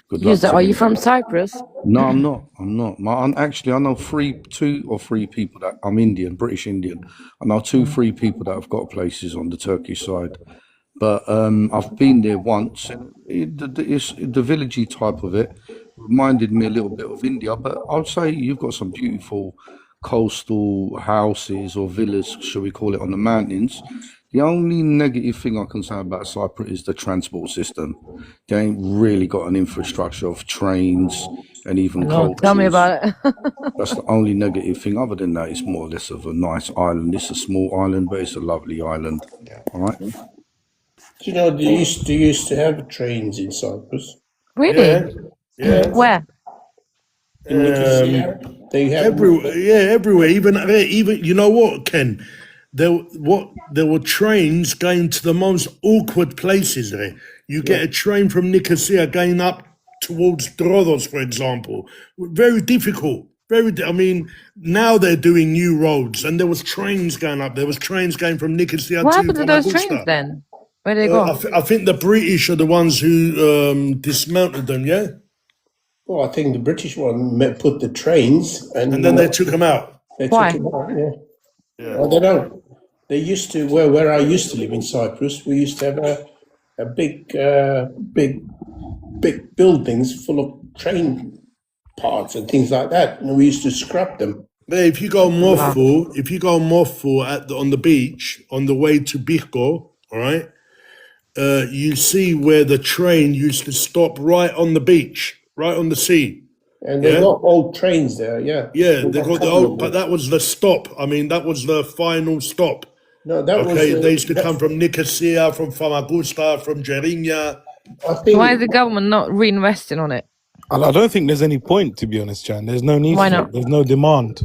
good luck to Are you them. from Cyprus? No, I'm not. Actually, I know 2 or 3 people that I'm Indian, British Indian. I know 2-3 people that have got places on the Turkish side, but I've been there once. And it's the villagey type of it reminded me a little bit of India, but I'd say you've got some beautiful coastal houses or villas, shall we call it, on the mountains. The only negative thing I can say about Cyprus is the transport system. They ain't really got an infrastructure of trains and even No, tell me coaches. about it. That's the only negative thing. Other than that, it's more or less of a nice island. It's a small island, but it's a lovely island. All right. Do you know they used to have trains in Cyprus? Really? Yeah. Where? In Nicosia, they have Everywhere. Even you know what, Ken? There were trains going to the most awkward places there. You get a train from Nicosia going up towards Drodos, for example. Very difficult. I mean, now they're doing new roads, and there was trains going up. There was trains going from Nicosia What to happened to those Famagusta. trains then? Where they go? I think the British are the ones who dismantled them, yeah? Well, I think the British one put the trains And then they took them out. They Why? took them out, yeah. I don't know. They used to, where I used to live in Cyprus, we used to have a big buildings full of train parts and things like that, and we used to scrap them. If you go Morpho, on the beach on the way to Birko, all right, you see where the train used to stop right on the beach, right on the sea. And they got old trains there, yeah. Yeah, they got the old, but that was the stop. I mean, that was the final stop. No, that was. They used to come from Nicosia, from Famagusta, from Jerinya. I think. Why is the government not reinvesting on it? I don't think there's any point, to be honest, Jan. There's no need Why for not? it. There's no demand.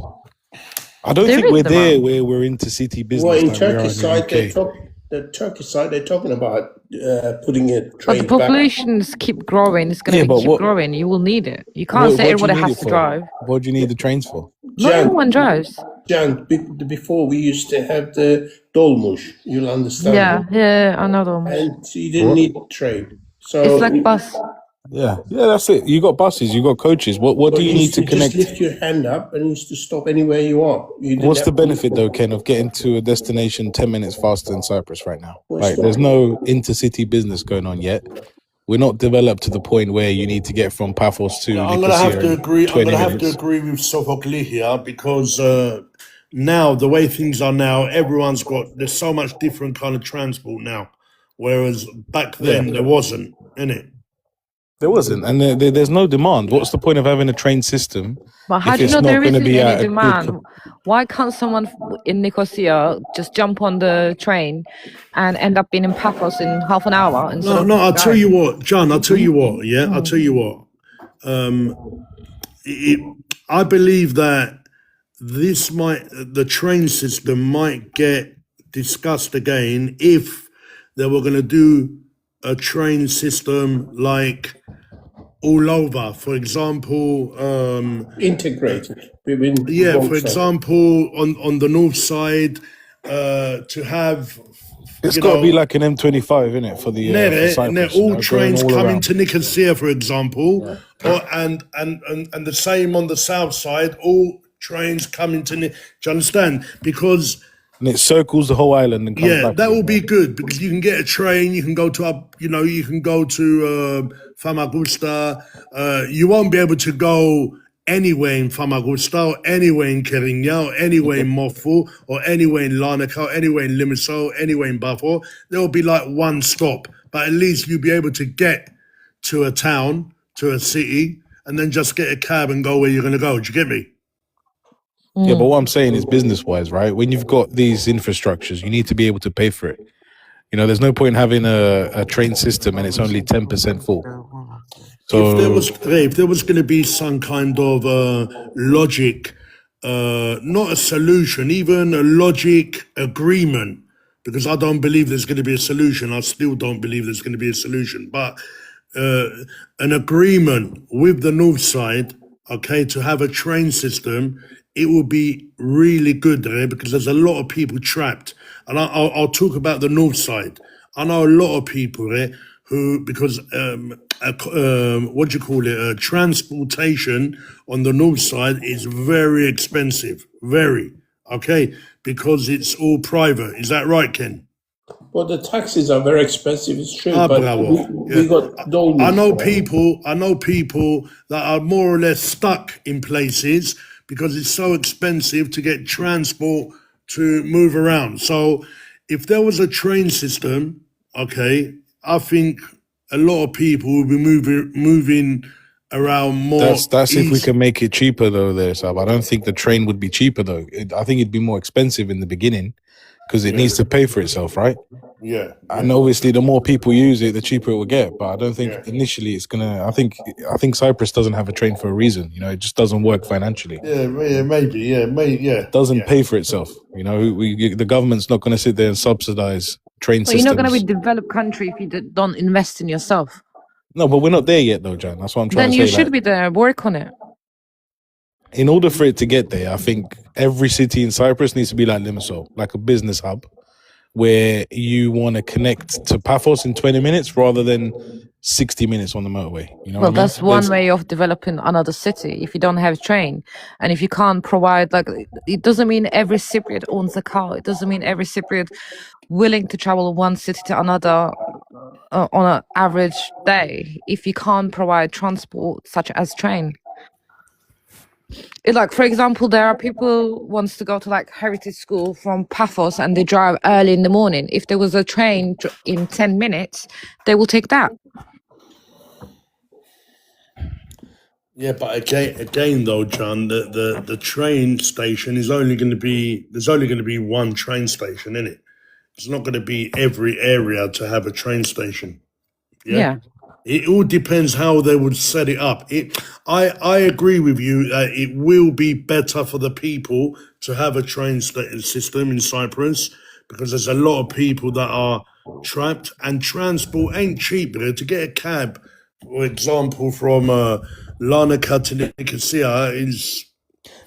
I don't There think is we're there demand. where we're into city business Well, in like we are Turkish in side, the UK. the Turkish side, they're talking about putting a But the train back. populations keep growing. It's going Yeah, to but keep what growing. You will need it. You can't say what do you everybody need has it to for? drive. What do you need the trains for? Not everyone drives. Jan, before we used to have the dolmuş, you'll understand. Yeah, I know them. And so you didn't What? need train. So It's like bus. Yeah, that's it. You got buses, you got coaches. What but do you you need used to to just connect? lift your hand up and you used to stop anywhere you are. You didn't What's the have to benefit though, Ken, of getting to a destination 10 minutes faster in Cyprus right now? Well, Like, it's there's not. no intercity business going on yet. We're not developed to the point where you need to get from Paphos to I'm gonna have Nicosia to in agree. I'm 20 gonna have to minutes. agree with Sophocles here because now the way things are now, there's so much different kind of transport now, whereas back Yeah, then there wasn't, innit? there wasn't, and there's no demand. What's the point of having a train system But how if do you it's know not there going to isn't be any at a good? demand? Why can't someone in Nicosia just jump on the train and end up being in Paphos in half an hour instead of I'll tell going? you what, John. I'll tell you what. Yeah, I'll tell you what. I believe that the train system might get discussed again if they were going to do a train system like all over. For example, Integrated within yeah, both for sides. example, on the north side, to have, It's you got to be know, like an M25, innit, for the for Cyprus. all You know, going trains all coming around. to Nicosia, for example, and the same on the south side, all trains coming to. Do you understand? Because And it circles the whole island and comes back that again. will be good because you can get a train, you can go to you can go to Famagusta. You won't be able to go anywhere in Famagusta or anywhere in Keringa or anywhere in Mofu or anywhere in Larnaca or anywhere in Limassol, anywhere in Bafo. There will be like one stop, but at least you'll be able to get to a town, to a city, and then just get a cab and go where you're going to go. Do you get me? Yeah, but what I'm saying is business-wise, right? When you've got these infrastructures, you need to be able to pay for it. You know, there's no point in having a train system and it's only 10% full. So If there was going to be some kind of logic, not a solution, even a logic agreement, because I don't believe there's going to be a solution. I still don't believe there's going to be a solution, but an agreement with the north side, okay, to have a train system, it will be really good there because there's a lot of people trapped. And I'll talk about the north side. I know a lot of people there who, because what do you call it? Transportation on the north side is very expensive, very, okay, because it's all private. Is that right, Ken? Well, the taxes are very expensive, it's true, but bravo. we got Dolby. I know people that are more or less stuck in places because it's so expensive to get transport to move around. So if there was a train system, okay, I think a lot of people will be moving around more. that's if we can make it cheaper though there, Sab. I don't think the train would be cheaper though. I think it'd be more expensive in the beginning because it needs to pay for itself, right? Yeah. And obviously, the more people use it, the cheaper it will get. But I don't think initially it's gonna. I think Cyprus doesn't have a train for a reason. You know, it just doesn't work financially. Yeah, maybe. It doesn't pay for itself. You know, the government's not going to sit there and subsidize train But systems. you're not going to be a developed country if you don't invest in yourself. No, but we're not there yet, though, Jan. That's what I'm trying Then to you say. should be there. Work on it. In order for it to get there, I think every city in Cyprus needs to be like Limassol, like a business hub, where you want to connect to Paphos in 20 minutes rather than 60 minutes on the motorway. You know Well, what I mean? that's one way of developing another city. If you don't have train and if you can't provide, like, it doesn't mean every Cypriot owns a car. It doesn't mean every Cypriot willing to travel one city to another on an average day if you can't provide transport such as train. Like, for example, there are people who wants to go to like heritage school from Paphos and they drive early in the morning. If there was a train in 10 minutes, they will take that. Yeah, but again though, John, the train station is only going to be, there's only going to be one train station in it. It's not going to be every area to have a train station. Yeah. It all depends how they would set it up. I agree with you that it will be better for the people to have a train system in Cyprus because there's a lot of people that are trapped and transport ain't cheap. To get a cab, for example, from Larnaca to Nicosia is...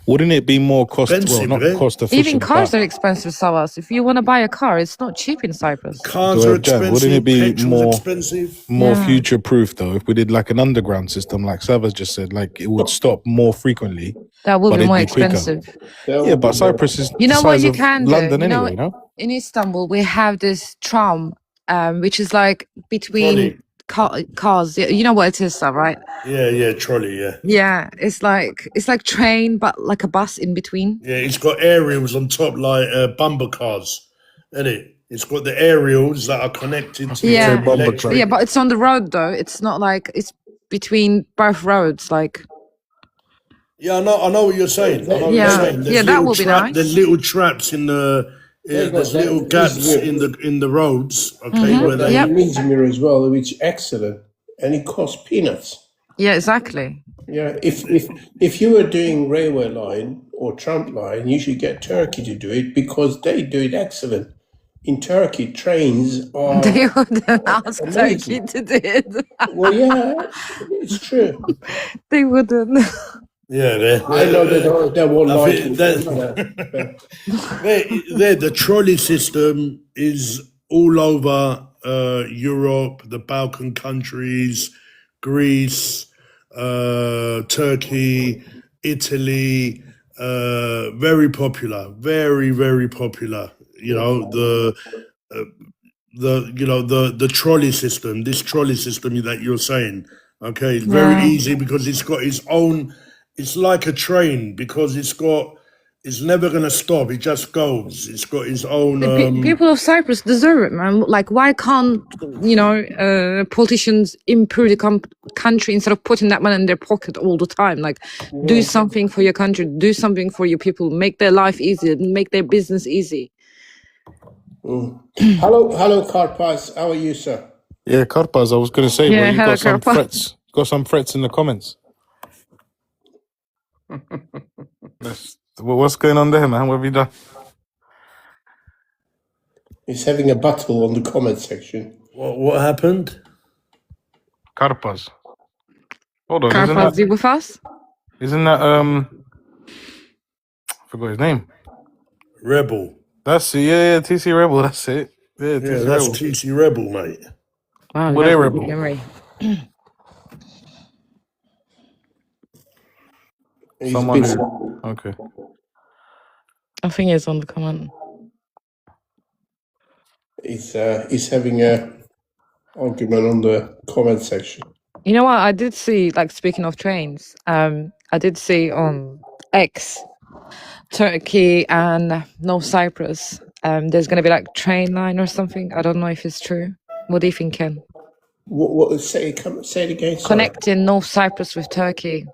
Wouldn't it be more cost efficient? Even cars are expensive, Savas. If you want to buy a car, it's not cheap in Cyprus. Cars are expensive, wouldn't it be petrol's more future proof though if we did like an underground system like Savas just said, like it would stop more frequently? That would but be it'd more quicker. expensive. Yeah, but Cyprus is You know the what size you of can do? London anyway, you know? In Istanbul, we have this tram, which is like between cars. You know what it is, right? Yeah, trolley, yeah. Yeah, it's like train, but like a bus in between. Yeah, it's got aerials on top like bumper cars, isn't it? It's got the aerials that are connected to Yeah, electric. yeah, but it's on the road though. It's not like it's between both roads, like. Yeah, I know what you're saying. I know what you're saying. There's that little will be nice. There's little traps in the. There's little gaps in the roads. Okay, where they. Windsor as well, which is excellent, and it costs peanuts. Yeah, exactly. Yeah, if you were doing railway line or tram line, you should get Turkey to do it because they do it excellent. In Turkey, trains are They wouldn't ask Turkey amazing. to do it. Well, yeah, it's true. They wouldn't. Yeah, I know they won't I like think it. that the trolley system is all over Europe, the Balkan countries, Greece, Turkey, Italy. Very popular, very, very popular. You know, the trolley system, this trolley system that you're saying, okay, it's very Yeah. easy because it's got its own, it's like a train because it's never going to stop, it just goes, it's got its own People of Cyprus deserve it, man. Like, why can't, you know, politicians improve the country instead of putting that money in their pocket all the time? Like, do something for your country, do something for your people, make their life easy, make their business easy. Hello, Karpas. How are you, sir? Yeah, Karpaz, I was going to say, Yeah, bro, you hello, got some Karpaz. threats. Got some threats in the comments. What's going on there, man? What have you done? He's having a battle on the comment section. what happened? Karpaz. Hold on, Karpaz, you with us? isn't that I forgot his name. Rebel. That's it, yeah, TC Rebel, that's it. Yeah, Yeah, TC that's Rebel. TC Rebel, mate. Wow, Well, that's they're a good rebel. memory. He's Someone busy. okay. I think it's on the comment. He's having a argument on the comment section. You know what? I did see, like, speaking of trains, I did see on X, Turkey and North Cyprus, there's going to be like train line or something. I don't know if it's true. What do you think, Ken? What say it again? Sorry. Connecting North Cyprus with Turkey.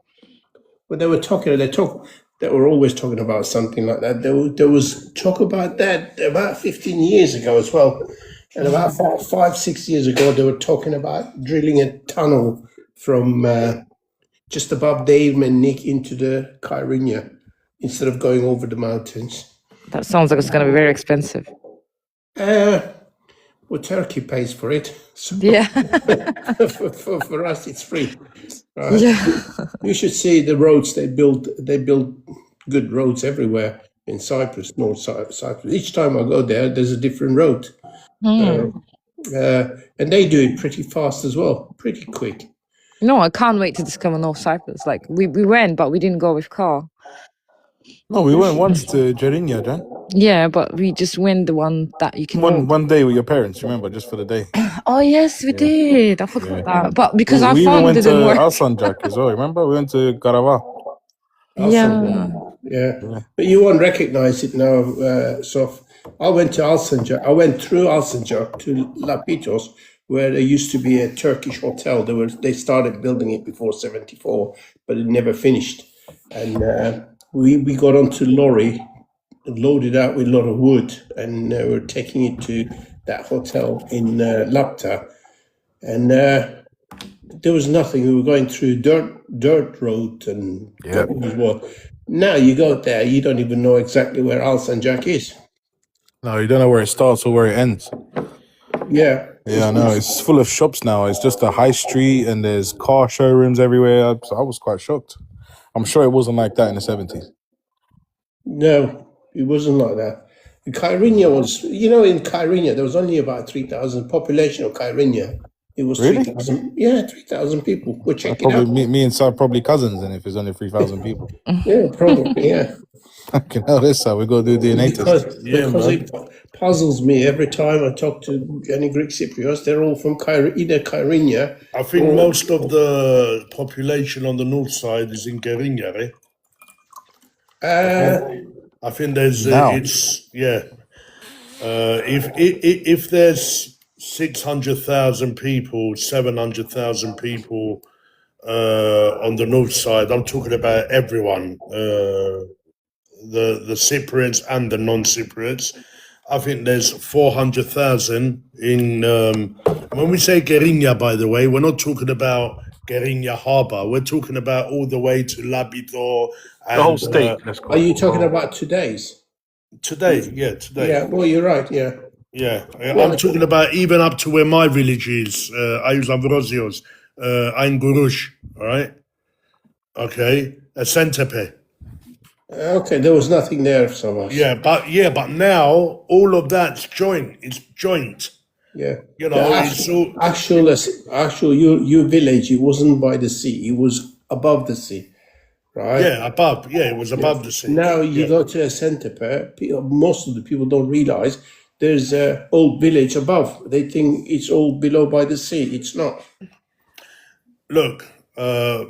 Well, they were always talking about something like that. There was talk about that about 15 years ago as well. And about 5-6 years ago, they were talking about drilling a tunnel from just above Dave and Nick into the Kyrenia instead of going over the mountains. That sounds like it's going to be very expensive. Well, Turkey pays for it. So Yeah. for us, it's free. Right? Yeah. You should see the roads they build. They build good roads everywhere in Cyprus, North Cyprus. Each time I go there, there's a different road. And they do it pretty fast as well, pretty quick. No, I can't wait to discover North Cyprus. Like, we went, but we didn't go with car. No, we went once to Jerinia, Jan. Yeah, but we just went the one that you can walk. One day with your parents, remember, just for the day. Oh, yes, we did. I forgot that. But because our we even phone went didn't to work. Alsancak as well, remember? We went to Karava. Yeah. But you won't recognize it now, Sof. I went to Alsancak. I went through Alsancak to Lapitos, where there used to be a Turkish hotel. They started building it before 74, but it never finished. And we got onto lorry, loaded out with a lot of wood, and we're taking it to that hotel in Lapta. And there was nothing. We were going through dirt road and God knows what. Now you go there, you don't even know exactly where Alsancak is. No, you don't know where it starts or where it ends. Yeah. Yeah, I know. It's full of shops now. It's just a high street and there's car showrooms everywhere. So I was quite shocked. I'm sure it wasn't like that in the 70s. No, it wasn't like that. Kyrenia was, in Kyrenia, there was only about 3,000 population of Kyrenia. It was Really? 3,000. Yeah, 3,000 people. We're checking Probably out. me and Sai probably cousins, and if it's only 3,000 people. Yeah, probably, yeah. Fucking hell, this how we go do DNA test. Because it puzzles me every time I talk to any Greek Cypriots. They're all from either Kyrenia. I think most of the population on the north side is in Gerinia, I think there's if there's 600,000 people, 700,000 people on the north side, I'm talking about everyone, the Cypriots and the non-Cypriots. I think there's 400,000 in. When we say Gerinia, by the way, we're not talking about Gerinya Harbour. We're talking about all the way to Labrador and The whole state, let's call Are it. you talking about today's? Today. Yeah, today. Yeah, well, you're right, yeah. Yeah, I'm talking about even up to where my village is, Ayuz Ambrosios, Ain Gurush, all right? Okay, a Centepe. Okay, there was nothing there, Savas. Yeah, but now all of that's joint. It's joint. Yeah. You know, The actual your village, it wasn't by the sea, it was above the sea, right? Yeah, above. Yeah, it was above the sea. Now you go to a centre, most of the people don't realize there's a old village above. They think it's all below by the sea. It's not. Look, Ayuz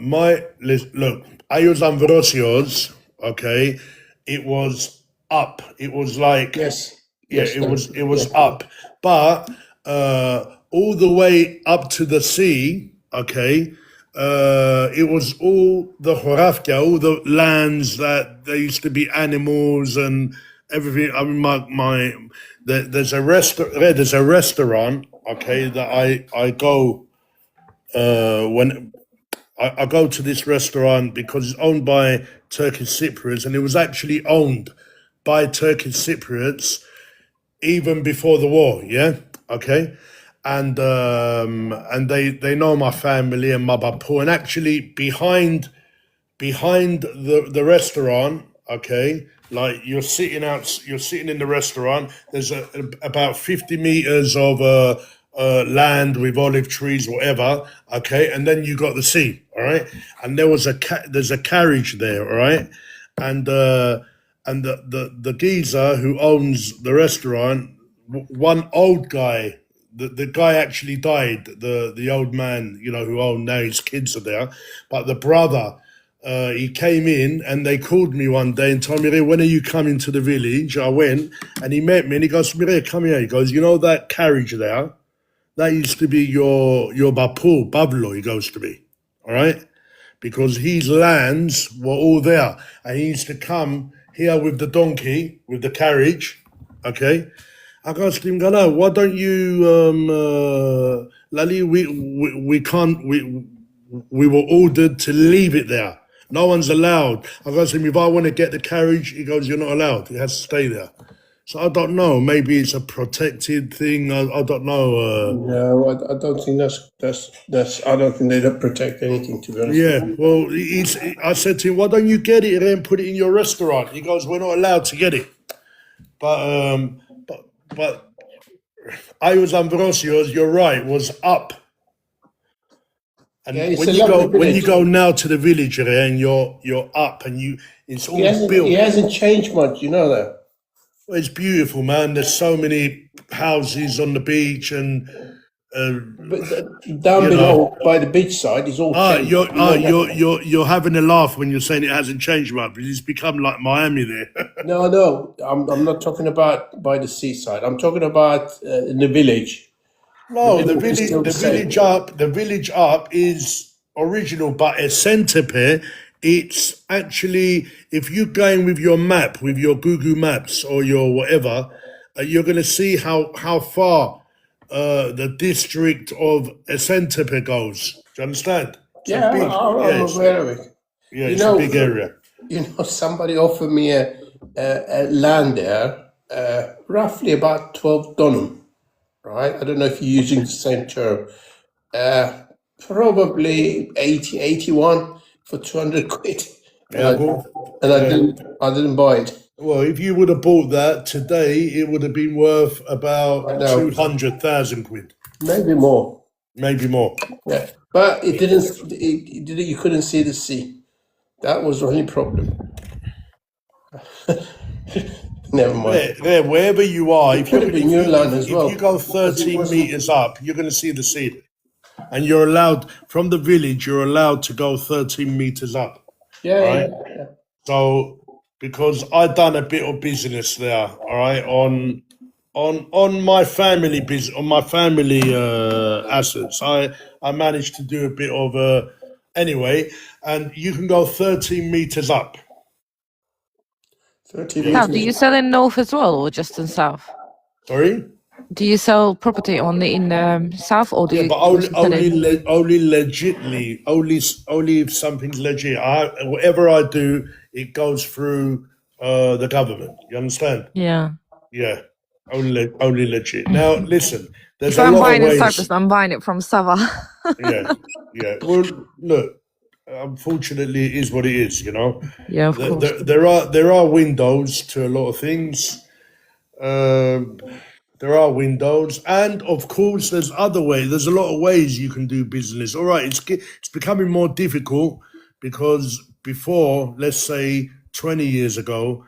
Ambrosios, okay, it was up. It was like it was up. But all the way up to the sea, okay, it was all the Horafka, all the lands that there used to be animals and everything. I mean, there's a restaurant, okay, that I go when I go to this restaurant because it's owned by Turkish Cypriots, and it was actually owned by Turkish Cypriots even before the war, yeah? Okay? And they know my family and my bapu, and actually behind the restaurant, okay, like you're sitting in the restaurant, there's about 50 meters of land with olive trees, whatever, okay, and then you got the sea, all right, and there's a carriage there, all right, and the geezer who owns the restaurant, one old guy, the guy actually died, the old man, you know, who owned, now his kids are there, but the brother, he came in and they called me one day and told me, when are you coming to the village? I went and he met me and he goes, Mire, come here. He goes, you know that carriage there? That used to be your bapu, Pablo, he goes to me, all right? Because his lands were all there. And he used to come here with the donkey, with the carriage, okay? I goes to him, no, why don't you, Lali, we can't, we were ordered to leave it there. No one's allowed. I goes to him, if I want to get the carriage, he goes, you're not allowed. It has to stay there. So I don't know. Maybe it's a protected thing. I don't know. No, I don't think that's. I don't think they don't protect anything, to be honest. Yeah. Well, I said to him, why don't you get it and then put it in your restaurant? He goes, we're not allowed to get it. But Ayuz Ambrosios, you're right, was up. And when you go now to the village and you're up and it's all built. It hasn't changed much, you know that. Well, it's beautiful, man. There's so many houses on the beach and but down below by the beach side is all changed. You're having a laugh when you're saying it hasn't changed much, but it's become like Miami there. No, I'm not talking about by the seaside. I'm talking about in the village. No, the village up is original, but a Centepe, it's actually, if you're going with your map, with your Google Maps or your whatever, you're going to see how far the district of Centepe goes. Do you understand? I'm aware of it. Yeah, it's a big area. You know, somebody offered me a land there, roughly about 12 dunham. Right, I don't know if you're using the same term. Probably 81 for 200 quid. And I didn't buy it. Well, if you would have bought that today, it would have been worth about 200,000 quid. Maybe more. Yeah, but it didn't. You couldn't see the sea. That was the only problem. Never mind. There, wherever you are, if you go 13 meters up, you're going to see the sea. And you're allowed, from the village, you're allowed to go 13 meters up. Yeah. So, because I've done a bit of business there, all right, on my family business, on my family assets, I managed to do a bit of anyway, and you can go 13 meters up. Now, do you sell in north as well, or just in south? Sorry? Do you sell property only in the south, or do Yeah, you but also sell it? only legitly, only if something's legit. Whatever I do, it goes through the government. You understand? Yeah. Yeah, only legit. Now listen, there's If a I'm lot of buying in ways. Cyprus, I'm buying it from Sava. Yeah, yeah. Well, look, unfortunately, it is what it is. You know, Yeah, of course. there are windows to a lot of things. There are windows, and of course, there's other ways. There's a lot of ways you can do business. All right, it's becoming more difficult because before, let's say, 20 years ago,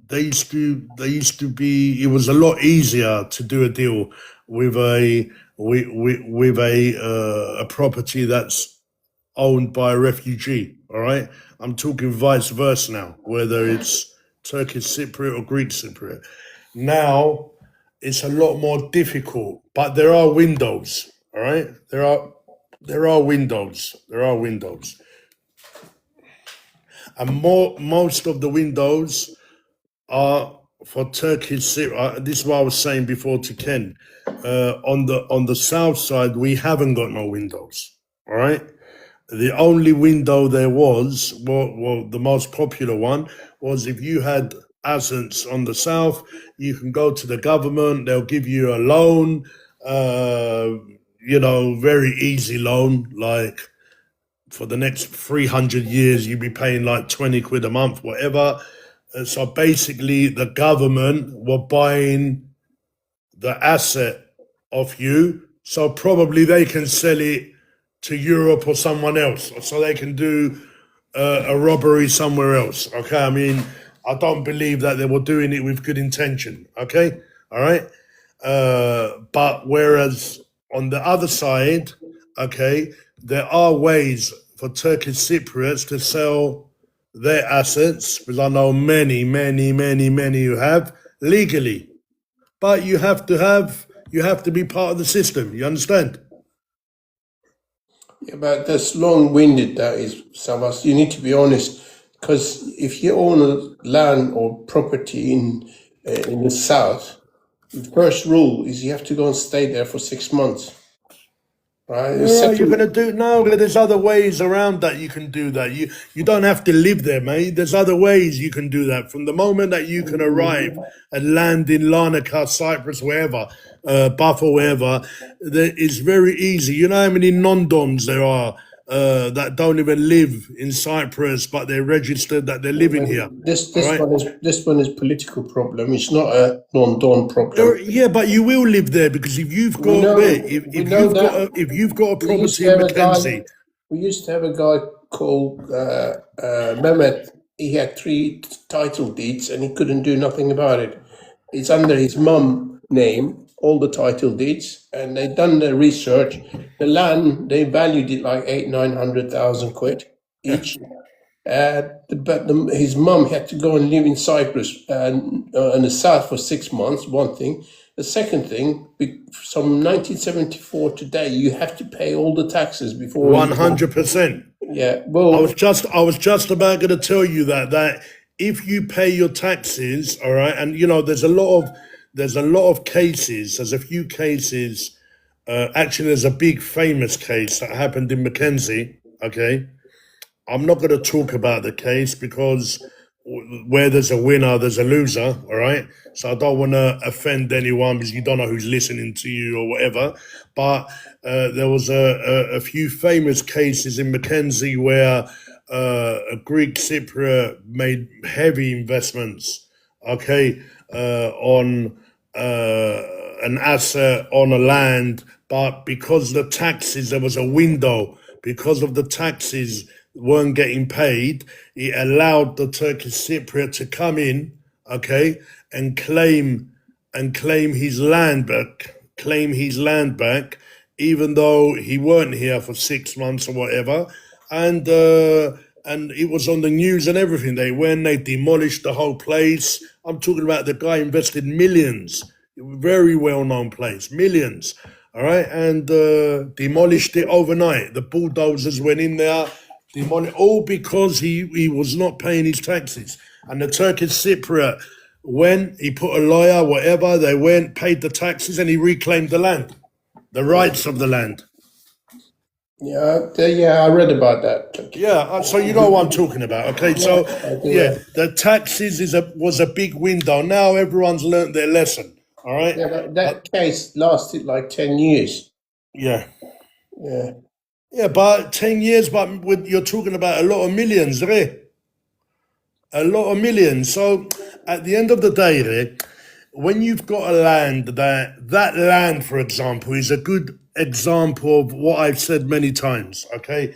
they used to be. It was a lot easier to do a deal with a property that's owned by a refugee. All right, I'm talking vice versa now, whether it's Turkish Cypriot or Greek Cypriot. Now it's a lot more difficult, but there are windows. All right, there are windows. There are windows, and most of the windows are for Turkish Cypriot. This is what I was saying before to Ken. On the south side, we haven't got no windows. All right. The only window there was, well, the most popular one was if you had assets on the south, you can go to the government, they'll give you a loan, very easy loan, like for the next 300 years, you'd be paying like 20 quid a month, whatever. So basically, the government were buying the asset of you, so probably they can sell it to Europe or someone else, so they can do a robbery somewhere else. Okay, I mean, I don't believe that they were doing it with good intention. Okay, all right. But whereas on the other side, okay, there are ways for Turkish Cypriots to sell their assets, because I know many who have legally, but you have to be part of the system. You understand? Yeah, but that's long-winded, that is, Savas. You need to be honest, because if you own a land or property in the south, the first rule is you have to go and stay there for 6 months, right? Yeah, you're gonna do no. There's other ways around that you can do that. You don't have to live there, mate. There's other ways you can do that. From the moment that you can arrive and land in Larnaca, Cyprus, wherever, Buffer, wherever, it's very easy. You know how many non-doms there are that don't even live in Cyprus, but they're registered that they're living here. This one is political problem. It's not a non-don problem. Yeah, but you will live there because if you've got if you've got a property in Mackenzie. We used to have a guy called Mehmet. He had 3 title deeds and he couldn't do nothing about it. It's under his mum name, all the title deeds, and they done the research. The land, they valued it like 800,000-900,000 quid each. But his mum had to go and live in Cyprus and in the south for 6 months, one thing. The second thing, from 1974 today, you have to pay all the taxes before 100%. Yeah, well, I was just about going to tell you that if you pay your taxes, all right, and there's a lot of cases. There's a few cases. Actually, there's a big famous case that happened in Mackenzie. Okay, I'm not going to talk about the case because where there's a winner, there's a loser. All right, so I don't want to offend anyone because you don't know who's listening to you or whatever. But there was a few famous cases in Mackenzie where a Greek Cypriot made heavy investments, okay, on an asset on a land, but because the taxes, there was a window, because of the taxes weren't getting paid, it allowed the Turkish Cypriot to come in, okay, and claim his land back, even though he weren't here for 6 months or whatever, and it was on the news and everything. They demolished the whole place. I'm talking about the guy invested millions, very well-known place, millions, all right, and demolished it overnight. The bulldozers went in there, demolished, all because he was not paying his taxes. And the Turkish Cypriot went, he put a lawyer, whatever, they went, paid the taxes, and he reclaimed the land, the rights of the land. Yeah, I read about that. Yeah, so you know what I'm talking about, okay? So, yeah, the taxes was a big window. Now everyone's learned their lesson, all right? Yeah, that case lasted like 10 years. Yeah. Yeah. Yeah, but 10 years, but you're talking about a lot of millions, right? A lot of millions. So at the end of the day, right, when you've got a land that land, for example, is a good example of what I've said many times, okay?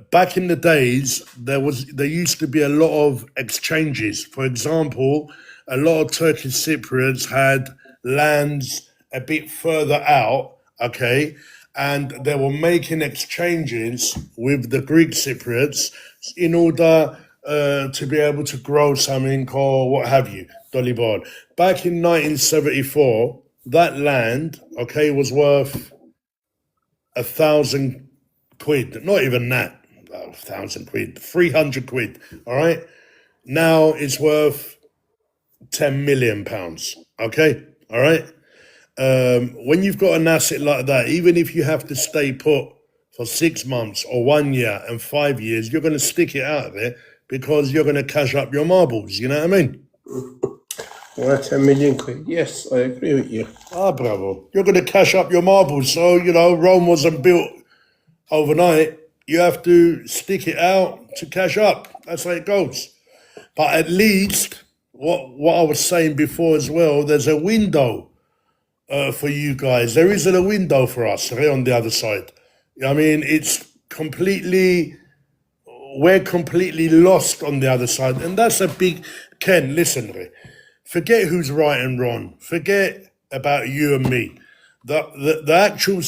Back in the days, there used to be a lot of exchanges. For example, a lot of Turkish Cypriots had lands a bit further out, okay? And they were making exchanges with the Greek Cypriots in order to be able to grow something or what have you, Dolibor. Back in 1974, that land, okay, was worth 1,000 quid. Not even that, 1,000 quid, 300 quid, all right? Now it's worth 10 million pounds, okay, all right? When you've got an asset like that, even if you have to stay put for 6 months or 1 year and 5 years, you're going to stick it out there because you're going to cash up your marbles, you know what I mean? Well, 10 million quid. Yes, I agree with you. Ah, bravo. You're going to cash up your marbles. So, you know, Rome wasn't built overnight. You have to stick it out to cash up. That's how it goes. But at least, what I was saying before as well, there's a window for you guys. There isn't a window for us on the other side. I mean, we're completely lost on the other side. And that's a big, Ken, listen, forget who's right and wrong. Forget about you and me. The actual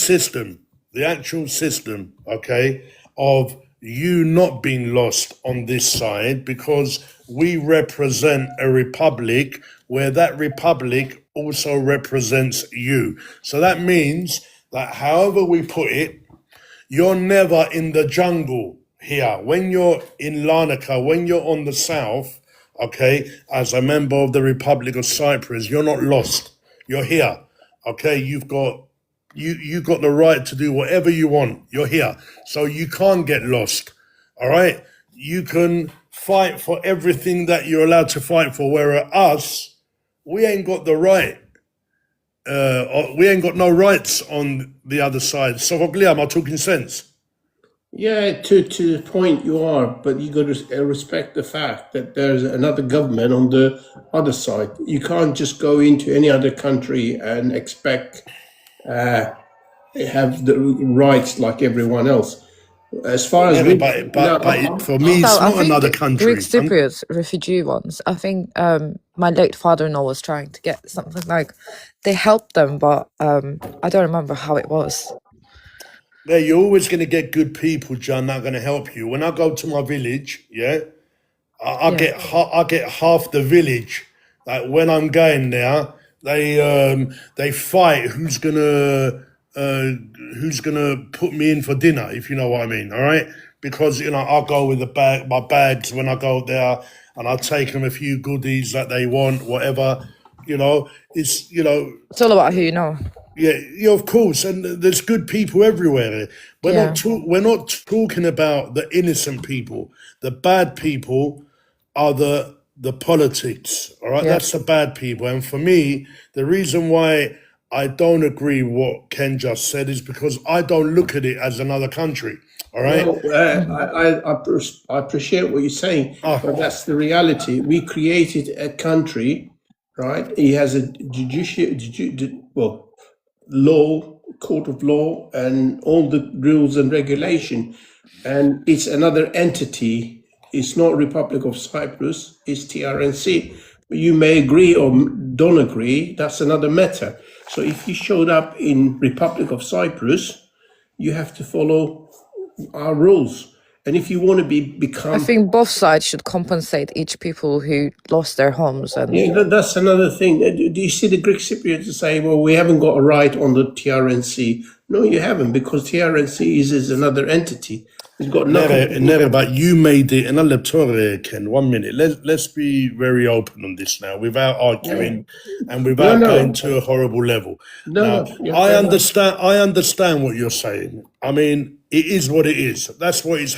system, okay, of you not being lost on this side, because we represent a republic where that republic also represents you. So that means that however we put it, you're never in the jungle here. When you're in Larnaca, when you're on the south, okay, as a member of the Republic of Cyprus, you're not lost. You're here, okay? You've got the right to do whatever you want. You're here. So you can't get lost, all right? You can fight for everything that you're allowed to fight for, whereas us, we ain't got the right. We ain't got no rights on the other side. So, am I talking sense? Yeah, to the point you are, but you got to respect the fact that there's another government on the other side. You can't just go into any other country and expect have the rights like everyone else. As far as but for me, it's not another country. Greek Cypriots, refugee ones. I think my late father-in-law was trying to get something like they helped them, but I don't remember how it was. Yeah, you're always going to get good people, John, that are going to help you. When I go to my village, I get half the village. Like when I'm going there, they fight who's gonna put me in for dinner, if you know what I mean. All right, because I'll go with my bags when I go there, and I'll take them a few goodies that they want, whatever. It's all about who you know. Yeah, of course, and there's good people everywhere. We're not talking about the innocent people. The bad people are the politics. All right, that's the bad people. And for me, the reason why I don't agree with what Ken just said is because I don't look at it as another country. All right. Well, I appreciate what you're saying, but that's the reality. We created a country, right? He has a law, court of law, and all the rules and regulation, and it's another entity. It's not Republic of Cyprus, it's TRNC. You may agree or don't agree, that's another matter. So if you showed up in Republic of Cyprus, you have to follow our rules. And if you want to become... I think both sides should compensate each people who lost their homes. And that's another thing. Do you see the Greek Cypriots say, well, we haven't got a right on the TRNC? No, you haven't, because TRNC is another entity. He's got nothing to do. Nere, but you made it, and Ken, 1 minute. Let's be very open on this now, without arguing and without going to a horrible level. I understand what you're saying. I mean, it is what it is. That's what has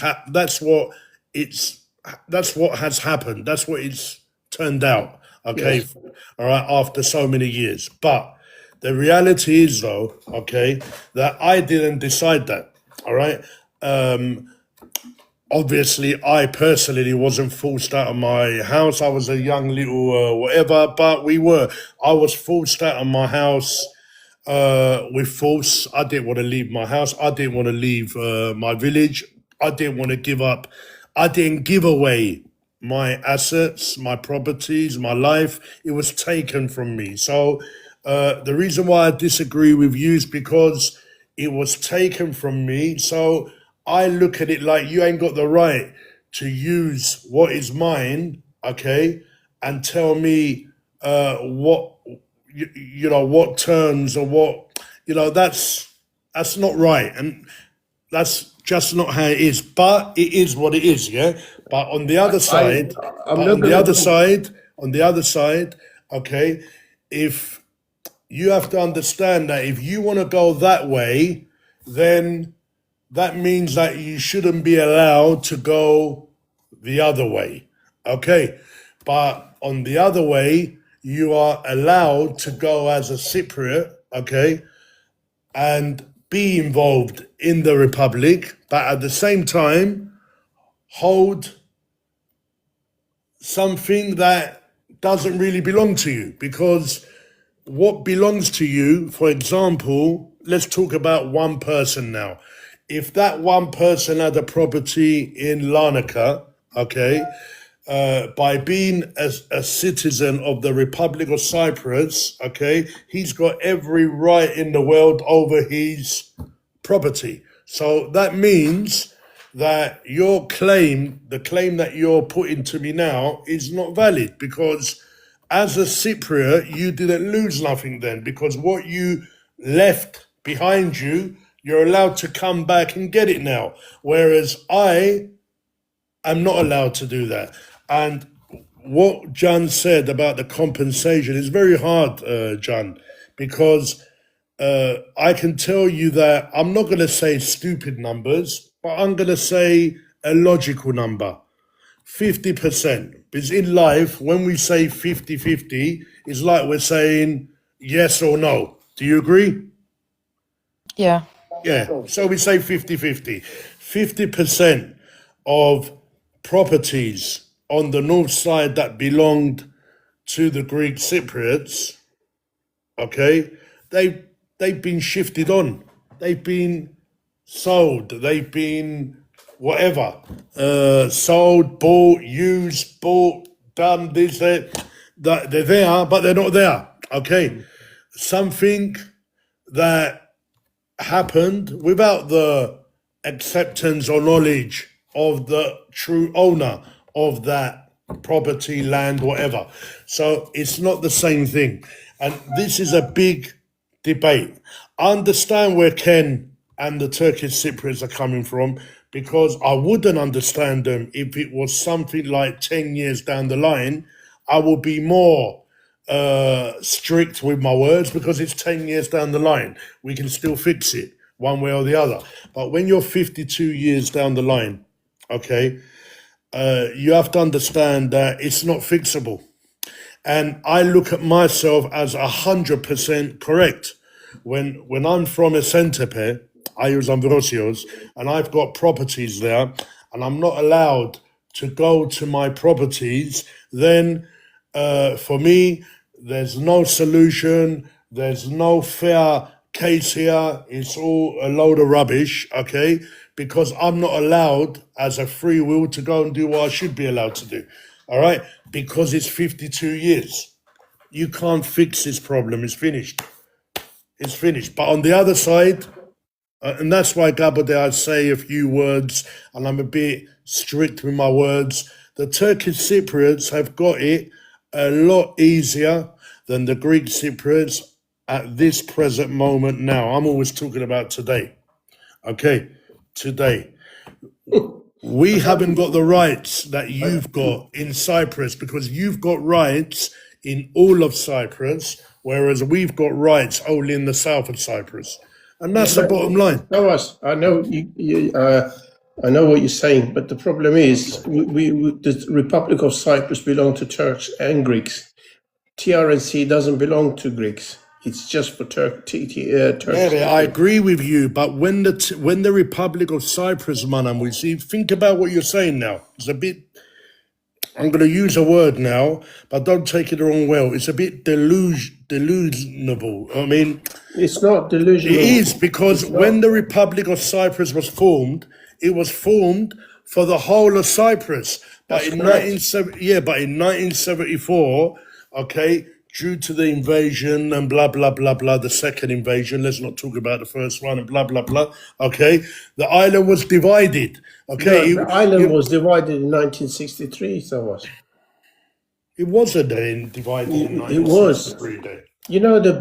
happened. That's what it's turned out. Okay, Yes. all right, after so many years. But the reality is, though, okay, that I didn't decide that. All right. Obviously, I personally wasn't forced out of my house. I was a young little whatever, but I was forced out of my house with force. I didn't want to leave my house. I didn't want to leave my village. I didn't want to give up. I didn't give away my assets, my properties, my life. It was taken from me. So the reason why I disagree with you is because it was taken from me. So I look at it like you ain't got the right to use what is mine, okay, and tell me what what terms or what that's not right, and that's just not how it is. But it is what it is, yeah. But on the other side, on the other side, okay, if you have to understand that if you want to go that way, then that means that you shouldn't be allowed to go the other way, okay? But on the other way, you are allowed to go as a Cypriot, okay, and be involved in the Republic, but at the same time, hold something that doesn't really belong to you. Because what belongs to you, for example, let's talk about one person now. If that one person had a property in Larnaca, okay, by being a citizen of the Republic of Cyprus, okay, he's got every right in the world over his property. So that means that your claim, the claim that you're putting to me now, is not valid, because as a Cypriot, you didn't lose nothing then, because what you left behind you, you're allowed to come back and get it now. Whereas I am not allowed to do that. And what John said about the compensation is very hard, John, because I can tell you that I'm not going to say stupid numbers, but I'm going to say a logical number. 50%. Because in life, when we say 50-50, it's like we're saying yes or no. Do you agree? Yeah. Yeah, so we say 50-50. 50% of properties on the north side that belonged to the Greek Cypriots, okay, they've been shifted on. They've been sold. They've been whatever. Sold, bought, used, bought, done this, that. They're there, but they're not there, okay? Something that happened without the acceptance or knowledge of the true owner of that property, land, whatever. So it's not the same thing. And this is a big debate. I understand where Ken and the Turkish Cypriots are coming from, because I wouldn't understand them if it was something like 10 years down the line. I would be more strict with my words, because it's 10 years down the line. We can still fix it one way or the other. But when you're 52 years down the line, okay, you have to understand that it's not fixable. And I look at myself as 100% correct. When I'm from Esentepe, I use Ambrosios, and I've got properties there, and I'm not allowed to go to my properties, then for me, there's no solution, there's no fair case here, it's all a load of rubbish, okay? Because I'm not allowed as a free will to go and do what I should be allowed to do, all right? Because it's 52 years. You can't fix this problem, it's finished. It's finished. But on the other side, and that's why, Gabode, I say a few words, and I'm a bit strict with my words. The Turkish Cypriots have got it a lot easier than the Greek Cypriots at this present moment now. I'm always talking about today. Okay, today. We haven't got the rights that you've got in Cyprus because you've got rights in all of Cyprus, whereas we've got rights only in the south of Cyprus. And that's the bottom line. Thomas, I know I know what you're saying, but the problem is the Republic of Cyprus belongs to Turks and Greeks. TRNC doesn't belong to Greeks. It's just for Turks. Yeah, I agree with you, but when the Republic of Cyprus, Manam, we see, think about what you're saying now. It's a bit, I'm going to use a word now, but don't take it the wrong way. It's a bit delusional. I mean, it's not delusional. It is, because when the Republic of Cyprus was formed, it was formed for the whole of Cyprus. But in 1974, okay, due to the invasion and blah, blah, blah, blah, the second invasion, let's not talk about the first one and blah, blah, blah, okay, the island was divided, okay? No, the island was divided in 1963, Thomas. It wasn't divided in 1963. It was. You know the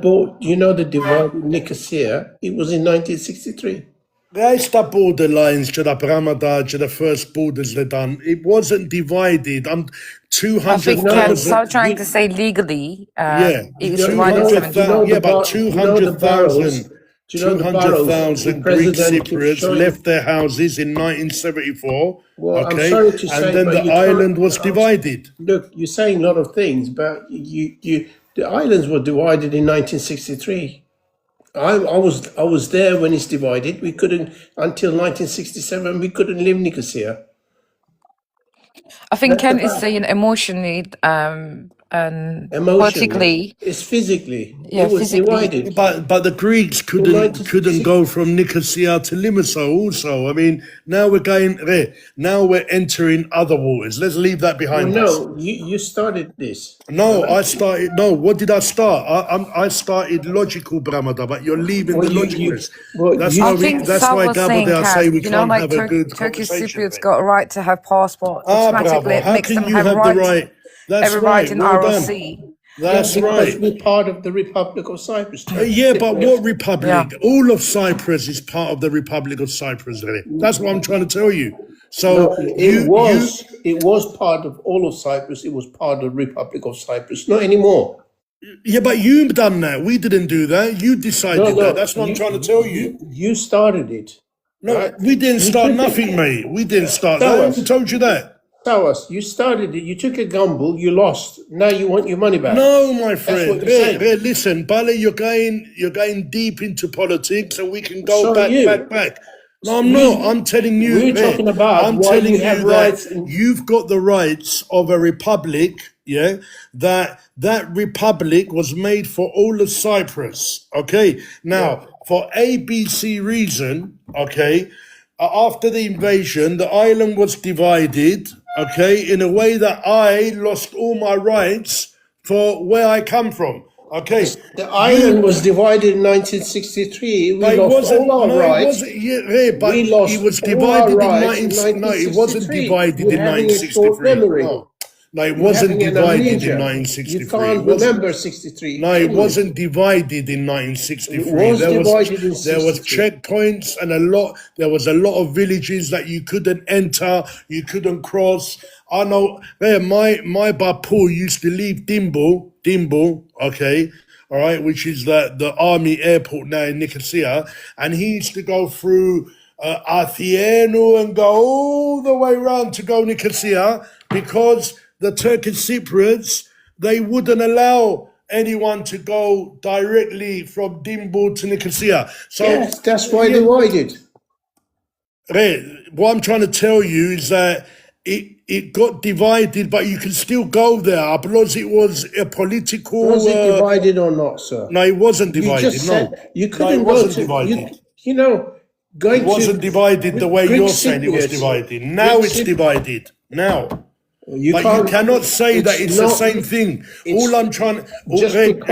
divide in Nicosia, it was in 1963. There's the borderlines to the Brahmada, to the first borders they done. It wasn't divided. 200,000. I think Ken trying to say legally. It was divided 200,000. But 200,000. 200,000 Greek Cypriots left their houses in 1974. Well, okay, I'm sorry to say, and then the island was divided. Look, you're saying a lot of things, but the islands were divided in 1963. I was there when it's divided. We couldn't until 1967. We couldn't leave Nicosia. I think Ken is saying emotionally and politically. It's physically. Yeah, it was physically. divided. But the Greeks couldn't go from Nicosia to Limassol also. I mean, now we're going there. Now we're entering other waters. Let's leave that behind us. No, you started this. No, I started. No, what did I start? I started logical Brahmada, but you're leaving the logicalness. That's why Gabadeh say we can't have a good Turkish conversation. Cypriots got a right to have passport. Automatically, it How makes can them you have have the right? That's every right. right in Well ROC. done. That's right. We're part of the Republic of Cyprus. Yeah, but what republic? All of Cyprus is part of the Republic of Cyprus. Really. That's what I'm trying to tell you. So it was part of all of Cyprus. It was part of the Republic of Cyprus. Not anymore. Yeah, but you've done that. We didn't do that. You decided that. That's what I'm trying to tell you. You started it. No, right? we didn't start nothing, mate. We didn't start that. Who told you that? Tawas, you started it. You took a gamble. You lost. Now you want your money back. No, my friend. That's what you're saying. Listen, Bale, you're going deep into politics, and we can go back. No, I'm not. I'm telling you. We're talking about I'm why telling you have you rights. that you've got the rights of a republic. Yeah, that republic was made for all of Cyprus. Okay, now for ABC reason. Okay, after the invasion, the island was divided. Okay, in a way that I lost all my rights for where I come from. Okay, the island was divided in 1963. We lost all our rights. But we lost it was divided in 1963. No, it wasn't divided in 1963. No, it wasn't divided in 1963. You can't remember 63. No, it wasn't divided in 1963. There was checkpoints and there was a lot of villages that you couldn't enter, you couldn't cross. I know my Bapu used to leave Dimbo, okay, all right, which is the army airport now in Nicosia, and he used to go through Athieno and go all the way around to go Nicosia because the Turkish Cypriots, they wouldn't allow anyone to go directly from Dimbo to Nicosia. So yes, that's why they divided. What I'm trying to tell you is that it got divided, but you can still go there because it was a political. Was it divided or not, sir? No, it wasn't divided. You couldn't it wasn't divided. You know, it wasn't divided the way you're saying it was divided. Now it's divided. Now. You cannot say that it's the same thing. All I'm trying listen.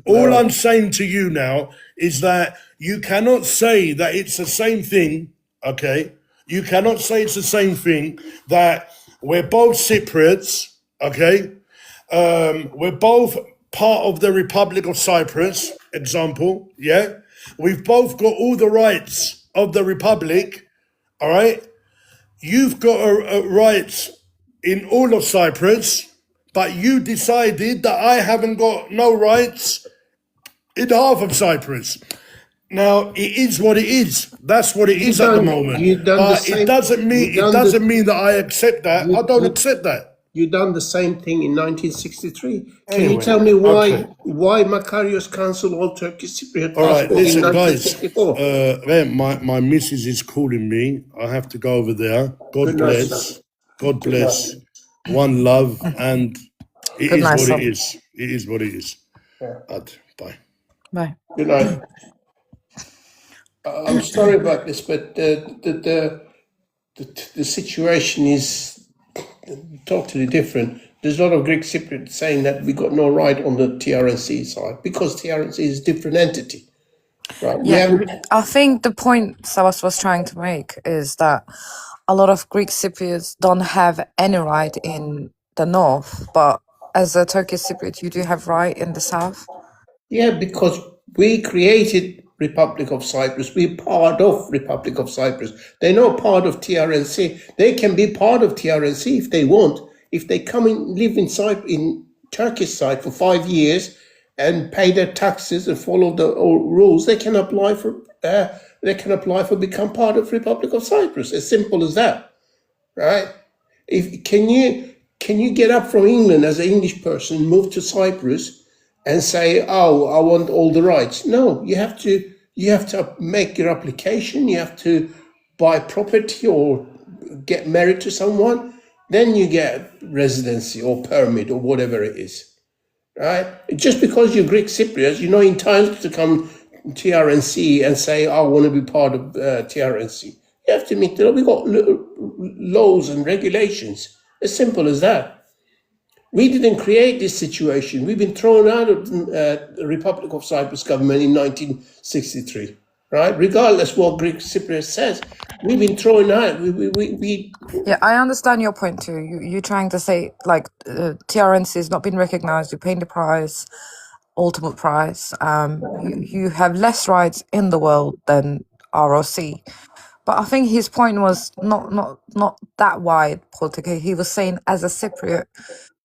All I'm saying to you now is that you cannot say that it's the same thing, okay? You cannot say it's the same thing that we're both Cypriots, okay? We're both part of the Republic of Cyprus, example, yeah? We've both got all the rights of the Republic, all right? You've got rights in all of Cyprus, but you decided that I haven't got no rights in half of Cyprus. Now, it is what it is. That's what it is at the moment. But it doesn't mean that I accept that. I don't accept that. You done the same thing in 1963. Can you tell me why Makarios cancelled all Turkish Cypriot All right, passports in listen, guys. 1964? My missus is calling me. I have to go over there. God bless. God bless. One love, and it is what it is. It is what it is. Bye. Bye. Good night. I'm sorry about this, but the situation is totally different. There's a lot of Greek Cypriots saying that we got no right on the TRNC side because TRNC is a different entity. Right? Yeah, I think the point Savas was trying to make is that a lot of Greek Cypriots don't have any right in the north, but as a Turkish Cypriot, you do have right in the south. Yeah, because we created Republic of Cyprus. We're part of Republic of Cyprus. They're not part of TRNC. They can be part of TRNC if they want. If they come and live in Turkish side for 5 years and pay their taxes and follow the rules, they can apply for become part of Republic of Cyprus. As simple as that, right? Can you get up from England as an English person, move to Cyprus, and say, "Oh, I want all the rights"? No, you have to make your application. You have to buy property or get married to someone. Then you get residency or permit or whatever it is, right? Just because you're Greek Cypriots, you're not entitled to come TRNC and say, "I want to be part of TRNC." You have to meet the law. We've got laws and regulations. As simple as that. We didn't create this situation. We've been thrown out of the Republic of Cyprus government in 1963, right? Regardless what Greek Cypriot says, we've been thrown out. Yeah, I understand your point too. You're trying to say like TRNC has not been recognized. You're paying the price, ultimate price. You have less rights in the world than ROC. But I think his point was not that wide politically. He was saying as a Cypriot,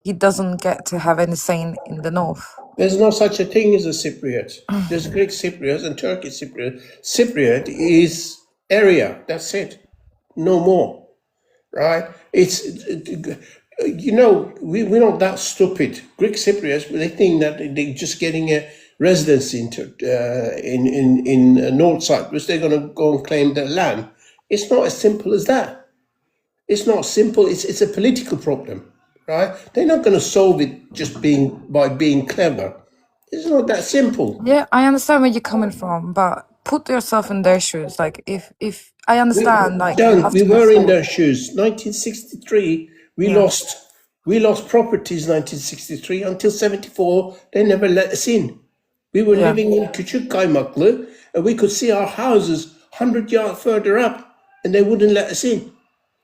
he doesn't get to have any say in the north. There's no such a thing as a Cypriot. There's Greek Cypriots and Turkish Cypriot. Cypriot is area. That's it. No more. Right? We're not that stupid. Greek Cypriots, they think that they're just getting a residency in North Cyprus. They're going to go and claim their land. It's not as simple as that. It's not simple. It's a political problem. Right? They're not going to solve it just by being clever. It's not that simple. Yeah, I understand where you're coming from, but put yourself in their shoes. Like if I understand, we were in their shoes. 1963, we lost properties. 1963 until 74, they never let us in. We were living in Küçük Kaymaklı, and we could see our houses 100 yards further up, and they wouldn't let us in.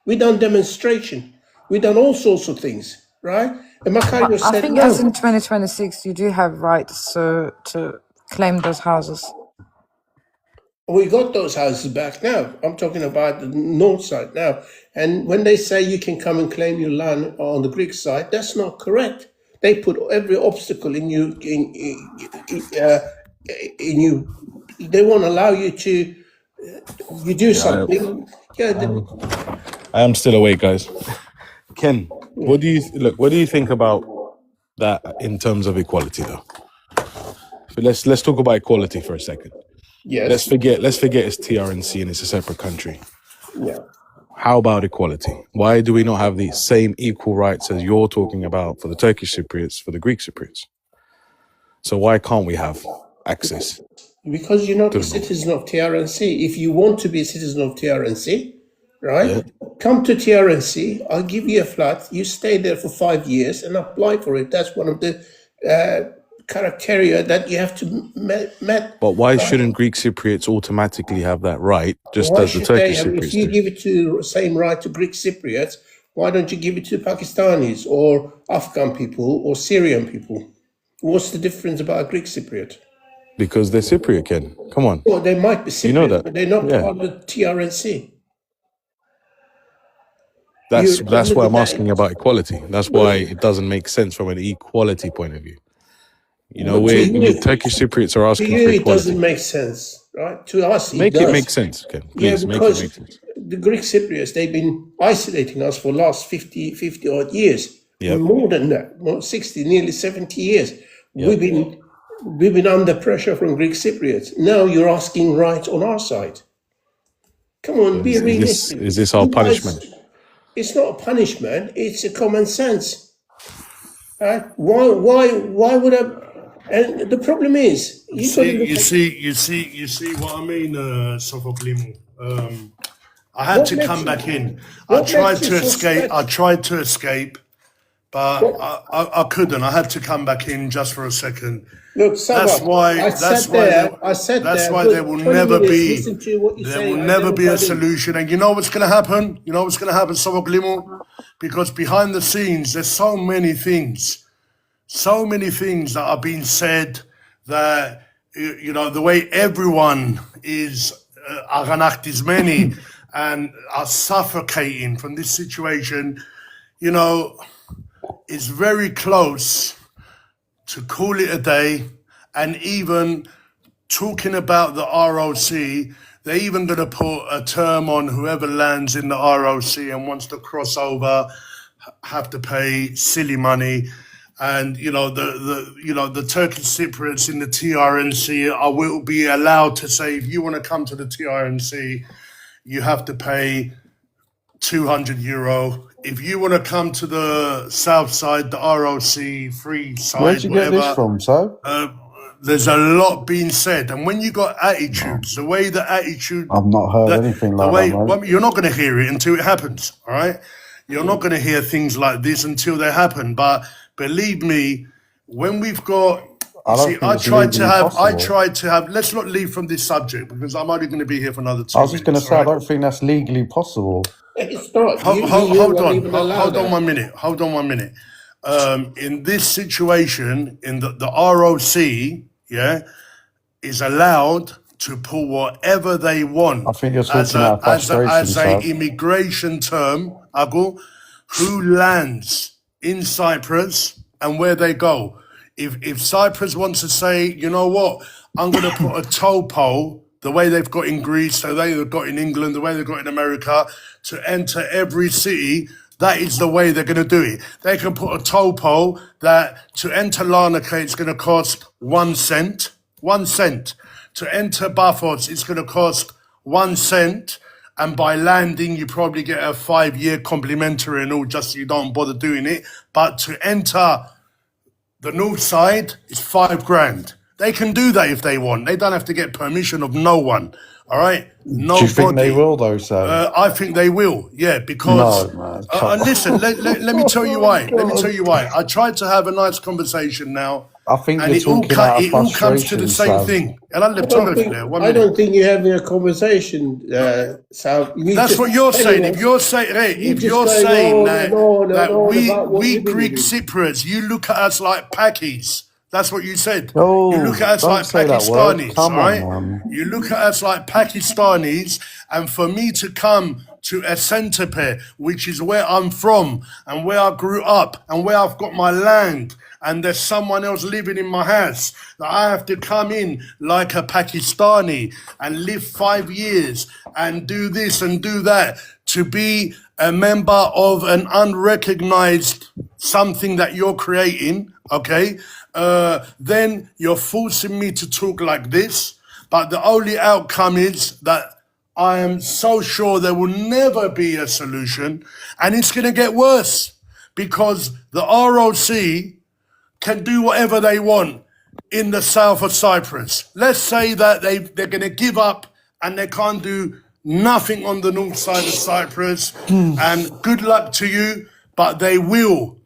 We done demonstration. We done all sorts of things, right? And Makarios said, I think as in 2026, you do have rights to claim those houses. We got those houses back now. I'm talking about the north side now. And when they say you can come and claim your land on the Greek side, that's not correct. They put every obstacle in you. They won't allow you to. You do something. I am still awake, guys. Ken, what do you think about that in terms of equality, though? Let's talk about equality for a second. Yes. Let's forget it's TRNC and it's a separate country. Yeah. How about equality? Why do we not have the same equal rights as you're talking about for the Turkish Cypriots, for the Greek Cypriots? So why can't we have access? Because you're not a citizen of TRNC. If you want to be a citizen of TRNC, right? Come to TRNC. I'll give you a flat. You stay there for 5 years and apply for it. That's one of the criteria that you have to met. But why shouldn't Greek Cypriots automatically have that right, just as the Turkish Cypriots If you give it to the same right to Greek Cypriots, why don't you give it to Pakistanis or Afghan people or Syrian people? What's the difference about a Greek Cypriot? Because they're Cypriot, Ken. Come on. Well, they might be You know Cypriot, that. but they're not Yeah. part of the TRNC. That's why I'm asking about equality. That's why it doesn't make sense from an equality point of view. You know, But to where you, Turkish Cypriots are to asking you for it doesn't equality. make sense, right? To us, it Make does. it make sense, Ken. Yeah, Please make it because make sense. the Greek Cypriots, they've been isolating us for the last 50 odd years. Yep. More than that, more 60, nearly 70 years. Yep. We've been under pressure from Greek Cypriots. Now you're asking rights on our side. Come on, be realistic. Is this our You guys- punishment? It's not a punishment, it's a common sense. Why would I? And the problem is, You see what I mean, Sophocles. I had What to makes come you- back in. I what tried makes to you so escape. special? I tried to escape, but I couldn't. I had to come back in just for a second. Look, Saba, That's why. I That's sat why. there. I sat That's there. why good there will 20 never minutes, be. listen to what you're There saying. will I never be a got in. solution. And you know what's going to happen? You know what's going to happen, Sophocles? Because behind the scenes, there's so many things that are being said that, you know, the way everyone is many and are suffocating from this situation, you know, is very close to call it a day. And even talking about the ROC, they're even going to put a term on whoever lands in the ROC and wants to cross over have to pay silly money. And you know the Turkish Cypriots in the TRNC will be allowed to say, if you want to come to the TRNC, you have to pay €200. If you want to come to the south side, the ROC free side, Where'd you get this whatever, from, so? there's a lot being said. And when you got attitudes, the way the attitude, I've not heard anything like that, mate. well, you're not going to hear it until it happens. All right, you're not going to hear things like this until they happen. But believe me, when we've got, I don't think it's legally possible. let's not leave from this subject because I'm only going to be here for another 2 I was just going to minutes. say, all I right? don't think that's legally possible. It's not. Hold on. Even allow Hold on that. 1 minute. Hold on 1 minute. In this situation, in the ROC, yeah, is allowed to pull whatever they want. I think you're as talking out of frustration, a Sav. immigration term, Agu, who lands in Cyprus and where they go. If Cyprus wants to say, you know what, I'm going to put a toll pole, the way they've got in Greece, the way they've got in England, the way they've got in America, to enter every city, that is the way they're going to do it. They can put a toll pole that to enter Larnaca, it's going to cost 1 cent. 1 cent. To enter Bafos, it's going to cost 1 cent. And by landing, you probably get a 5-year complimentary and all, just so you don't bother doing it. But to enter the north side, it's $5,000. They can do that if they want. They don't have to get permission of no one. All right? Nobody. Do you think they will, though, Sav? I think they will, yeah, because... No, man. Come on. listen, let me tell you why. Let me tell you why. I tried to have a nice conversation now, I think and you're talking out of it all comes to the frustration, same Sav. thing. And I I don't think you're having a conversation, Sal. That's what you're saying. If you're saying, that we Greek Cypriots, you look at us like Pakis. That's what you said. No, You look at us don't like say that word. Pakistanis, Come all right? on, man. You look at us like Pakistanis, and for me to come to Esentepe, which is where I'm from, and where I grew up, and where I've got my land, and there's someone else living in my house, that I have to come in like a Pakistani and live 5 years and do this and do that to be a member of an unrecognized something that you're creating, okay? Then you're forcing me to talk like this, but the only outcome is that I am so sure there will never be a solution, and it's going to get worse because the ROC can do whatever they want in the south of Cyprus. Let's say that they're going to give up and they can't do nothing on the north side of Cyprus, and good luck to you, but they will.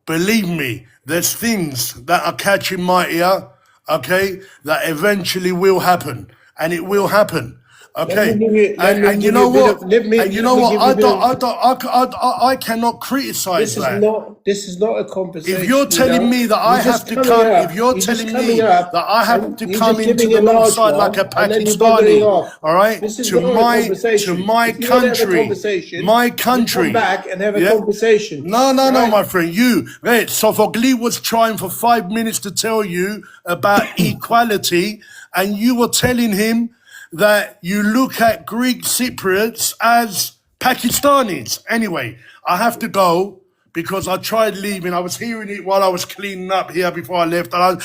Believe me, there's things that are catching my ear, okay, that eventually will happen, and it will happen. Okay, Let me and you give know you a bit what? of. Let me. And you Let know me what? give you a bit of. I cannot criticize This is that. not. This is not a conversation. If you're telling me that I You're have just to coming come, up. if you're You're just telling coming me up, that I have and to you're come just into giving the a north large side like a one, and then you're buggering Pakistani, off. all right, This is to not a my conversation. If you want to have a country, conversation, my you come country. back and have a Yeah. conversation. No, Right? my friend. Right, Sophocles was trying for 5 minutes to tell you about equality, and you were telling him that you look at Greek Cypriots as Pakistanis. Anyway, I have to go because I tried leaving. I was hearing it while I was cleaning up here before I left. And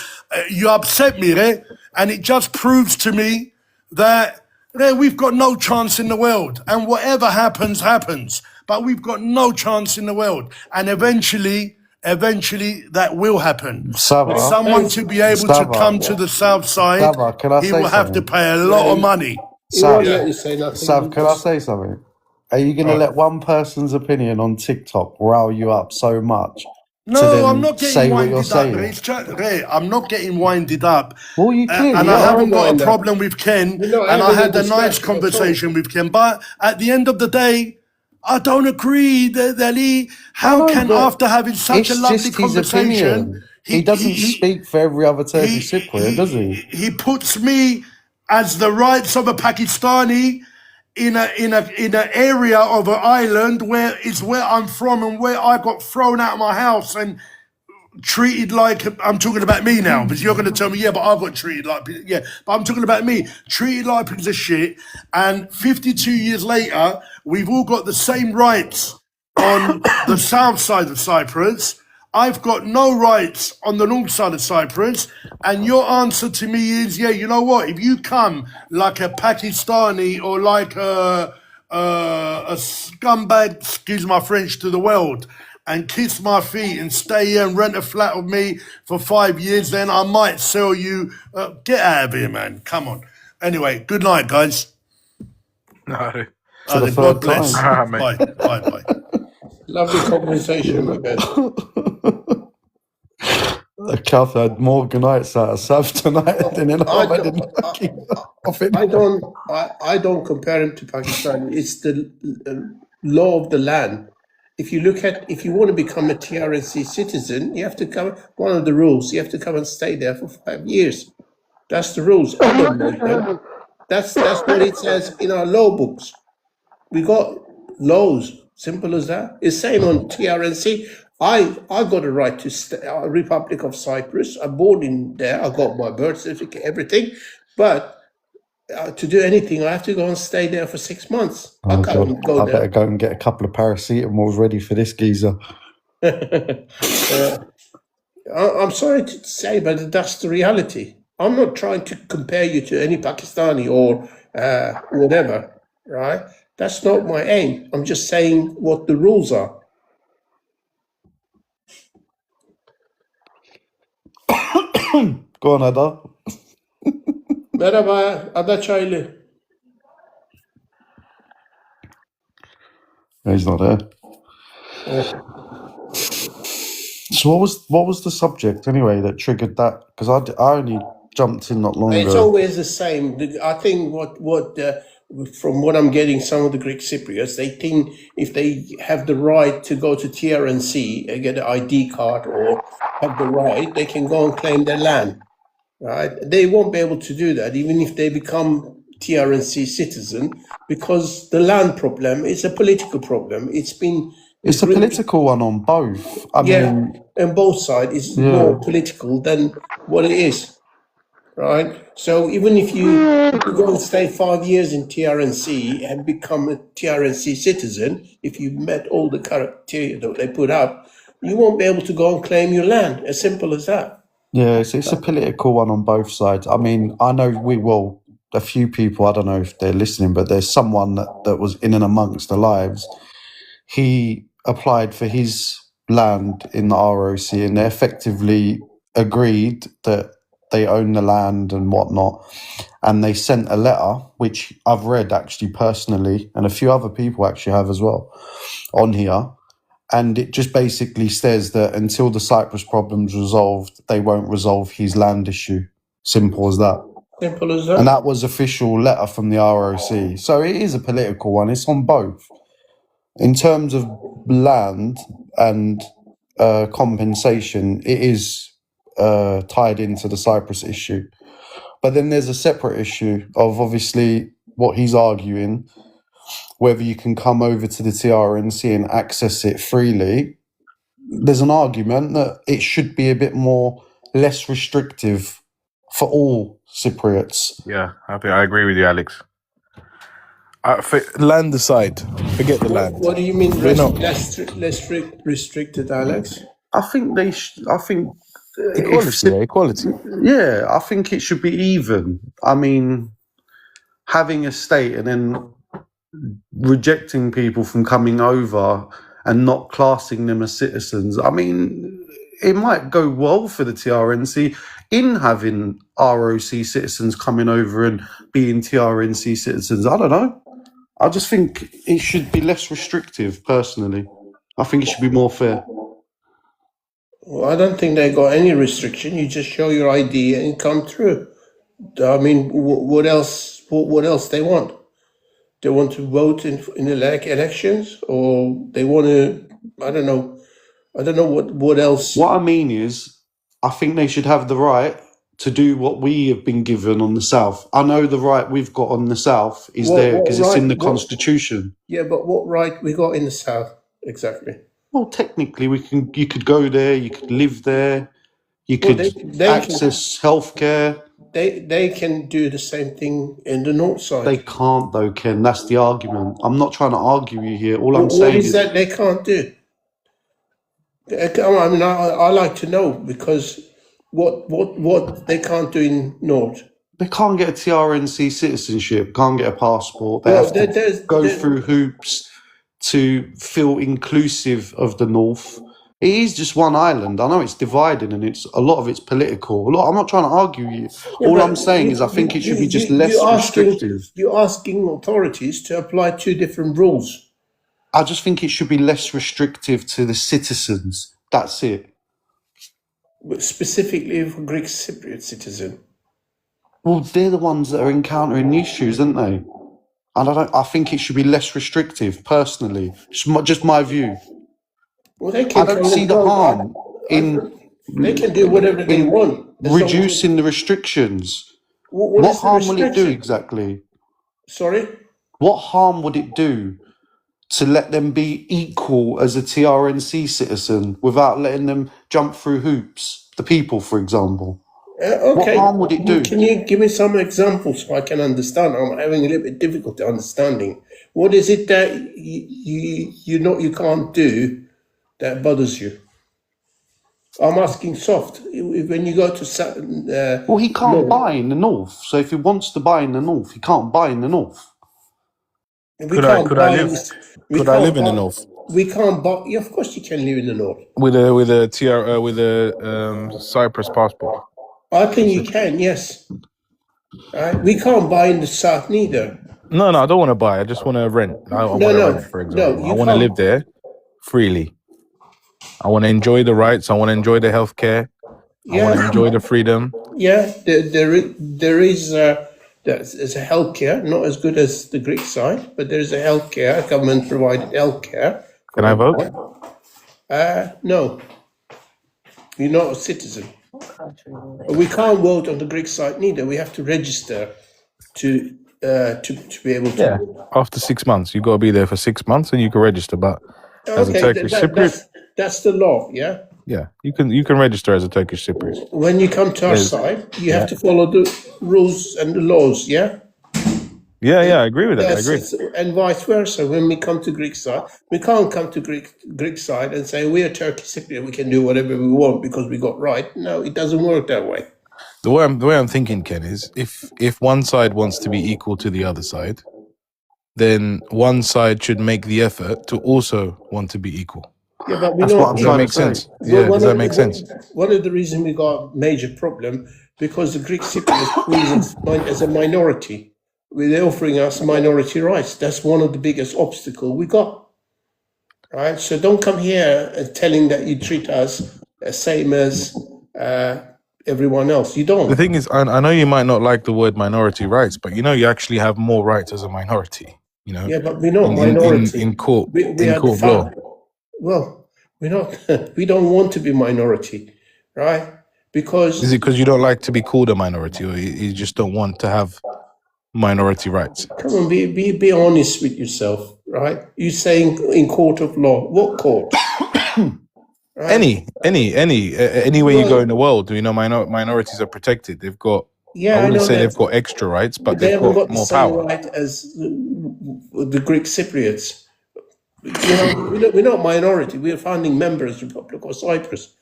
you upset me, eh? And it just proves to me that we've got no chance in the world. And whatever happens, happens. But we've got no chance in the world. And eventually that will happen. For Sava, someone to be able to Sava, come to the south side, Sava, can I he say will have to something? pay a lot of money. He won't Sav, let you say nothing. Sav, can I say something? Are you going to let one person's opinion on TikTok rile you up so much to No, I'm then not getting say what you're winded up. saying? It's I'm not getting winded up. Well, you And clearly I You are. haven't are got a wind up. problem with Ken. You're not And I having a had a nice discussion at all. conversation with Ken. But at the end of the day, I don't agree that I how know, can, but after having such a it's lovely just his conversation, opinion. He doesn't speak for every other Turkish Cypriot, does he? he puts me as the rights of a Pakistani in an area of an island where it's where I'm from and where I got thrown out of my house and treated like, I'm talking about me now, because you're going to tell me, yeah, but I got treated like, yeah, but I'm talking about me, treated like a piece of shit, and 52 years later, we've all got the same rights on the south side of Cyprus. I've got no rights on the north side of Cyprus, and your answer to me is, yeah, you know what, if you come like a Pakistani or like a scumbag, excuse my French, to the world, and kiss my feet and stay here and rent a flat with me for 5 years, then I might sell you. Get out of here, man. Come on. Anyway, good night, guys. No. For the Then God third bless. time. Mate. Bye. Lovely conversation, my bad. Kath had more good nights out of Sav tonight than I've had in I don't compare him to Pakistan. It's the law of the land. If you want to become a TRNC citizen, you have to come. One of the rules, you have to come and stay there for 5 years. That's the rules. I don't know them. That's what it says in our law books. We got laws. Simple as that. It's same on TRNC. I got a right to stay, Republic of Cyprus. I'm born in there. I got my birth certificate, everything. But to do anything, I have to go and stay there for 6 months. I can't go I there. better go and get a couple of paracetamols ready for this geezer. I'm sorry to say, but that's the reality. I'm not trying to compare you to any Pakistani or whatever, right? That's not my aim. I'm just saying what the rules are. Go on, Ada. Merhaba, Ada Çaylı. He's not there. So what was the subject anyway that triggered that? Because I only jumped in not long It's ago. always the same. I think from what I'm getting, some of the Greek Cypriots, they think if they have the right to go to TRNC and get an ID card or have the right, they can go and claim their land, right? They won't be able to do that even if they become TRNC citizen, because the land problem is a political problem. It's a political one on both. I mean, and both sides is more political than what it is, right? So even if you go and stay 5 years in TRNC and become a TRNC citizen, if you met all the criteria that they put up, you won't be able to go and claim your land. As simple as that. yeah, it's a political one on both sides. I mean, I know a few people, I don't know if they're listening, but there's someone that was in and amongst the lives. He applied for his land in the ROC and they effectively agreed that they own the land and whatnot. And they sent a letter, which I've read actually personally, and a few other people actually have as well, on here. And it just basically says that until the Cyprus problem's resolved, they won't resolve his land issue. Simple as that. Simple as And that. that was official letter from the ROC. So it is a political one. It's on both. In terms of land and compensation, it is tied into the Cyprus issue. But then there's a separate issue of obviously what he's arguing, whether you can come over to the TRNC and access it freely. There's an argument that it should be a bit less restrictive for all Cypriots. Yeah, I agree with you, Alex. Land aside, forget the land. What do you mean We're not less restricted, Alex? I think they. I think equality. Yeah, I think it should be even. I mean, having a state and then rejecting people from coming over and not classing them as citizens. I mean, it might go well for the TRNC in having ROC citizens coming over and being TRNC citizens. I don't know. I just think it should be less restrictive, personally. I think it should be more fair. Well, I don't think they got any restriction. You just show your ID and come through. I mean, what else? What else they want? They want to vote in elections, or they want to? I don't know. I don't know what else. What I mean is, I think they should have the right to do what we have been given on the South. I know the right we've got on the South is there because it's in the Constitution. Yeah, but what right we got in the South exactly? Well, technically, you could go there, you could live there, you could access healthcare. They can do the same thing in the North side. They can't, though, Ken. That's the argument. I'm not trying to argue you here. All I'm saying what is that they can't do? I mean, I like to know, because what they can't do in North. They can't get a TRNC citizenship, can't get a passport. They have to go through hoops to feel inclusive of the North. It is just one island. I know it's divided and a lot of it's political. Look, I'm not trying to argue you. All I'm saying is I think it should be just less restrictive. You're asking authorities to apply two different rules. I just think it should be less restrictive to the citizens. That's it. But specifically for Greek Cypriot citizen. Well, they're the ones that are encountering the issues, aren't they? And I think it should be less restrictive, personally. Just my view. Well, they can I don't see the harm in... They can do whatever they want. Reducing the restrictions. What harm will it do exactly? Sorry? What harm would it do to let them be equal as a TRNC citizen without letting them jump through hoops? The people, for example. Okay. What harm would it do? Can you give me some examples so I can understand? I'm having a little bit difficulty understanding. What is it that you can't do that bothers you? I'm asking soft. When you go to well, he can't buy in the North. So if he wants to buy in the North, he can't buy in the North. Could I live in the North? We can't buy. Yeah, of course you can live in the North with a Cyprus passport. I think you can. Yes. We can't buy in the South neither. No, I don't want to buy. I just want to rent. I want to rent, for example. I want to live there freely. I want to enjoy the rights. I want to enjoy the healthcare. I want to enjoy the freedom. Yeah, there is there's a healthcare, not as good as the Greek side, but there is a healthcare, government provided healthcare. Can I vote? No, you're not a citizen. We can't vote on the Greek side neither. We have to register to be able to. Yeah. After 6 months, you got to be there for 6 months, and you can register. But as a Turkish Cypriot, that's the law. Yeah. Yeah, you can register as a Turkish Cypriot. When you come to our side, you have to follow the rules and the laws. Yeah. Yeah, I agree with that. I agree. And vice versa. When we come to Greek side, we can't come to Greek side and say we are Turkish Cypriot. We can do whatever we want because we got right. No, it doesn't work that way. The way I'm thinking, Ken, is if one side wants to be equal to the other side, then one side should make the effort to also want to be equal. Yeah, but That's what I'm trying to say. Yeah, does that make sense? One of the reasons we got a major problem because the Greek Cypriots as a minority. They're offering us minority rights. That's one of the biggest obstacles we got. Right? So don't come here telling that you treat us same as everyone else. You The don't. thing is, I know you might not like the word minority rights, but you actually have more rights as a minority. Yeah, but we're not in minority. court We in are the court of law. Well, we're not. We don't want to be minority, right? Because Is it because you don't like to be called a minority, or you just don't want to have minority rights? come on, be honest with yourself, right? You're saying in court of law. What court? Right? Anywhere you go in the world, minorities are protected. They've got. Yeah, I wouldn't know say that. they've got extra rights, but They they've haven't got got the more same power. right as the Greek Cypriots. We're not minority. We're founding members, Republic of Cyprus.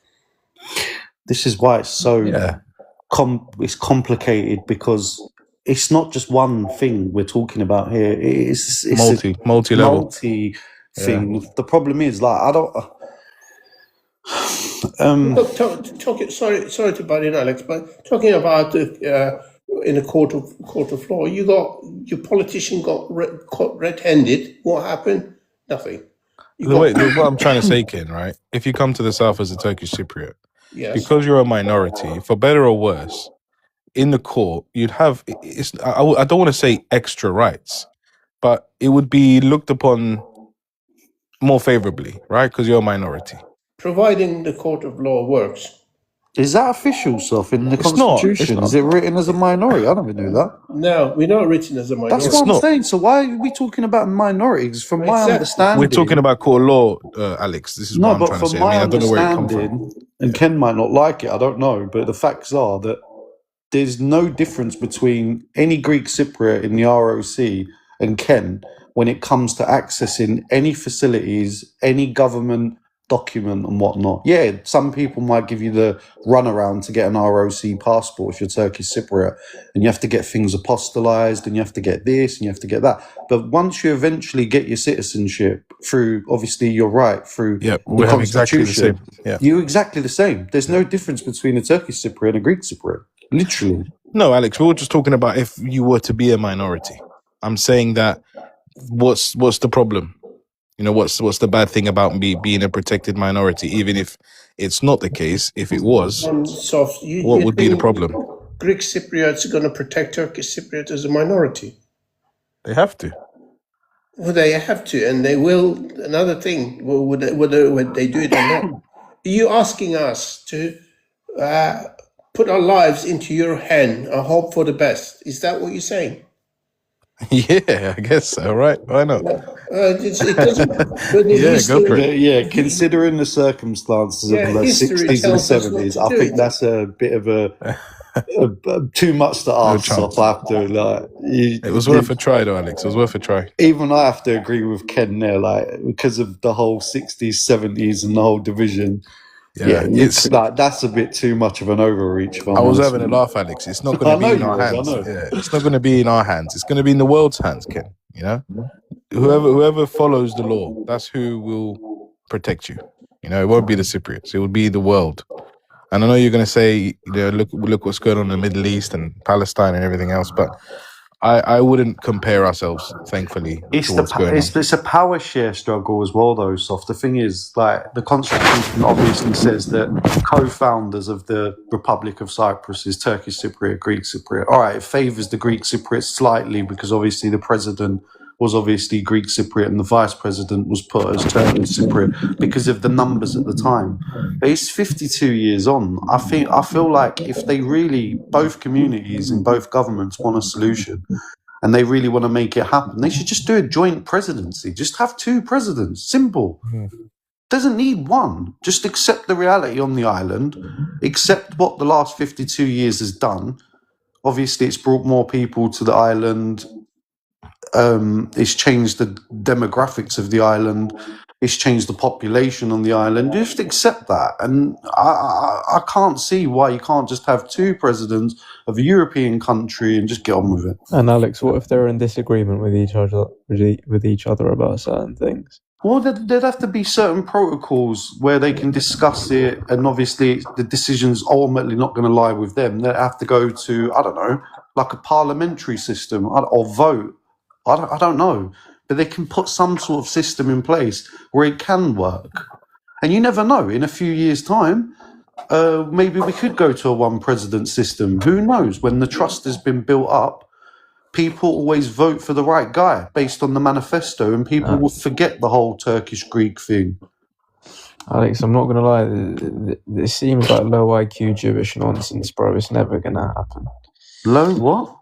This is why it's so it's complicated, because it's not just one thing we're talking about here. It's multi-level. multi thing. Yeah. The problem is, like, I don't. Sorry to butt in, Alex, but talking about in a court of law, your politician got caught red-handed. What happened? Nothing. What I'm trying to say, Ken, right? If you come to the south as a Turkish Cypriot, yes, because you're a minority, for better or worse, in the court you'd have. I don't want to say extra rights, but it would be looked upon more favorably, right? Because you're a minority. Providing the court of law works. Is that official stuff in the Constitution? It's is it written as a minority? I never knew that. No, we're not written as a minority. That's what I'm saying. So why are we talking about minorities? From my understanding, we're talking about court of law, Alex. This is what I'm trying to say. I don't know where it comes from. And Ken might not like it. I don't know, but the facts are that there's no difference between any Greek Cypriot in the ROC and Ken when it comes to accessing any facilities, any government document and whatnot. Yeah, some people might give you the runaround to get an ROC passport if you're Turkish Cypriot, and you have to get things apostolized, and you have to get this, and you have to get that. But once you eventually get your citizenship through, obviously, you're right, through the Constitution, exactly the same. Yeah. You're exactly the same. There's no difference between a Turkish Cypriot and a Greek Cypriot. Literally. No, Alex, we were just talking about if you were to be a minority. I'm saying that what's the problem? What's the bad thing about me being a protected minority, even if it's not the case? If it was, what would be the problem? Greek Cypriots are going to protect Turkish Cypriot as a minority. They have to. Well, they have to, and they will. Another thing, whether they do it or not. Are you asking us to put our lives into your hand and hope for the best? Is that what you're saying? Yeah, I guess so, right? Why not? It doesn't. Go for it. Yeah, considering the circumstances of the 60s and 70s, I think that's a bit of too much to ask off after. It was worth a try, though, Alex. It was worth a try. Even I have to agree with Ken there, because of the whole 60s, 70s, and the whole division. Yeah, it's that's a bit too much of an overreach. I was having a laugh, Alex. It's not going to be in our hands. Yeah, it's not going to be in our hands. It's going to be in the world's hands, Ken. Whoever follows the law, that's who will protect you. It won't be the Cypriots. It will be the world. And I know you're going to say, look what's going on in the Middle East and Palestine and everything else, but I wouldn't compare ourselves, thankfully. It's a power share struggle as well, though, Soft. The thing is, the Constitution obviously says that co-founders of the Republic of Cyprus is Turkish Cypriot, Greek Cypriot. All right, it favours the Greek Cypriot slightly because obviously the president was obviously Greek Cypriot and the vice president was put as Turkish Cypriot because of the numbers at the time. But it's 52 years on. I feel like if they really, both communities and both governments want a solution and they really want to make it happen, they should just do a joint presidency. Just have two presidents. Simple. Doesn't need one. Just accept the reality on the island, accept what the last 52 years has done. Obviously, it's brought more people to the island. It's changed the demographics of the island. It's changed the population on the island. You just accept that. And I can't see why you can't just have two presidents of a European country and just get on with it. And Alex, what if they're in disagreement with each other about certain things? Well, there'd have to be certain protocols where they can discuss it, and obviously the decision's ultimately not going to lie with them. They'd have to go to, I don't know, like a parliamentary system or vote. I don't know. But they can put some sort of system in place where it can work. And you never know. In a few years' time, maybe we could go to a one president system. Who knows? When the trust has been built up, people always vote for the right guy based on the manifesto, and people will forget the whole Turkish-Greek thing. Alex, I'm not going to lie. It seems like low IQ Jewish nonsense, bro. It's never going to happen. Low what?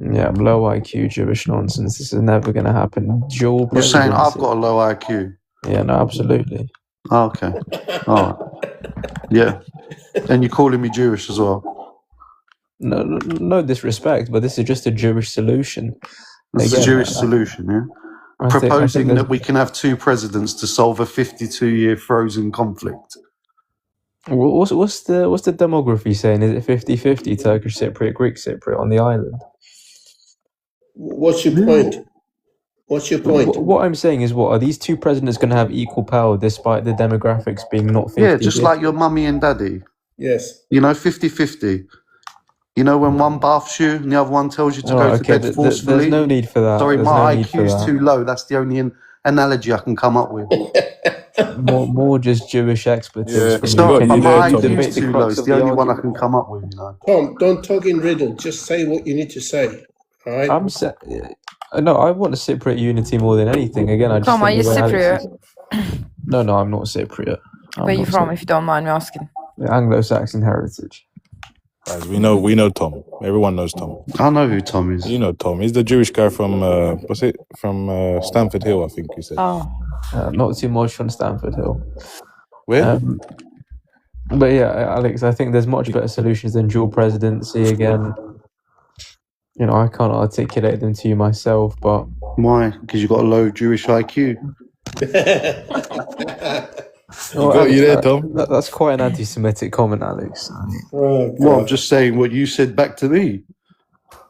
Yeah, low IQ Jewish nonsense. This is never going to happen. Dual You're saying presidency. I've got a low IQ? Yeah, no, absolutely. Oh, okay. All right. Yeah. And you're calling me Jewish as well? No disrespect, but this is just a Jewish solution. It's a Jewish solution, yeah? Proposing think that we can have two presidents to solve a 52-year frozen conflict. What's the demography saying? Is it 50-50 Turkish Cypriot, Greek Cypriot on the island? What's your point? What's your point? What I'm saying is, what are these two presidents going to have equal power despite the demographics being not 50-50? Yeah, just like your mummy and daddy. Yes. You know, 50-50. You know, when one baths you and the other one tells you to go to bed forcefully? There's no need for that. Sorry, There's my no IQ is too low. That's the only analogy I can come up with. more just Jewish expletives. It's not, but my IQ is too low. It's the only one I can come up with, you know. Tom, don't talk in riddle. Just say what you need to say. All right? No, I want a Cypriot unity more than anything. Again, I just Tom, are think you the way Alex Cypriot? No, I'm not Cypriot. Where are you from, if you don't mind me asking? Anglo-Saxon heritage. Guys, we know Tom. Everyone knows Tom. I know who Tom is. You know Tom. He's the Jewish guy from from Stamford Hill, I think you said. Oh. Not too much on Stamford Hill. Where? But yeah, Alex, I think there's much better solutions than dual presidency. Again, you know, I can't articulate them to you myself, but why? Because you've got a low Jewish IQ. You there, Tom? That's quite an anti-Semitic comment, Alex. Well, I'm just saying what you said back to me.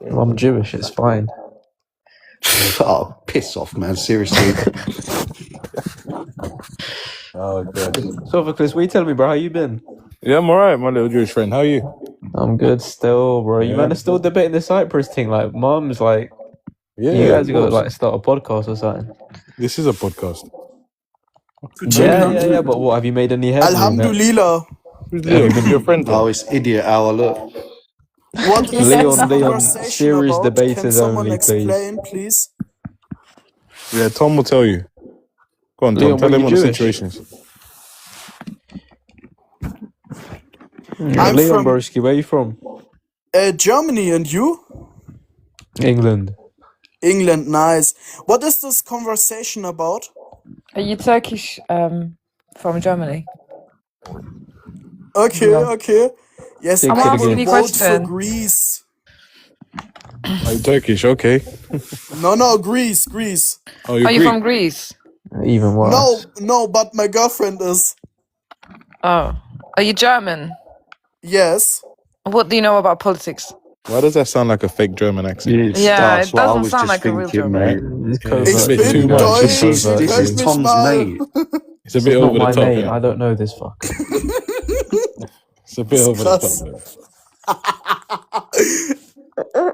Well, I'm Jewish, it's fine. Oh, piss off, man! Seriously. Oh god. Sophocles, what you telling me, bro? How you been? Yeah, I'm alright, my little Jewish friend. How are you? I'm good still, bro. You man are still debating the Cyprus thing. Like, Mum's like, Yeah, you guys of got to course. like start a podcast or something. This is a podcast. Yeah. But what have you made any headway? Alhamdulillah. Who's Leo? Your friend? Oh, it's idiot hour. Look. What is this Leon, conversation serious about? Can debaters someone only, please. explain, please? Yeah, Tom will tell you. Go on, Tom. Leon, Tell were him you what the Jewish? situation is. I'm Leon from Broski, where are you from? Germany, and you? England. England, nice. What is this conversation about? Are you Turkish from Germany? Okay, No. okay. Yes, Take I'm it I asking will you a vote for question. Greece. Are you Turkish? Okay. No, Greece, Greece. Oh, you're Are you Greek. from Greece? Even worse. No, but my girlfriend is. Oh. Are you German? Yes. What do you know about politics? Why does that sound like a fake German accent? Yeah, That's it what I doesn't was sound just like a real thinking, German. mate. It's Yeah, it's a covert. bit too bin much. Deutsch, This is hört mich Tom's mal. mate. It's a This bit is not over the my top. mate. Yeah? I don't know this fucker. It's a bit over the top. Krass. Yeah.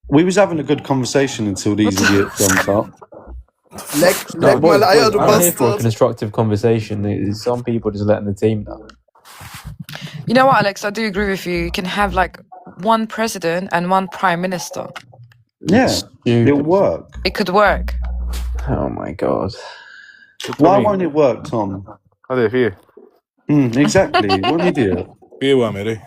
We was having a good conversation until these idiots jumped up. Leck No, mal Eier, boys, du I'm here for a Bastard. constructive conversation. Some people just letting the team down. You know what, Alex? I do agree with you. You can have like one president and one prime minister. Yeah, it'll Stupid. work. It could work. Oh my god. Why won't it work, Tom? Hadi fi. Exactly. What an idiot. Fi wa Mary.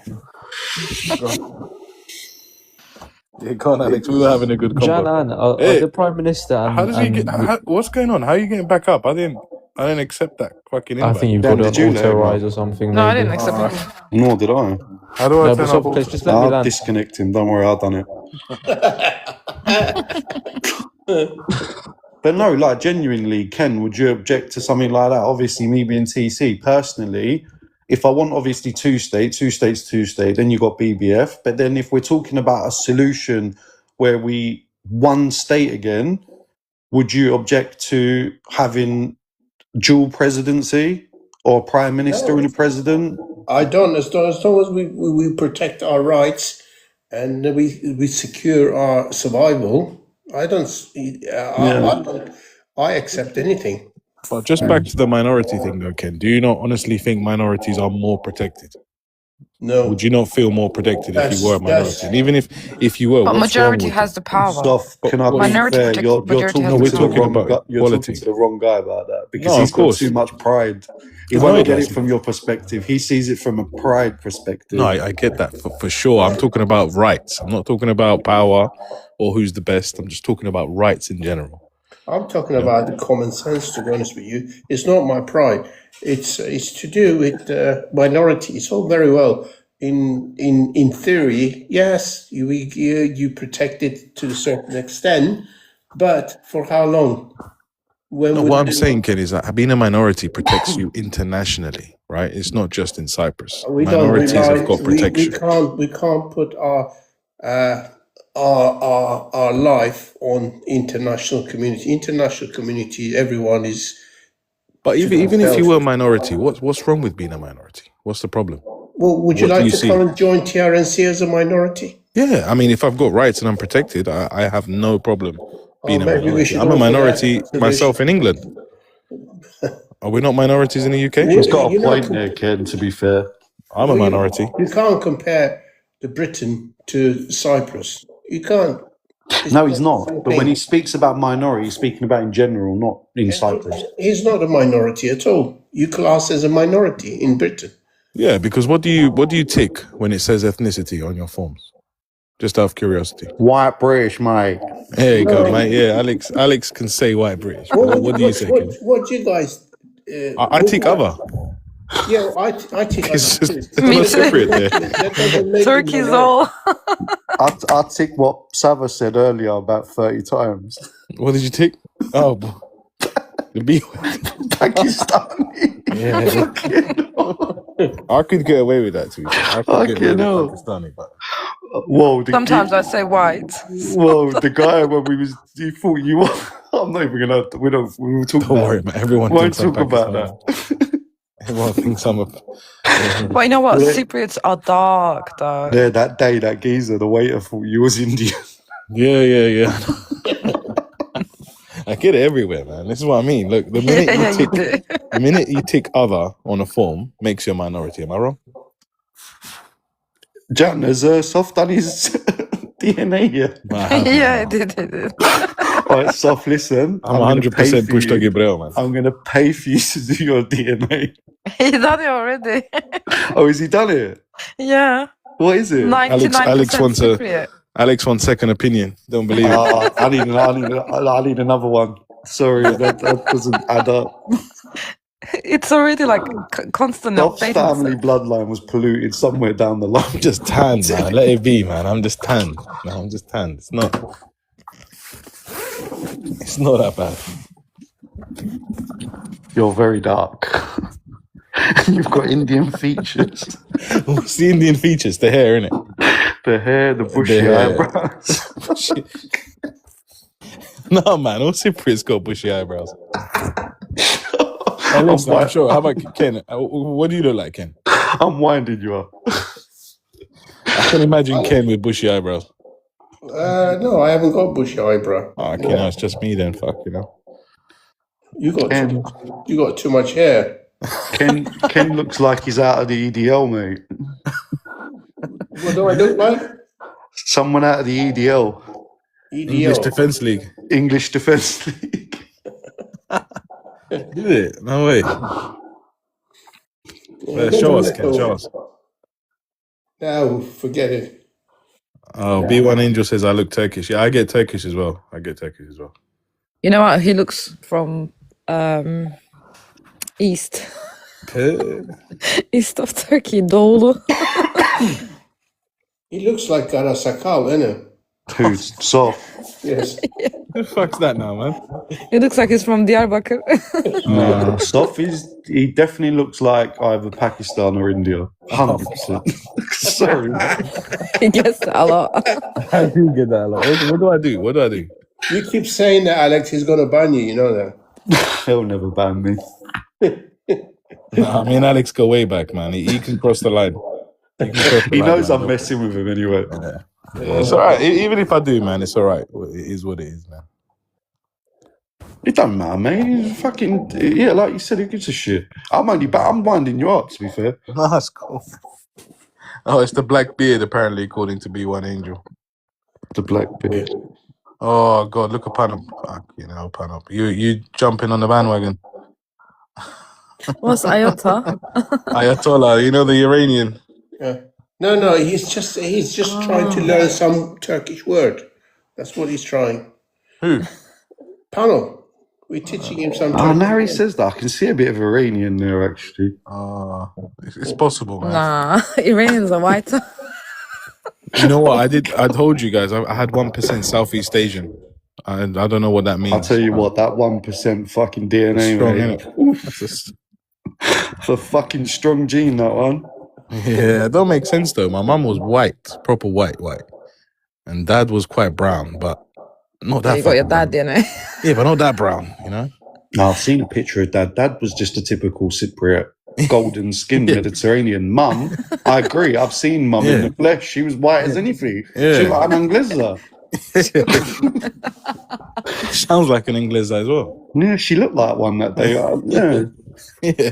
Yeah, go on, Alex. We were having a good Jan convo. Ann, are Hey, the prime minister how does he get? What's going on? How are you getting back up? I didn't accept that fucking I invite. think you've Dan, got did an you let auto him rise up? or something. No, I maybe. didn't accept it. Nor did I. How do I No, turn but up? Sophocles, just let me I'll land. disconnect him. Don't worry, I've done it. But no, like genuinely, Ken, would you object to something like that? Obviously, me being TC, personally, if I want obviously two state, then you got BBF. But then if we're talking about a solution where we one state again, would you object to having dual presidency or prime minister No, and a president? I don't. As long as we protect our rights and we secure our survival, I don't. Yeah. I accept anything. But just back to the minority thing, though, Ken. Do you not honestly think minorities are more protected? No. Would you not feel more protected if you were a minority? That's And even if you were, But what's wrong majority with has the power. Soft, can I be Minority fair? protects. You're Majority talking has No, the we're to the talking power. wrong about guy. You're talking equality. to the wrong guy about that because No, he's of got course. too much pride. He No, won't he get it doesn't. from your perspective. He sees it from a pride perspective. No, I get that for sure. I'm talking about rights. I'm not talking about power or who's the best. I'm just talking about rights in general. I'm talking about the common sense. To be honest with you, it's not my pride. It's to do with minority. It's all very well in theory. Yes, you protect it to a certain extent, but for how long? When No, would what I'm you- saying, Ken, is that being a minority protects you internationally, right? It's not just in Cyprus. we don't Minorities rely? have got We protection. can't put our life on international community. International community, everyone is. But to even if you themselves. were a minority, what's wrong with being a minority? What's the problem? Well, would you What do like you to see? come and join TRNC as a minority? Yeah, I mean, if I've got rights and I'm protected, I have no problem being a maybe we minority. should I'm a all put that minority solution. myself in England. Are we not minorities in the UK? He's got a You're not point there, Ken, to be fair. I'm a minority. You can't compare the Britain to Cyprus. You can't. No, he's not. But when he speaks about minority, he's speaking about in general, not in Cyprus. He's not a minority at all. You class as a minority in Britain. Yeah, because what do you tick when it says ethnicity on your forms? Just out of curiosity. White British, mate. There you go, mate. Yeah, Alex can say white British. What do you say, Ken? What do you guys? I tick other. Yeah, I think It's just there's no separate there. Turkey's all. I tick what Sava said earlier about 30 times. What did you tick? Oh, the B. Pakistani. Yeah. I could get away with that too. I could get away with Pakistani, but whoa. Sometimes I say white. Whoa, the guy when he thought you were. I'm not even gonna. We will talk. Don't worry, man. Everyone won't thinks I'm talk about Pakistani. that. Everyone thinks I'm a. But you know what? Yeah. Cypriots are dark, though. Yeah, that day, that geezer, the waiter thought you was Indian. Yeah. I get it everywhere, man. This is what I mean. Look, the minute you tick other on a form makes you a minority. Am I wrong? Jan, has Soft done his DNA yet? Yeah, I did. All right, Soft, listen. I'm 100% Pushto Gibril, man. I'm going to pay for you to do your DNA. He done it already. Oh, has he done it? Yeah. What is it? 99% Alex wants Cypriot. Alex wants second opinion. Don't believe it. I need another one. Sorry, that doesn't add up. It's already like constant Soft's updating. family bloodline was polluted somewhere down the line. I'm just tanned, man. Let it be, man. I'm just tanned. No, I'm just tanned. It's not that bad. You're very dark. You've got Indian features. What's the Indian features? The hair, innit? The hair, the bushy eyebrows. No, man. All Cypriots got bushy eyebrows. Listen, I'm sure. How about Ken? What do you look like, Ken? I'm winding you up. I can imagine Ken with bushy eyebrows. No, I haven't got bushy eyebrow. Oh, okay, no, it's just me then. Fuck, you know. You got too much hair. Ken looks like he's out of the EDL, mate. What do I look like? Someone out of the EDL. English Defence League. English Defence League. Did it? No way. Show us, Ken. Show us. No, forget it. Oh, B1 Angel says I look Turkish. Yeah, I get Turkish as well. You know what? He looks from east. East of Turkey, Doğulu. He looks like Karasakal, innit? Who's soft? Yes. Who the fuck's that now, man? He looks like he's from Diyarbakir. No, Soft he definitely looks like either Pakistan or India. 100%. Sorry, man. He gets that a lot. I do get that a lot. What do I do? You keep saying that, Alex. He's gonna ban you. You know that. He'll never ban me. Nah, me and Alex go way back, man. He can cross the line. He knows I'm messing with him anyway. Yeah, it's all right. Even if I do, man, it's all right. It is what it is, man. It don't matter, mate. He's fucking yeah, like you said, who gives a shit? I'm winding you up, to be fair. No, that's cool. Oh, it's the black beard, apparently, according to B1 Angel. The black beard. Oh God, look upon him. Fuck, pan up. You jumping on the bandwagon? What's Ayota? Ayatollah, the Iranian. Yeah. No, he's just trying to learn some Turkish word. That's what he's trying. Who? Pano. We're teaching him some Oh, Turkish now he word. says that. I can see a bit of Iranian there, actually. It's possible, man. Nah, Iranians are white. You know what? I told you guys, I had 1% Southeast Asian. And I don't know what that means. I'll tell you what, that 1% fucking DNA, It's strong, mate. innit? It's a fucking strong gene, that one. Yeah, it don't make sense though. My mum was white, proper white. And dad was quite brown, but not that You got your fucking dad, you know. Yeah, but not that brown, No, I've seen a picture of dad. Dad was just a typical Cypriot, golden skin Mediterranean. Mum, I agree. I've seen mum in the flesh. She was white as anything. She was like an Anglesa. Sounds like an Inglesa as well. Yeah, she looked like one that day. Yeah.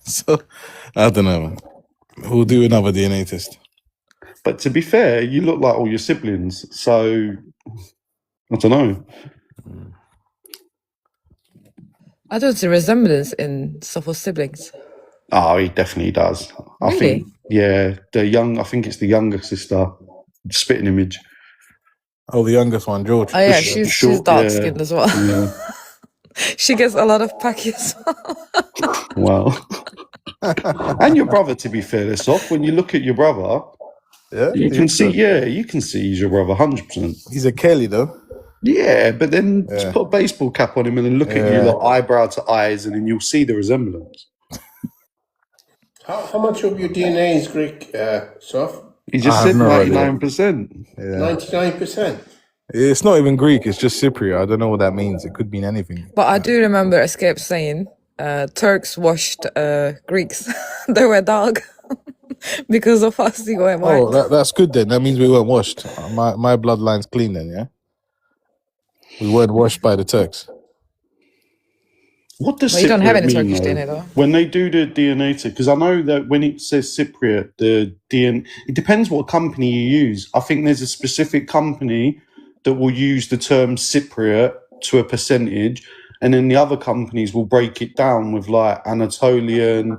So, I don't know, man. We'll do another DNA test. But to be fair, you look like all your siblings. So, I don't know. I don't see resemblance in Sopho's siblings. Oh, he definitely does. I Really? think, yeah, I think it's the younger sister, spitting image. Oh, the youngest one, George. Oh yeah, she's dark skinned as well. Yeah. She gets a lot of packy as well. Wow. And your brother, to be fair, this off. When you look at your brother, you can see he's your brother, 100%. He's a Kelly though. Yeah, but then just put a baseball cap on him and then look at you like eyebrow to eyes, and then you'll see the resemblance. How much of your DNA is Greek, Soph? He just said 99%. 99%. It's not even Greek, it's just Cypriot. I don't know what that means. It could mean anything. But I do remember Escape saying Turks washed Greeks. They were dark. Because of us, they were white. Oh, that's good then. That means we weren't washed. My bloodline's clean then, yeah? We weren't washed by the Turks. What does Well, you don't have any Cypriot mean, Turkish though? DNA though. When they do the DNA test, because I know that when it says Cypriot, the DNA, it depends what company you use. I think there's a specific company that will use the term Cypriot to a percentage, and then the other companies will break it down with like Anatolian,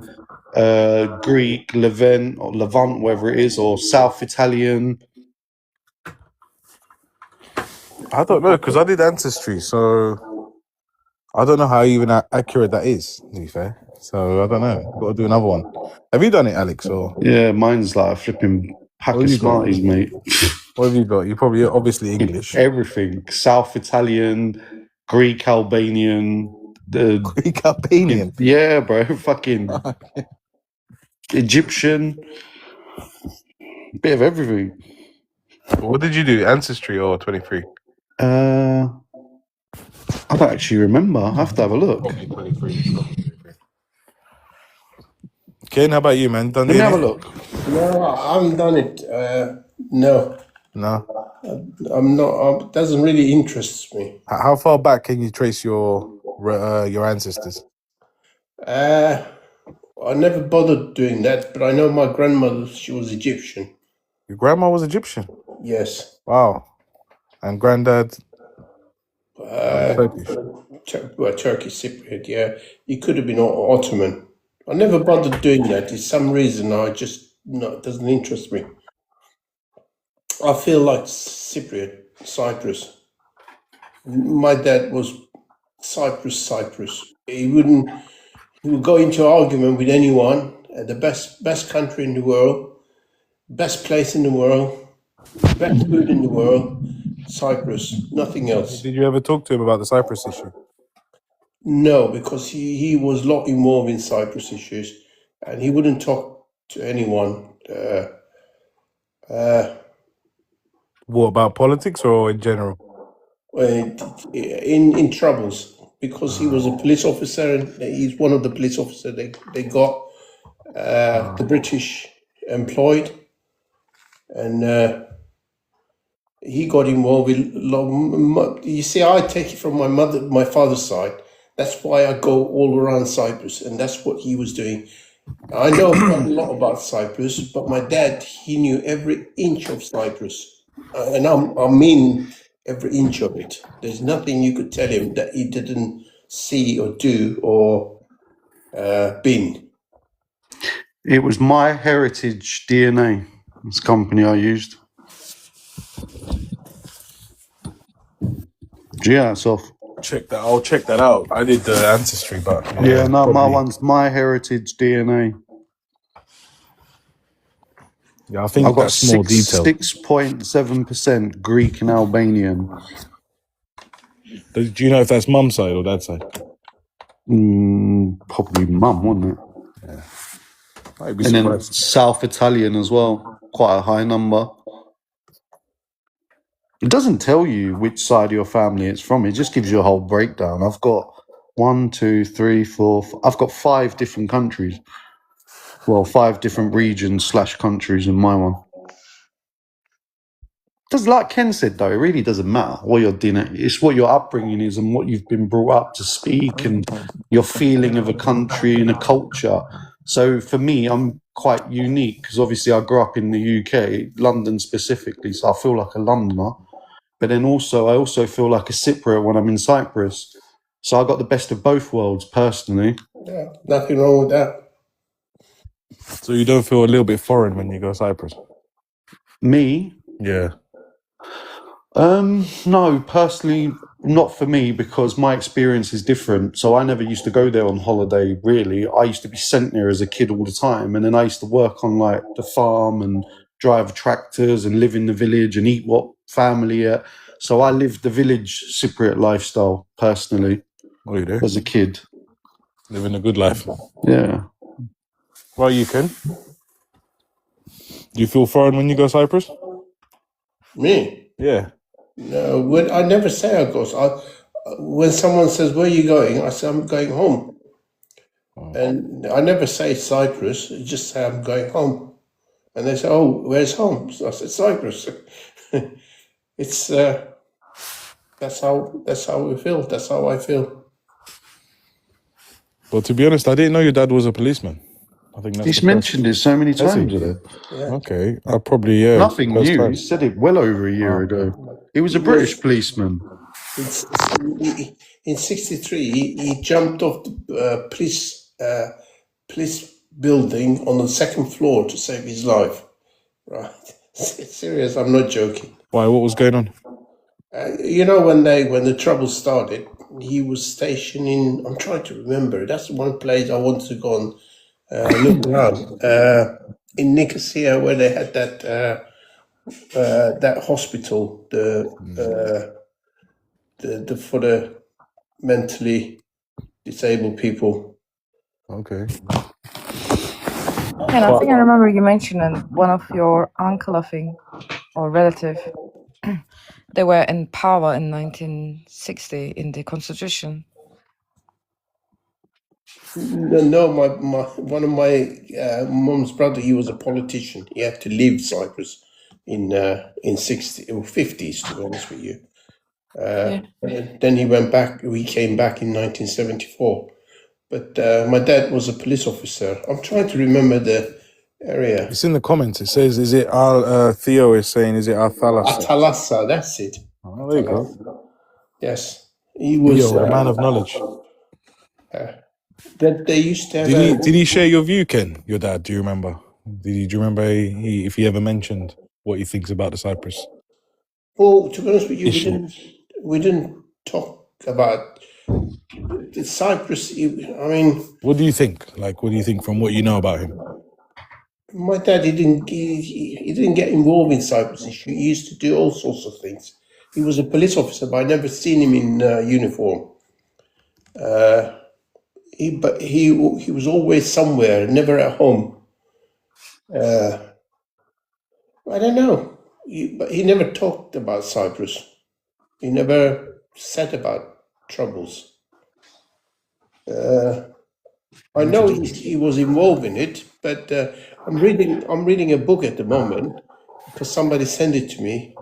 Greek, Levant, whatever it is, or South Italian. I don't know, because I did Ancestry, so I don't know how even accurate that is, to be fair. So I don't know. Got to do another one. Have you done it, Alex? Or Yeah, mine's like a flipping pack What of have you got? Smarties, mate. What have you got? You probably obviously English. Everything. South Italian, Greek Albanian, the Greek Albanian. Yeah, bro. Fucking Egyptian. Bit of everything. What did you do? Ancestry or 23? I don't actually remember. I have to have a look. Probably 23. Ken, how about you, man? Done Let me DNA? have a look. No, I haven't done it. No. No. I'm not. It doesn't really interest me. How far back can you trace your ancestors? I never bothered doing that, but I know my grandmother, she was Egyptian. Your grandma was Egyptian? Yes. Wow. And granddad? Turkish. Turkish Cypriot, yeah. He could have been Ottoman. I never bothered doing that. For some reason, it doesn't interest me. I feel like Cyprus. My dad was Cyprus. He would go into argument with anyone. The best country in the world, best place in the world, best food in the world, Cyprus, nothing else. Did you ever talk to him about the Cyprus issue? No, because he was a lot involved in Cyprus issues, and he wouldn't talk to anyone. What, about politics or in general? In troubles, because he was a police officer, and he's one of the police officers they got the British employed, and he got involved with. You see, I take it from my father's side. That's why I go all around Cyprus, and that's what he was doing. I know quite a lot about Cyprus, but my dad, he knew every inch of Cyprus, and I mean every inch of it. There's nothing you could tell him that he didn't see or do or been. It was My Heritage DNA, this company I used. Yeah, it's off. I'll check that out. I did the ancestry, but Yeah, no, my probably. one's My Heritage DNA. Yeah, I think I've got that's more detailed. 6.7% Greek and Albanian. Do you know if that's mum's side or dad's side? Probably mum, wouldn't it? Yeah. I'd be And then surprised. South Italian as well, quite a high number. It doesn't tell you which side of your family it's from. It just gives you a whole breakdown. I've got 1, 2, 3, 4. I've got 5 different countries. Well, 5 different regions / countries in my one. Does like Ken said though, it really doesn't matter what your dinner. It's what your upbringing is and what you've been brought up to speak and your feeling of a country and a culture. So for me, I'm quite unique because obviously I grew up in the UK, London specifically, so I feel like a Londoner. But then also, I also feel like a Cypriot when I'm in Cyprus. So I got the best of both worlds personally. Yeah, nothing wrong with that. So you don't feel a little bit foreign when you go to Cyprus? Me? Yeah. No, personally, not for me because my experience is different. So I never used to go there on holiday, really. I used to be sent there as a kid all the time. And then I used to work on like the farm and drive tractors and live in the village and eat what family ate. So I lived the village Cypriot lifestyle personally. Oh, you do? As a kid. Living a good life. Yeah. Well, you can. Do you feel foreign when you go to Cyprus? Me? Yeah. No, I never say I go. When someone says, "Where are you going?" I say, "I'm going home." And I never say Cyprus. I just say I'm going home. And they say, "Oh, where's home?" So I said, "Cyprus." It's that's how we feel. That's how I feel. But to be honest, I didn't know your dad was a policeman. I think that's He's mentioned it so many times today. Yeah. Okay, I probably Nothing new. He said it well over a year ago. He was a British policeman. In '63, he jumped off the police building on the second floor to save his life. Right? It's serious. I'm not joking. Why? What was going on? You know, when the trouble started, he was stationed in. I'm trying to remember. That's one place I wanted to go and look around. In Nicosia, where they had that hospital, the for the mentally disabled people. Okay. And I think I remember you mentioning one of your uncle, I think, or relative. They were in power in 1960 in the constitution. No, my one of my mom's brother, he was a politician. He had to leave Cyprus in 60 or 50s, to be honest with you. And then he went back. We came back in 1974. But my dad was a police officer. I'm trying to remember the area. It's in the comments. It says, "Is it Theo is saying, is it Athalassa?" Athalassa, that's it. Oh, there you go. Yes, he was Yo, a man of knowledge. That they used to have. Did he share your view, Ken? Your dad? Do you remember? Do you remember if he ever mentioned what he thinks about the Cyprus? Well, to be honest with you, we didn't talk about the Cyprus. I mean, what do you think? Like, what do you think from what you know about him? My dad, he didn't get involved in Cyprus issue. He used to do all sorts of things. He was a police officer, but I never seen him in uniform. He was always somewhere, never at home. I don't know, but he never talked about Cyprus. He never said about troubles. I know he was involved in it, but I'm reading a book at the moment because somebody sent it to me.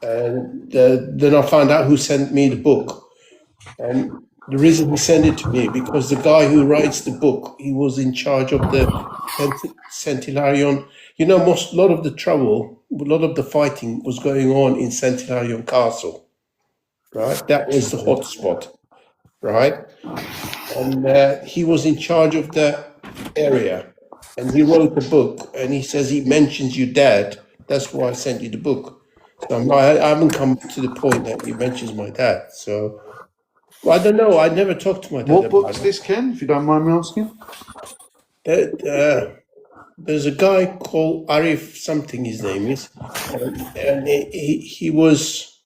And then I found out who sent me the book. And the reason he sent it to me, because the guy who writes the book, he was in charge of the Centilarion. You know, a lot of the trouble, a lot of the fighting was going on in Centilarion Castle, right? That was the hot spot, right? And he was in charge of the area. And he wrote the book, and he says he mentions your dad. That's why I sent you the book. So I haven't come to the point that he mentions my dad. So well, I don't know. I never talked to my dad. What book's this, Ken, if you don't mind me asking? There's a guy called Arif, something his name is, and he was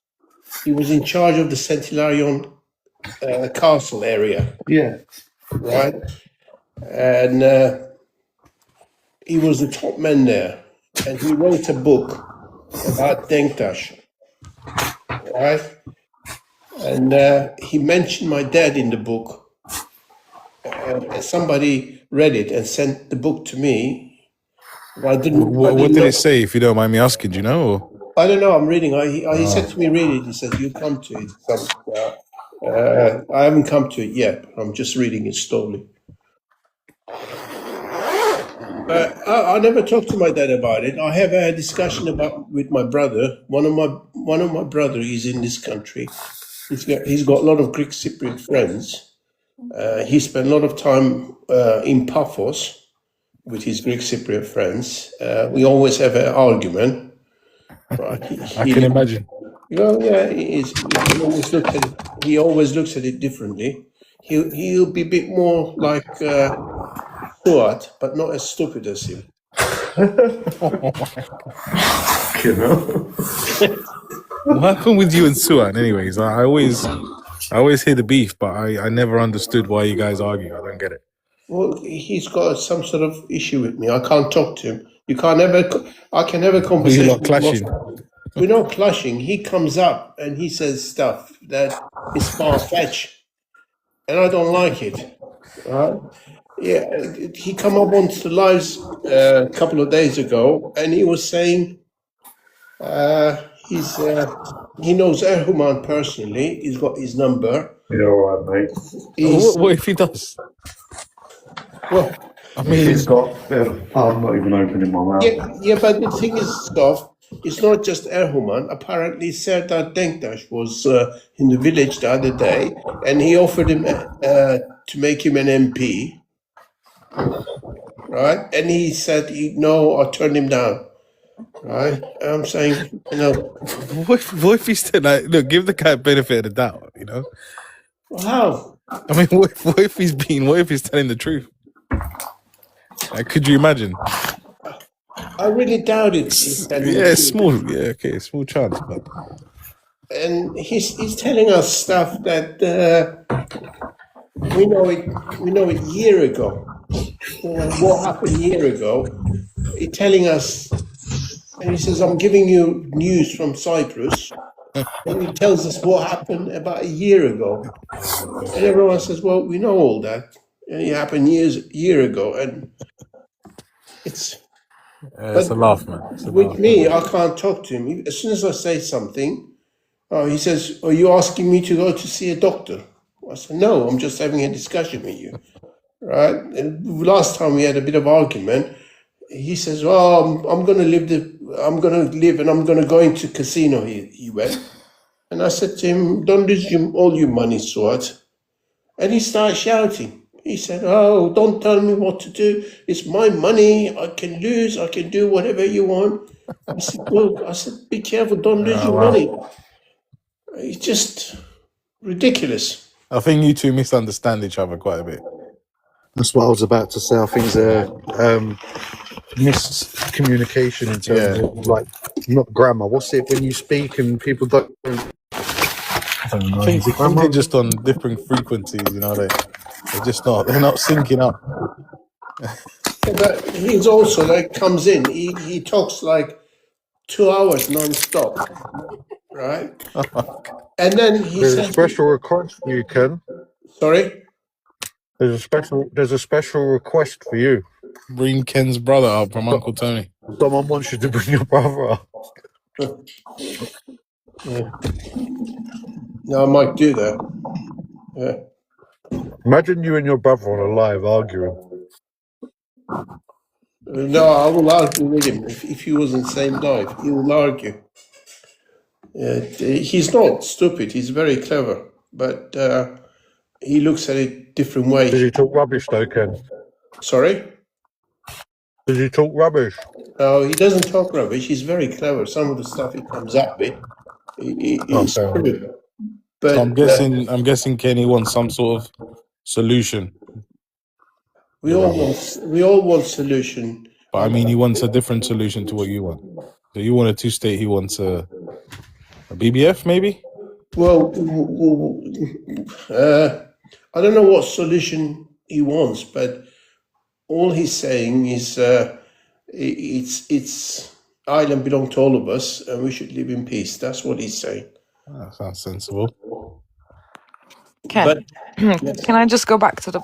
in charge of the Centilarion Castle area. Yeah. Right? And he was the top man there. And he wrote a book about Denktash. Right? And he mentioned my dad in the book. Somebody read it and sent the book to me. I didn't. What did it say, if you don't mind me asking? Do you know? Or? I don't know. I'm reading. He said to me, read it. He said, you come to it. I haven't come to it yet. I'm just reading it slowly. I never talked to my dad about it. I have a discussion with my brother. One of my brother is in this country. He's got a lot of Greek Cypriot friends. He spent a lot of time in Paphos with his Greek Cypriot friends. We always have an argument. But I can imagine. Yeah, he always looks at it differently. He'll be a bit more like Stuart, but not as stupid as him. What happened with you and Suan, anyways? I always hear the beef, but I never understood why you guys argue. I don't get it. Well, he's got some sort of issue with me. I can't talk to him. I can have a conversation. You're not clashing. We're not clashing. He comes up and he says stuff that is far-fetched, and I don't like it. Right? Yeah, he come up onto the lives a couple of days ago, and he was saying he knows Erhuman personally. He's got his number. You're all right, mate. What if he does? Well, I mean, he's got. I'm not even opening my mouth. Yeah, but the thing is, Stoff, it's not just Erhuman. Apparently, Serdar Denktash was in the village the other day, and he offered him to make him an MP, right? And he said, no, I turned him down, right? I'm saying, what if he's still like, look, give the guy benefit of the doubt, you know? How? I mean, what if he's telling the truth? Like, could you imagine? I really doubt it. Small chance, but. And he's telling us stuff that we know it a year ago. What happened a year ago? He's telling us, and he says, "I'm giving you news from Cyprus," and he tells us what happened about a year ago. And everyone says, "Well, we know all that. It happened a year ago," and it's a laugh, man. With me, I can't talk to him. As soon as I say something, he says, "Are you asking me to go to see a doctor?" I said, "No, I'm just having a discussion with you." Right? And last time we had a bit of argument, he says, "Oh, I'm going to live and I'm going to go into casino." He went, and I said to him, "Don't lose all your money, Suat." And he started shouting. He said, "Oh, don't tell me what to do. It's my money. I can lose. I can do whatever you want." I said, "Be careful. Don't lose your money." It's just ridiculous. I think you two misunderstand each other quite a bit. That's what I was about to say. I think there's miscommunication in terms of, like, not grammar. What's it when you speak and people don't... I don't know. I think they're just on different frequencies, you know. They're not syncing up. But he's also like comes in. He talks like 2 hours non-stop, right? And then there's a special request for you, Ken. Sorry. There's a special request for you. Bring Ken's brother up from Uncle Tony. Someone wants you to bring your brother up. Yeah. No, I might do that. Yeah. Imagine you and your brother on a live arguing. No, I will argue with him. If he was in the same life, he will argue. He's not stupid. He's very clever, but he looks at it different way. Does he talk rubbish though, Ken? Sorry? Does he talk rubbish? No, he doesn't talk rubbish. He's very clever. Some of the stuff he comes up with is true. But So I'm guessing Kenny wants some sort of solution. we all want solution. But I mean, he wants a different solution to what you want. So you want a two-state, he wants a BBF, maybe? Well, I don't know what solution he wants, but all he's saying is it's Ireland belong to all of us, and we should live in peace. That's what he's saying. That sounds sensible. Ken, can I just go back to the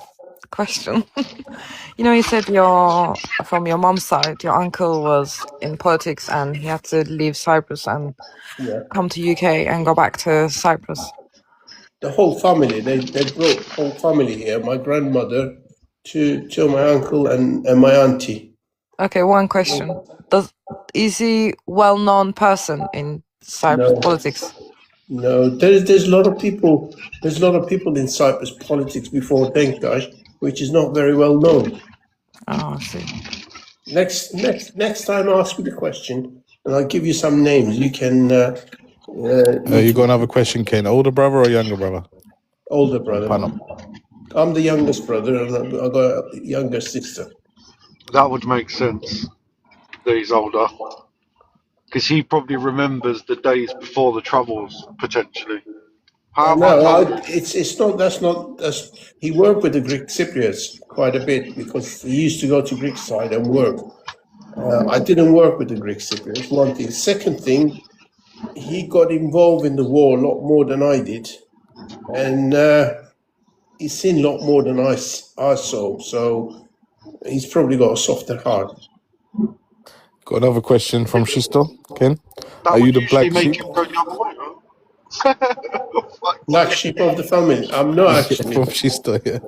question? You know, you said from your mom's side, your uncle was in politics and he had to leave Cyprus and come to UK and go back to Cyprus. The whole family, they brought the whole family here. My grandmother to my uncle and my auntie. Okay, one question. Is he well-known person in Cyprus politics? No, there's a lot of people. There's a lot of people in Cyprus politics before Denktash, which is not very well known. Oh, I see. Next time, ask me the question, and I'll give you some names. You can. You got another question, Ken? Older brother or younger brother? Older brother. I'm the youngest brother, and I've got a younger sister. That would make sense that he's older, because he probably remembers the days before the Troubles, potentially. It's not. He worked with the Greek Cypriots quite a bit because he used to go to Greek side and work. I didn't work with the Greek Cypriots. One thing. Second thing, he got involved in the war a lot more than I did, and he's seen a lot more than I saw. So he's probably got a softer heart. Got another question from Shisto, Ken. Are you the black sheep? Black sheep of the family. I'm not actually. From Shisto, yeah.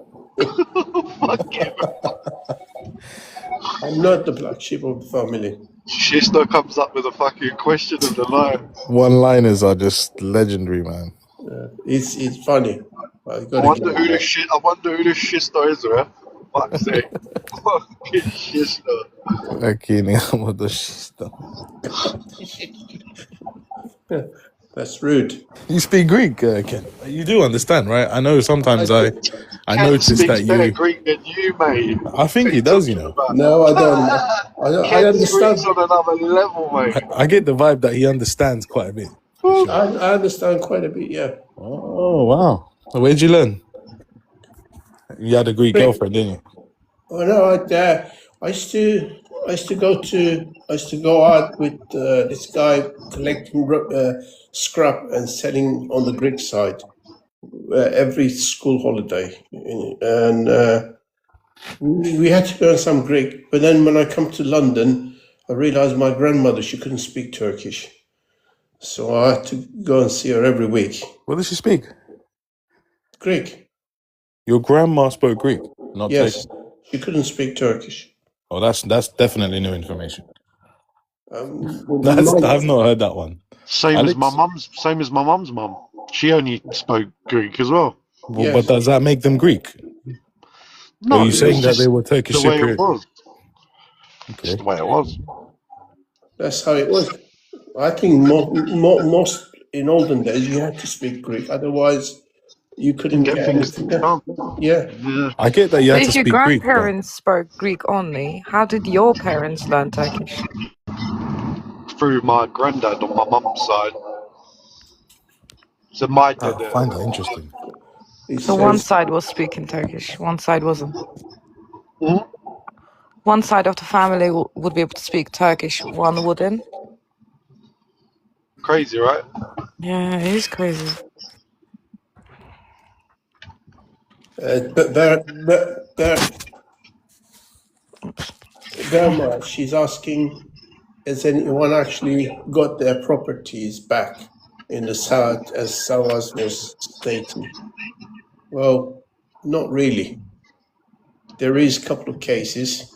I'm not the black sheep of the family. Shisto comes up with a fucking question of the line. One-liners are just legendary, man. It's funny. I wonder who the Shisto is, right? Fuck's sake. Fucking Shisto. Fucking the Shisto. That's rude. You speak Greek, Ken. You do understand, right? I know sometimes I notice that you... better Greek than you, mate. I think he does, you know. No, I don't. I understand. on another level, mate. I get the vibe that he understands quite a bit. Sure. I understand quite a bit, yeah. Oh, wow. Where'd you learn? You had a Greek girlfriend, didn't you? Oh, no, I used to go out with this guy collecting scrap and selling on the Greek side every school holiday, and we had to learn some Greek. But then when I come to London, I realized my grandmother, she couldn't speak Turkish, so I had to go and see her every week. What does she speak? Greek. Your grandma spoke Greek, not Yes, Turkish. she couldn't speak Turkish. Oh, that's definitely new information. I've not heard that one. Same as my mum's mum. She only spoke Greek as well. Well, but does that make them Greek? No, are you saying that they were Turkish the way Cypriot? it was. Okay. Just the way it was. That's how it was. I think most in olden days you had to speak Greek, otherwise you couldn't get things done. Yeah. I get that you had to If your speak Greek. grandparents spoke Greek only, how did your parents learn Turkish? Through my granddad on my mum's side. So my dad. I find that interesting. So one side was speaking Turkish, one side wasn't. One side of the family would be able to speak Turkish, one wouldn't. Crazy, right? Yeah, it is crazy. She's asking, has anyone actually got their properties back? in the south, as Savas was stating. Well, not really. There is a couple of cases.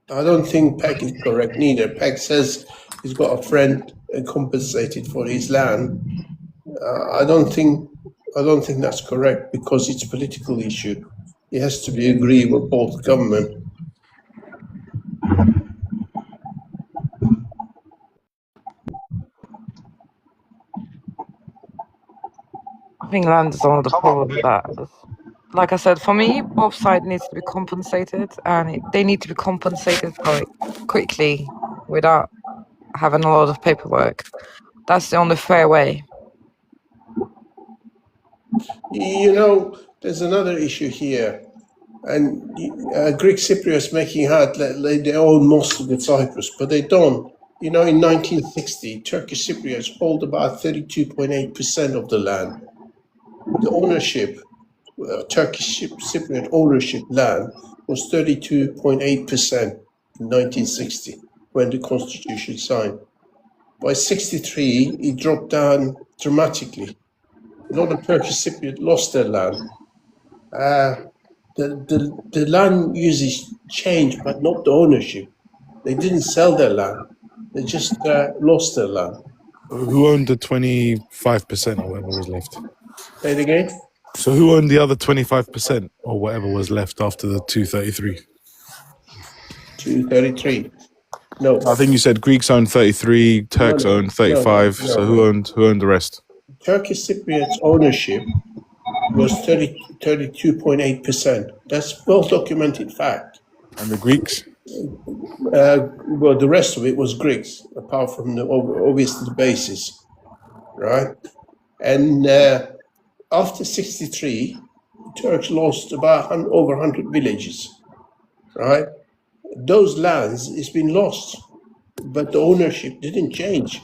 I don't think Peck is correct neither. Peck says he's got a friend compensated for his land. I don't think that's correct because it's a political issue. It has to be agreed with both government. I think land is one of the problems that, like I said, for me, both sides needs to be compensated, and they need to be compensated quite quickly without having a lot of paperwork. That's the only fair way. You know, there's another issue here, and Greek Cypriots making out that they own most of the Cyprus, but they don't. You know, in 1960, Turkish Cypriots hold about 32.8% of the land. The ownership, Turkish Cypriot ownership land was 32.8% in 1960 when the constitution signed. By 63, it dropped down dramatically. A lot of Turkish Cypriot lost their land. The land usage changed, but not the ownership. They didn't sell their land. They just lost their land. Who owned the 25% or whatever was left? Say it again? So who owned the other 25% or whatever was left after the 233? 233. No. I think you said Greeks owned 33, Turks owned 35. So who owned the rest? Turkish Cypriot's ownership was 32.8%. That's well-documented fact. And the Greeks? Well, the rest of it was Greeks, apart from obviously the basis, right? And after 63, Turks lost about over 100 villages, right? Those lands, it's been lost, but the ownership didn't change.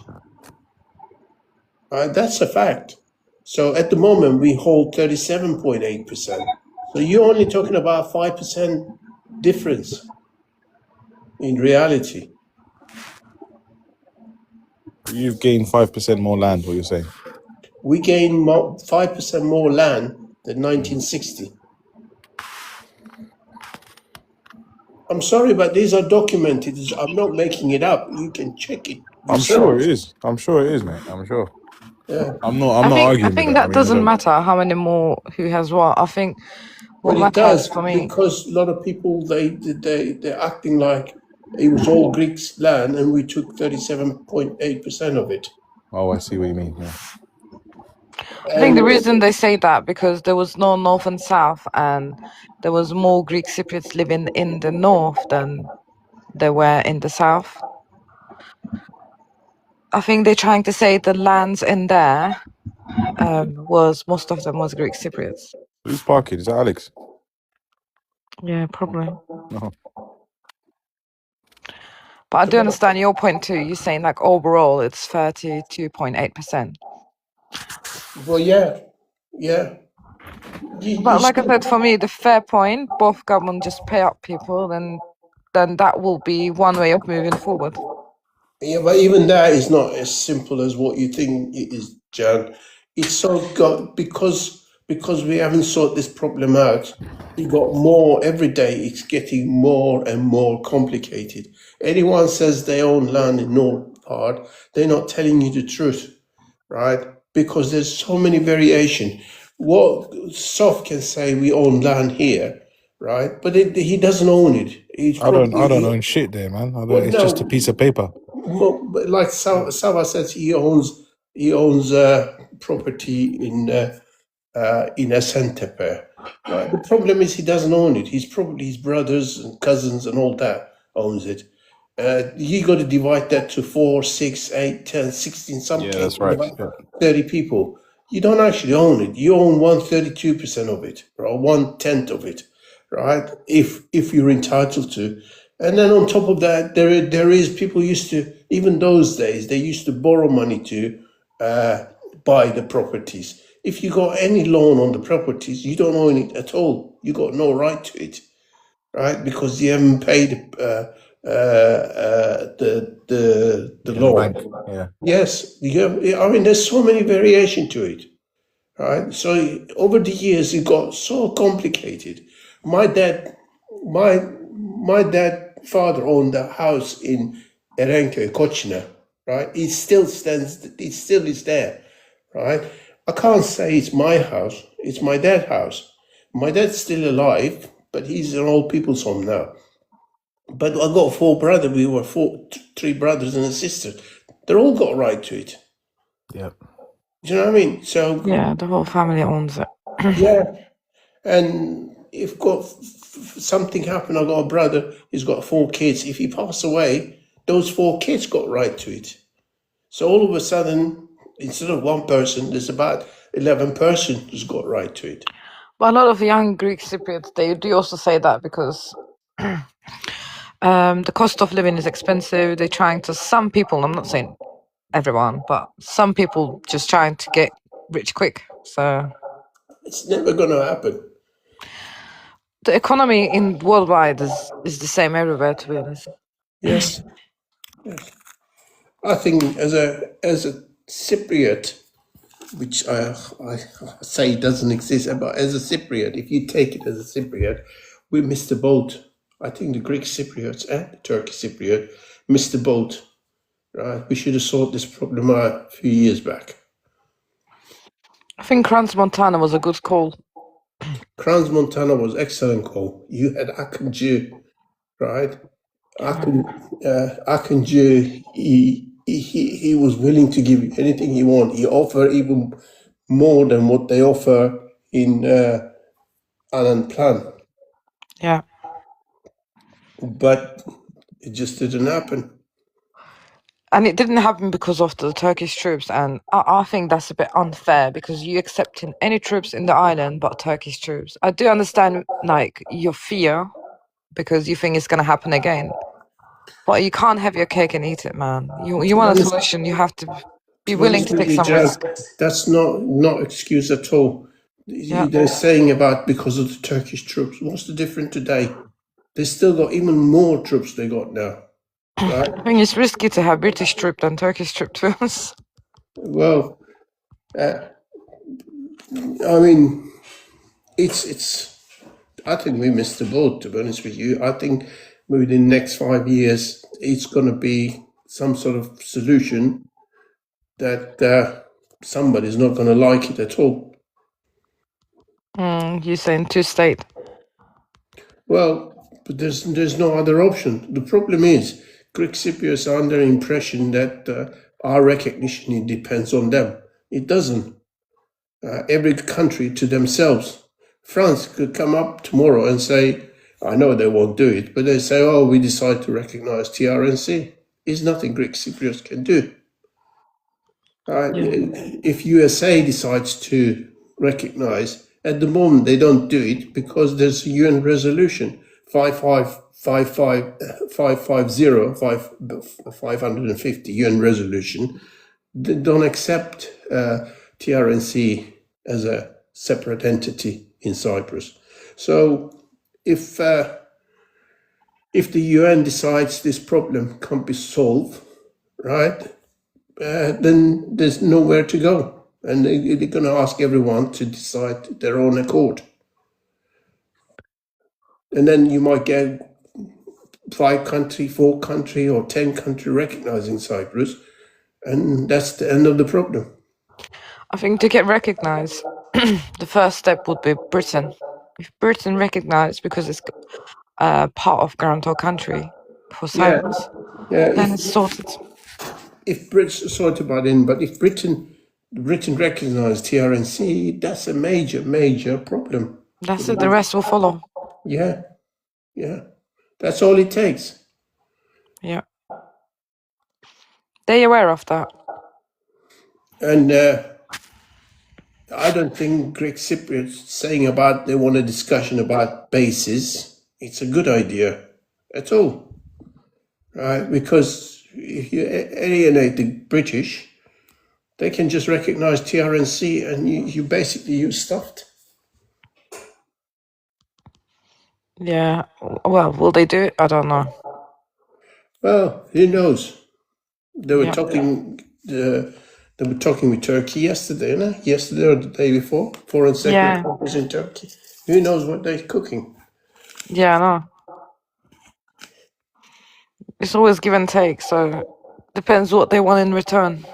That's a fact. So at the moment, we hold 37.8%. So you're only talking about 5% difference in reality. You've gained 5% more land, what you're saying? We gained 5% more land than 1960. I'm sorry, but these are documented. I'm not making it up. You can check it yourself. I'm sure it is. I'm sure it is, mate. I'm sure. Yeah. I'm not arguing. I think that doesn't matter how many more who has what. I think what Well, it matters does for me. because a lot of people they're acting like it was all Greeks' land and we took 37.8% of it. Oh, I see what you mean. Yeah. I think the reason they say that because there was no north and south, and there was more Greek Cypriots living in the north than there were in the south. I think they're trying to say the lands in there was most of them was Greek Cypriots. Who's parking? Is that Alex? Yeah, probably. No. But I do understand your point too. You're saying like overall it's 32.8%. Well, yeah. But like I said, for me, the fair point, both government just pay up people, then that will be one way of moving forward. Yeah, but even that is not as simple as what you think it is, Jan. It's so got because we haven't sorted this problem out. We got more every day. It's getting more and more complicated. Anyone says they own land in North part, they're not telling you the truth, right? Because there's so many variation. What Sof can say we own land here, right? But he doesn't own it. I don't own shit there, man. It's just a piece of paper. Well, like Sava says, he owns property in Esentepe. Right? The problem is he doesn't own it. He's probably his brothers and cousins and all that owns it. You got to divide that to 4, 6, 8, 10, 16, some Yeah, cases, that's right. about 30 people. You don't actually own it. You own 1/32% of it, or 1/10 of it, right? If you're entitled to. And then on top of that, there is people used to, even those days, they used to borrow money to buy the properties. If you got any loan on the properties, you don't own it at all. You got no right to it, right? Because you haven't paid the law. Rank, yeah. Yes, I mean, there's so many variation to it, right? So over the years, it got so complicated. My dad father owned a house in Erenköy, Kochina, right? It still stands. It still is there, right? I can't say it's my house. It's my dad's house. My dad's still alive, but he's an old people's home now. But I got 4 brothers. We were 3 brothers and a sister. They all got right to it. Yeah. Do you know what I mean? So Yeah, the whole family owns it. yeah, and if got something happened, I got a brother. He's got 4 kids. If he passed away, those 4 kids got right to it. So all of a sudden, instead of 1 person, there's about 11 person who's got right to it. But a lot of young Greek Cypriots, they do also say that because the cost of living is expensive. They're trying to, some people, I'm not saying everyone, but some people just trying to get rich quick. So it's never going to happen. The economy in worldwide is the same everywhere, to be honest. Yes. Yes. I think as a Cypriot, which I say doesn't exist, but as a Cypriot, if you take it as a Cypriot, we missed the boat. I think the Greek Cypriots and the Turkish Cypriot missed the boat. Right? We should have sorted this problem out a few years back. I think Crans-Montana was a good call. Crans-Montana was excellent call. You had Akinju, right? Akinju, he was willing to give you anything he wanted. He offered even more than what they offer in Anand Plan. Yeah. But it just didn't happen. And it didn't happen because of the Turkish troops, and I think that's a bit unfair because you accepting any troops in the island but Turkish troops. I do understand like your fear because you think it's gonna happen again, but you can't have your cake and eat it, man. You want a solution, you have to be willing to take some risk. That's not excuse at all. Yeah. They're saying about because of the Turkish troops. What's the difference today? They still got even more troops they got now. Right? I think it's risky to have British troop than Turkish troop to us. Well, I mean, it's. I think we missed the boat, to be honest with you. I think within the next 5 years, it's going to be some sort of solution that somebody's not going to like it at all. You're saying 2-state? Well, but there's no other option. The problem is Greek Cypriots are under the impression that our recognition it depends on them. It doesn't. Every country to themselves. France could come up tomorrow and say, I know they won't do it, but they say, oh, we decide to recognize TRNC. There's nothing Greek Cypriots can do. If USA decides to recognize, at the moment they don't do it because there's a UN resolution 550 UN resolution that don't accept TRNC as a separate entity in Cyprus. So if the UN decides this problem can't be solved, right, then there's nowhere to go. And they're going to ask everyone to decide their own accord. And then you might get 5 country, 4 country, or 10 country recognizing Cyprus. And that's the end of the problem. I think to get recognized, the first step would be Britain. If Britain recognized because it's part of guarantor country for Cyprus, then it's sorted. If Brits sorted about it, but if Britain recognized TRNC, that's a major problem. That's it. The rest will follow. Yeah. That's all it takes. Yeah. They're aware of that. And I don't think Greek Cypriots saying about they want a discussion about bases, it's a good idea at all. Right? Because if you alienate the British, they can just recognize TRNC and you're stuffed. Yeah. Well, will they do it? I don't know. Well, who knows? They were Yeah. talking. They were talking with Turkey yesterday, no? Yesterday or the day before. Foreign Secretary Yeah. was in Turkey. Who knows what they're cooking? Yeah, I know. It's always give and take, so depends what they want in return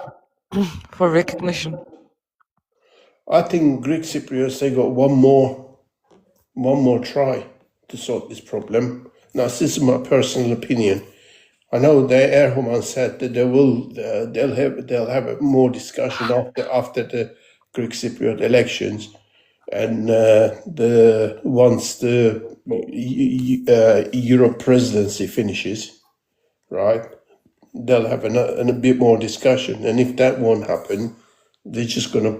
for recognition. I think Greek Cypriots, they got one more try to sort this problem. Now, this is my personal opinion. I know Erdogan said that they'll have a more discussion after the Greek Cypriot elections, and once the Europe presidency finishes, right? They'll have a bit more discussion, and if that won't happen, they're just gonna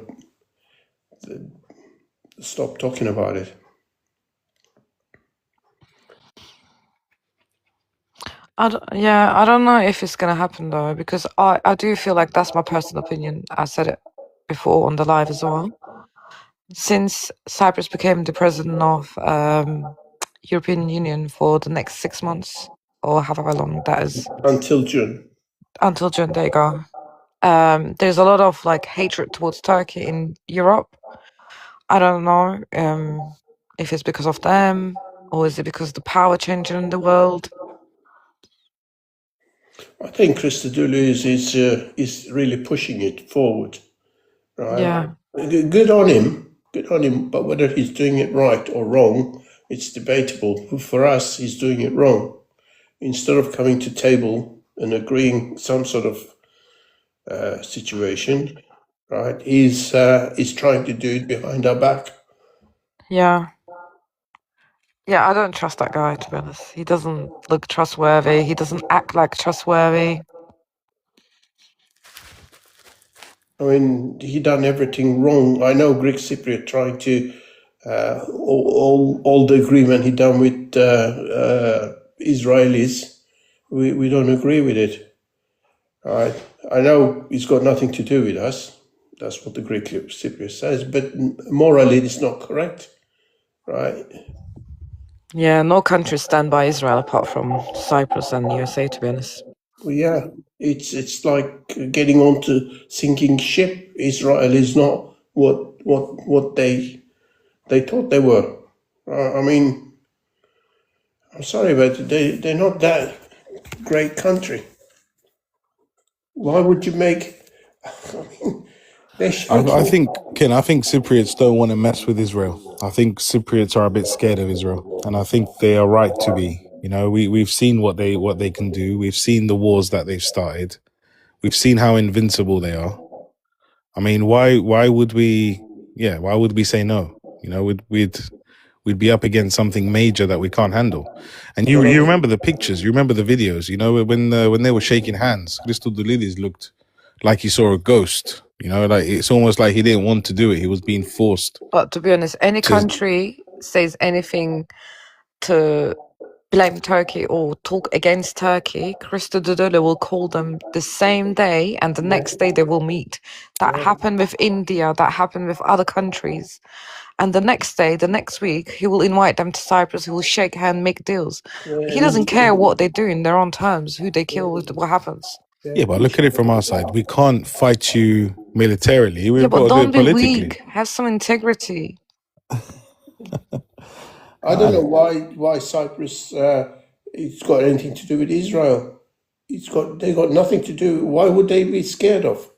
stop talking about it. I don't know if it's gonna happen though, because I do feel like that's my personal opinion. I said it before on the live as well. Since Cyprus became the president of European Union for the next 6 months, or however long that is, Until June. until June, there you go. There's a lot of like hatred towards Turkey in Europe. I don't know if it's because of them or is it because of the power changing in the world. I think Christodoulou is really pushing it forward, right? Yeah. Good on him. Good on him. But whether he's doing it right or wrong, it's debatable. For us, he's doing it wrong. Instead of coming to table and agreeing some sort of situation, right? He's trying to do it behind our back. Yeah. Yeah, I don't trust that guy, to be honest. He doesn't look trustworthy. He doesn't act like trustworthy. I mean, he done everything wrong. I know Greek Cypriot trying to all the agreement he done with Israelis. We don't agree with it. All right. I know it's got nothing to do with us. That's what the Greek Cypriot says. But morally, it's not correct, right? Yeah, no countries stand by Israel apart from Cyprus and USA, to be honest. Well, yeah, it's like getting onto sinking ship. Israel is not what they thought they were. I mean, I'm sorry, but they're not that great country. Why would you make? I mean, they're shaking. I think, Ken, I think Cypriots don't want to mess with Israel. I think Cypriots are a bit scared of Israel, and I think they are right to be. You know, we've seen what they can do. We've seen the wars that they've started. We've seen how invincible they are. I mean, why would we? Yeah, why would we say no? You know, we'd be up against something major that we can't handle. And you remember the pictures, you remember the videos. You know, when they were shaking hands, Christodoulidis looked like he saw a ghost. You know, like it's almost like he didn't want to do it. He was being forced. But to be honest, any to- country says anything to blame Turkey or talk against Turkey, Christodoulou will call them the same day and the next day they will meet. That happened with India, that happened with other countries. And the next day, the next week, he will invite them to Cyprus, he will shake hand, make deals. He doesn't care what they do in their own terms, who they kill, what happens. Yeah, but look at it from our side. We can't fight you militarily. We've Yeah, but got to do don't it be politically. weak. Have some integrity. I don't know why Cyprus it's got anything to do with Israel. They got nothing to do. Why would they be scared of?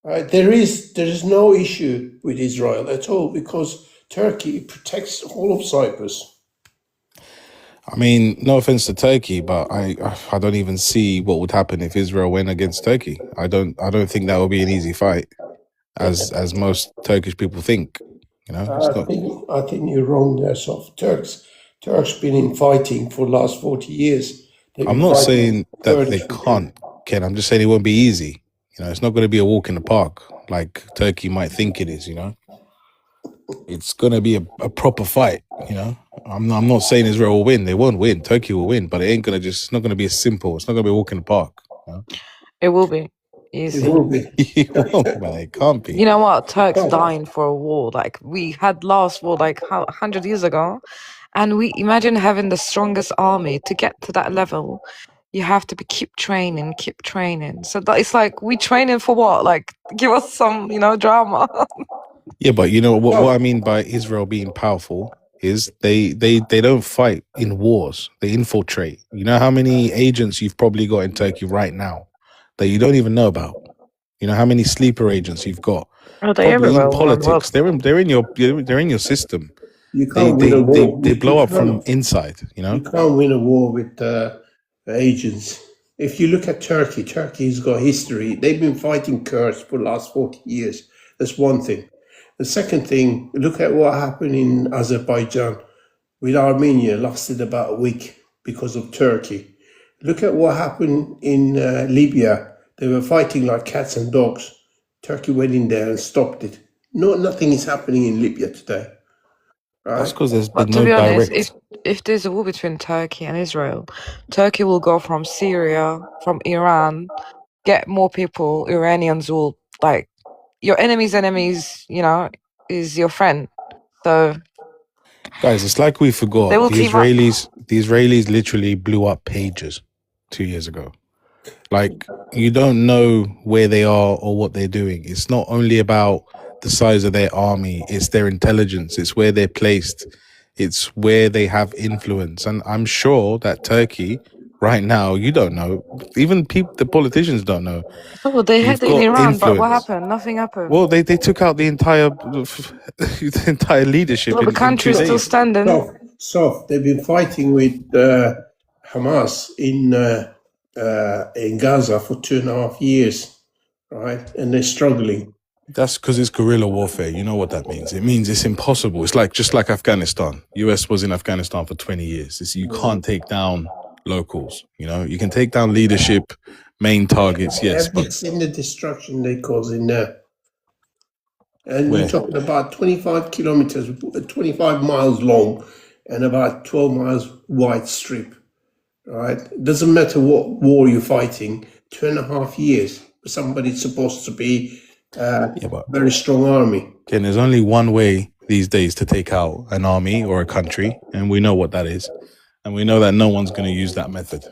There is no issue with Israel at all because Turkey protects all of Cyprus. I mean, no offense to Turkey, but I don't even see what would happen if Israel went against Turkey. I don't think that would be an easy fight, as most Turkish people think. You know, it's not. I think you're wrong there, Sof. Turks been in fighting for the last 40 years. I'm not saying that they can't, Ken. I'm just saying it won't be easy. You know, it's not going to be a walk in the park like Turkey might think it is. You know, it's going to be a proper fight. You know, I'm not saying Israel will win. They won't win. Turkey will win, but it's not going to be as simple. It's not going to be a walk in the park. You know? It will be. Easy. It will be. It won't, man. It can't be. You know what? Turks dying for a war. Like we had last war like 100 years ago. And we imagine having the strongest army to get to that level. you have to keep training. So it's like, we training for what? Like, give us some, drama. Yeah, but you know what Well, I mean by Israel being powerful is they don't fight in wars. They infiltrate. You know how many agents you've probably got in Turkey right now that you don't even know about? You know how many sleeper agents you've got? Oh, they Probably everywhere in all around the world. politics. They're in your system. you They can't win a war. they blow You up from can't. inside, you know? You can't win a war with agents. If you look at Turkey, Turkey's got history. They've been fighting Kurds for the last 40 years. That's one thing. The second thing, look at what happened in Azerbaijan with Armenia, lasted about a week because of Turkey. Look at what happened in Libya. They were fighting like cats and dogs. Turkey went in there and stopped it. Nothing is happening in Libya today. That's Right? because there's But been to no be honest, direct. if there's a war between Turkey and Israel, Turkey will go from Syria, from Iran, get more people. Iranians will, like, your enemy's enemies, is your friend. So Guys, it's like we they forgot. will The team up. Israelis literally blew up pages 2 years ago. Like, you don't know where they are or what they're doing. It's not only about the size of their army, it's their intelligence, it's where they're placed, it's where they have influence. And I'm sure that Turkey, right now, you don't know. Even the politicians don't know. Oh, they You've had it in got Iran, but what influence. happened? Nothing happened. Well, they took out the entire leadership Well, the in 2 country is still days. standing. So they've been fighting with Hamas in Gaza for 2.5 years, right? And they're struggling. That's because it's guerrilla warfare. You know what that means. It means it's impossible. It's like just like Afghanistan. US was in Afghanistan for 20 years. You can't take down locals. You know, you can take down leadership, main targets, yes, Have but you seen the destruction they cause in there? And where? we're talking about 25 kilometers, 25 miles long, and about 12 miles wide strip, right? It doesn't matter what war you're fighting, 2.5 years. Somebody's supposed to be Yeah, but very strong army. again, there's only one way these days to take out an army or a country, and we know what that is. And we know that no one's going to use that method.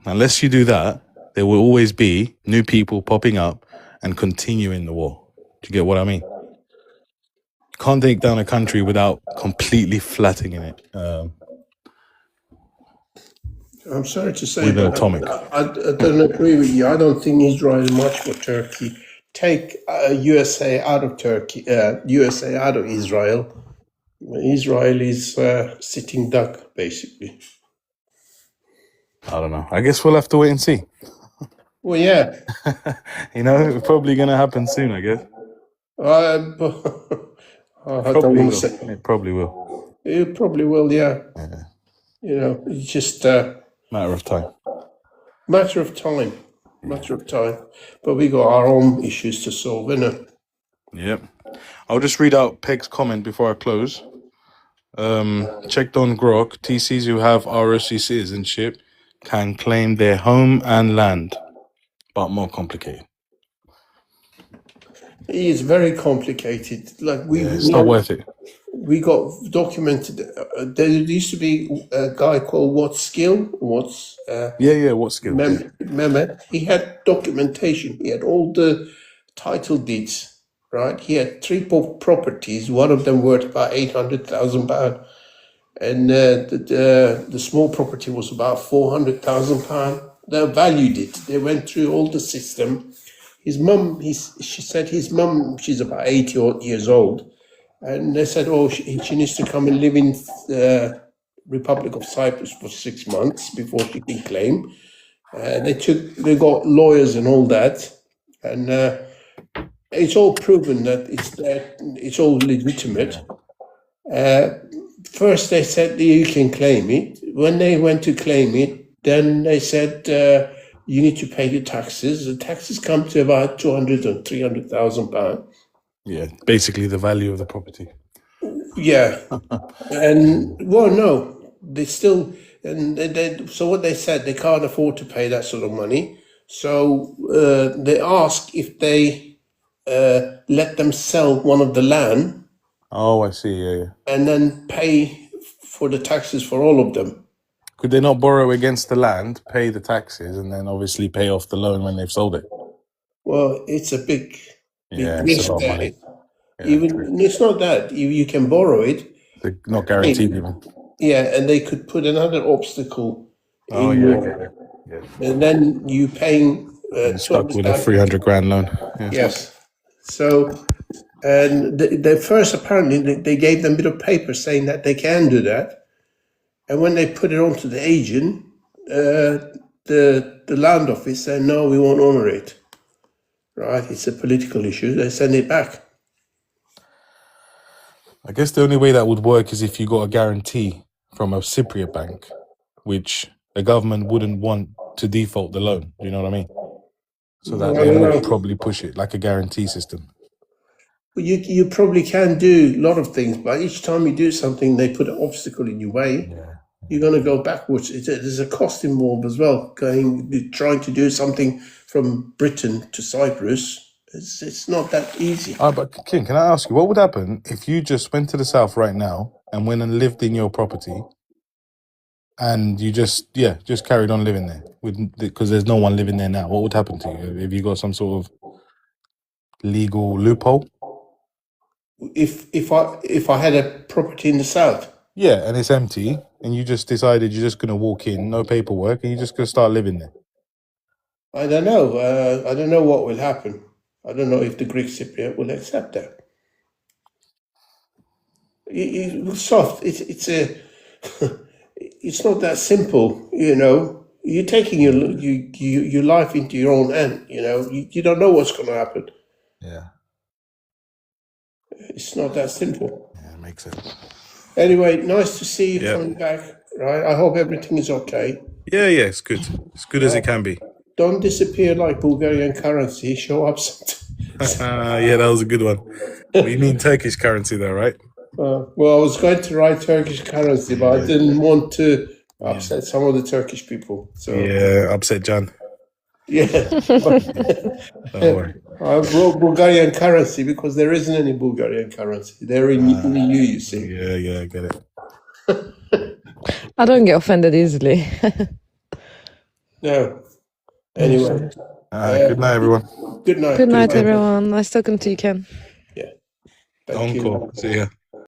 Unless you do that, there will always be new people popping up and continuing the war. Do you get what I mean? You can't take down a country without completely flattening it I'm sorry to say, with an but atomic. I don't agree with you. I don't think Israel is much for Turkey. Take USA out of Turkey, USA out of Israel. Israel is sitting duck, basically. I don't know. I guess we'll have to wait and see. Well, yeah. You know, it's probably going to happen soon, I guess. I don't Probably want will. to say. It probably will. It probably will, yeah. Yeah. You know, it's just Matter of time. matter of time. Matter of time. But we got our own issues to solve, innit? Yep. I'll just read out Peg's comment before I close. Checked on Grok. TCs who have ROC citizenship can claim their home and land, but more complicated. It is very complicated. Like It's not worth it. we got documented. There used to be a guy called What Skill? Mehmet. He had documentation. He had all the title deeds, right? He had 3 properties. One of them worth about £800,000, and the small property was about £400,000. They valued it. They went through all the system. His mum, she said his mum, she's about 80 odd years old, and they said, oh, she needs to come and live in the Republic of Cyprus for 6 months before she can claim. They got lawyers and all that, and it's all proven that it's all legitimate. First they said you can claim it. When they went to claim it, then they said you need to pay the taxes. The taxes come to about £200,000 or £300,000. Yeah, basically the value of the property. Yeah, and well, no, they still, and so what they said, they can't afford to pay that sort of money. So they asked if they let them sell one of the land. Oh, I see. Yeah. And then pay for the taxes for all of them. Could they not borrow against the land, pay the taxes, and then obviously pay off the loan when they've sold it? Well, it's a big It's risk a lot of there. money. Yeah, Even it's not that you can borrow it. they're not guaranteed even. Yeah, and they could put another obstacle Oh in yeah, your, and then you paying you're stuck with a 300 grand loan. Yeah. Yes. So, and the first apparently they gave them a bit of paper saying that they can do that, and when they put it onto the agent, the land office said no, we won't honor it. Right? It's a political issue. They send it back. I guess the only way that would work is if you got a guarantee from a Cypriot bank, which the government wouldn't want to default the loan. Do you know what I mean? So that they would probably push it like a guarantee system. Well, you probably can do a lot of things, but each time you do something, they put an obstacle in your way. You're going to go backwards. There's a cost involved as well. Trying to do something from Britain to Cyprus, it's not that easy. But King, can I ask you, what would happen if you just went to the south right now and went and lived in your property, and you just carried on living there because there's no one living there now? What would happen to you? Have you got some sort of legal loophole? If I had a property in the south, yeah, and it's empty, and you just decided you're just going to walk in, no paperwork, and you're just going to start living there. I don't know. I don't know what will happen. I don't know if the Greek Cypriot will accept that. It's soft. It's not that simple. You know, you're taking your life into your own hand. You know, you don't know what's going to happen. Yeah. It's not that simple. Yeah, it makes sense. Anyway, nice to see you coming back. Right. I hope everything is okay. Yeah, it's good. As good as it can be. Don't disappear like Bulgarian currency. Show up. Yeah, that was a good one. You mean Turkish currency though, right? Well, I was going to write Turkish currency, but I didn't want to upset some of the Turkish people. So upset Jan. Yeah. Don't worry. I wrote Bulgarian currency because there isn't any Bulgarian currency. They're in the EU, you see. Yeah, I get it. I don't get offended easily. No. Anyway. Good night, everyone. Good night. Good night, everyone. Nice talking to you, Ken. Thank you. Encore. See ya.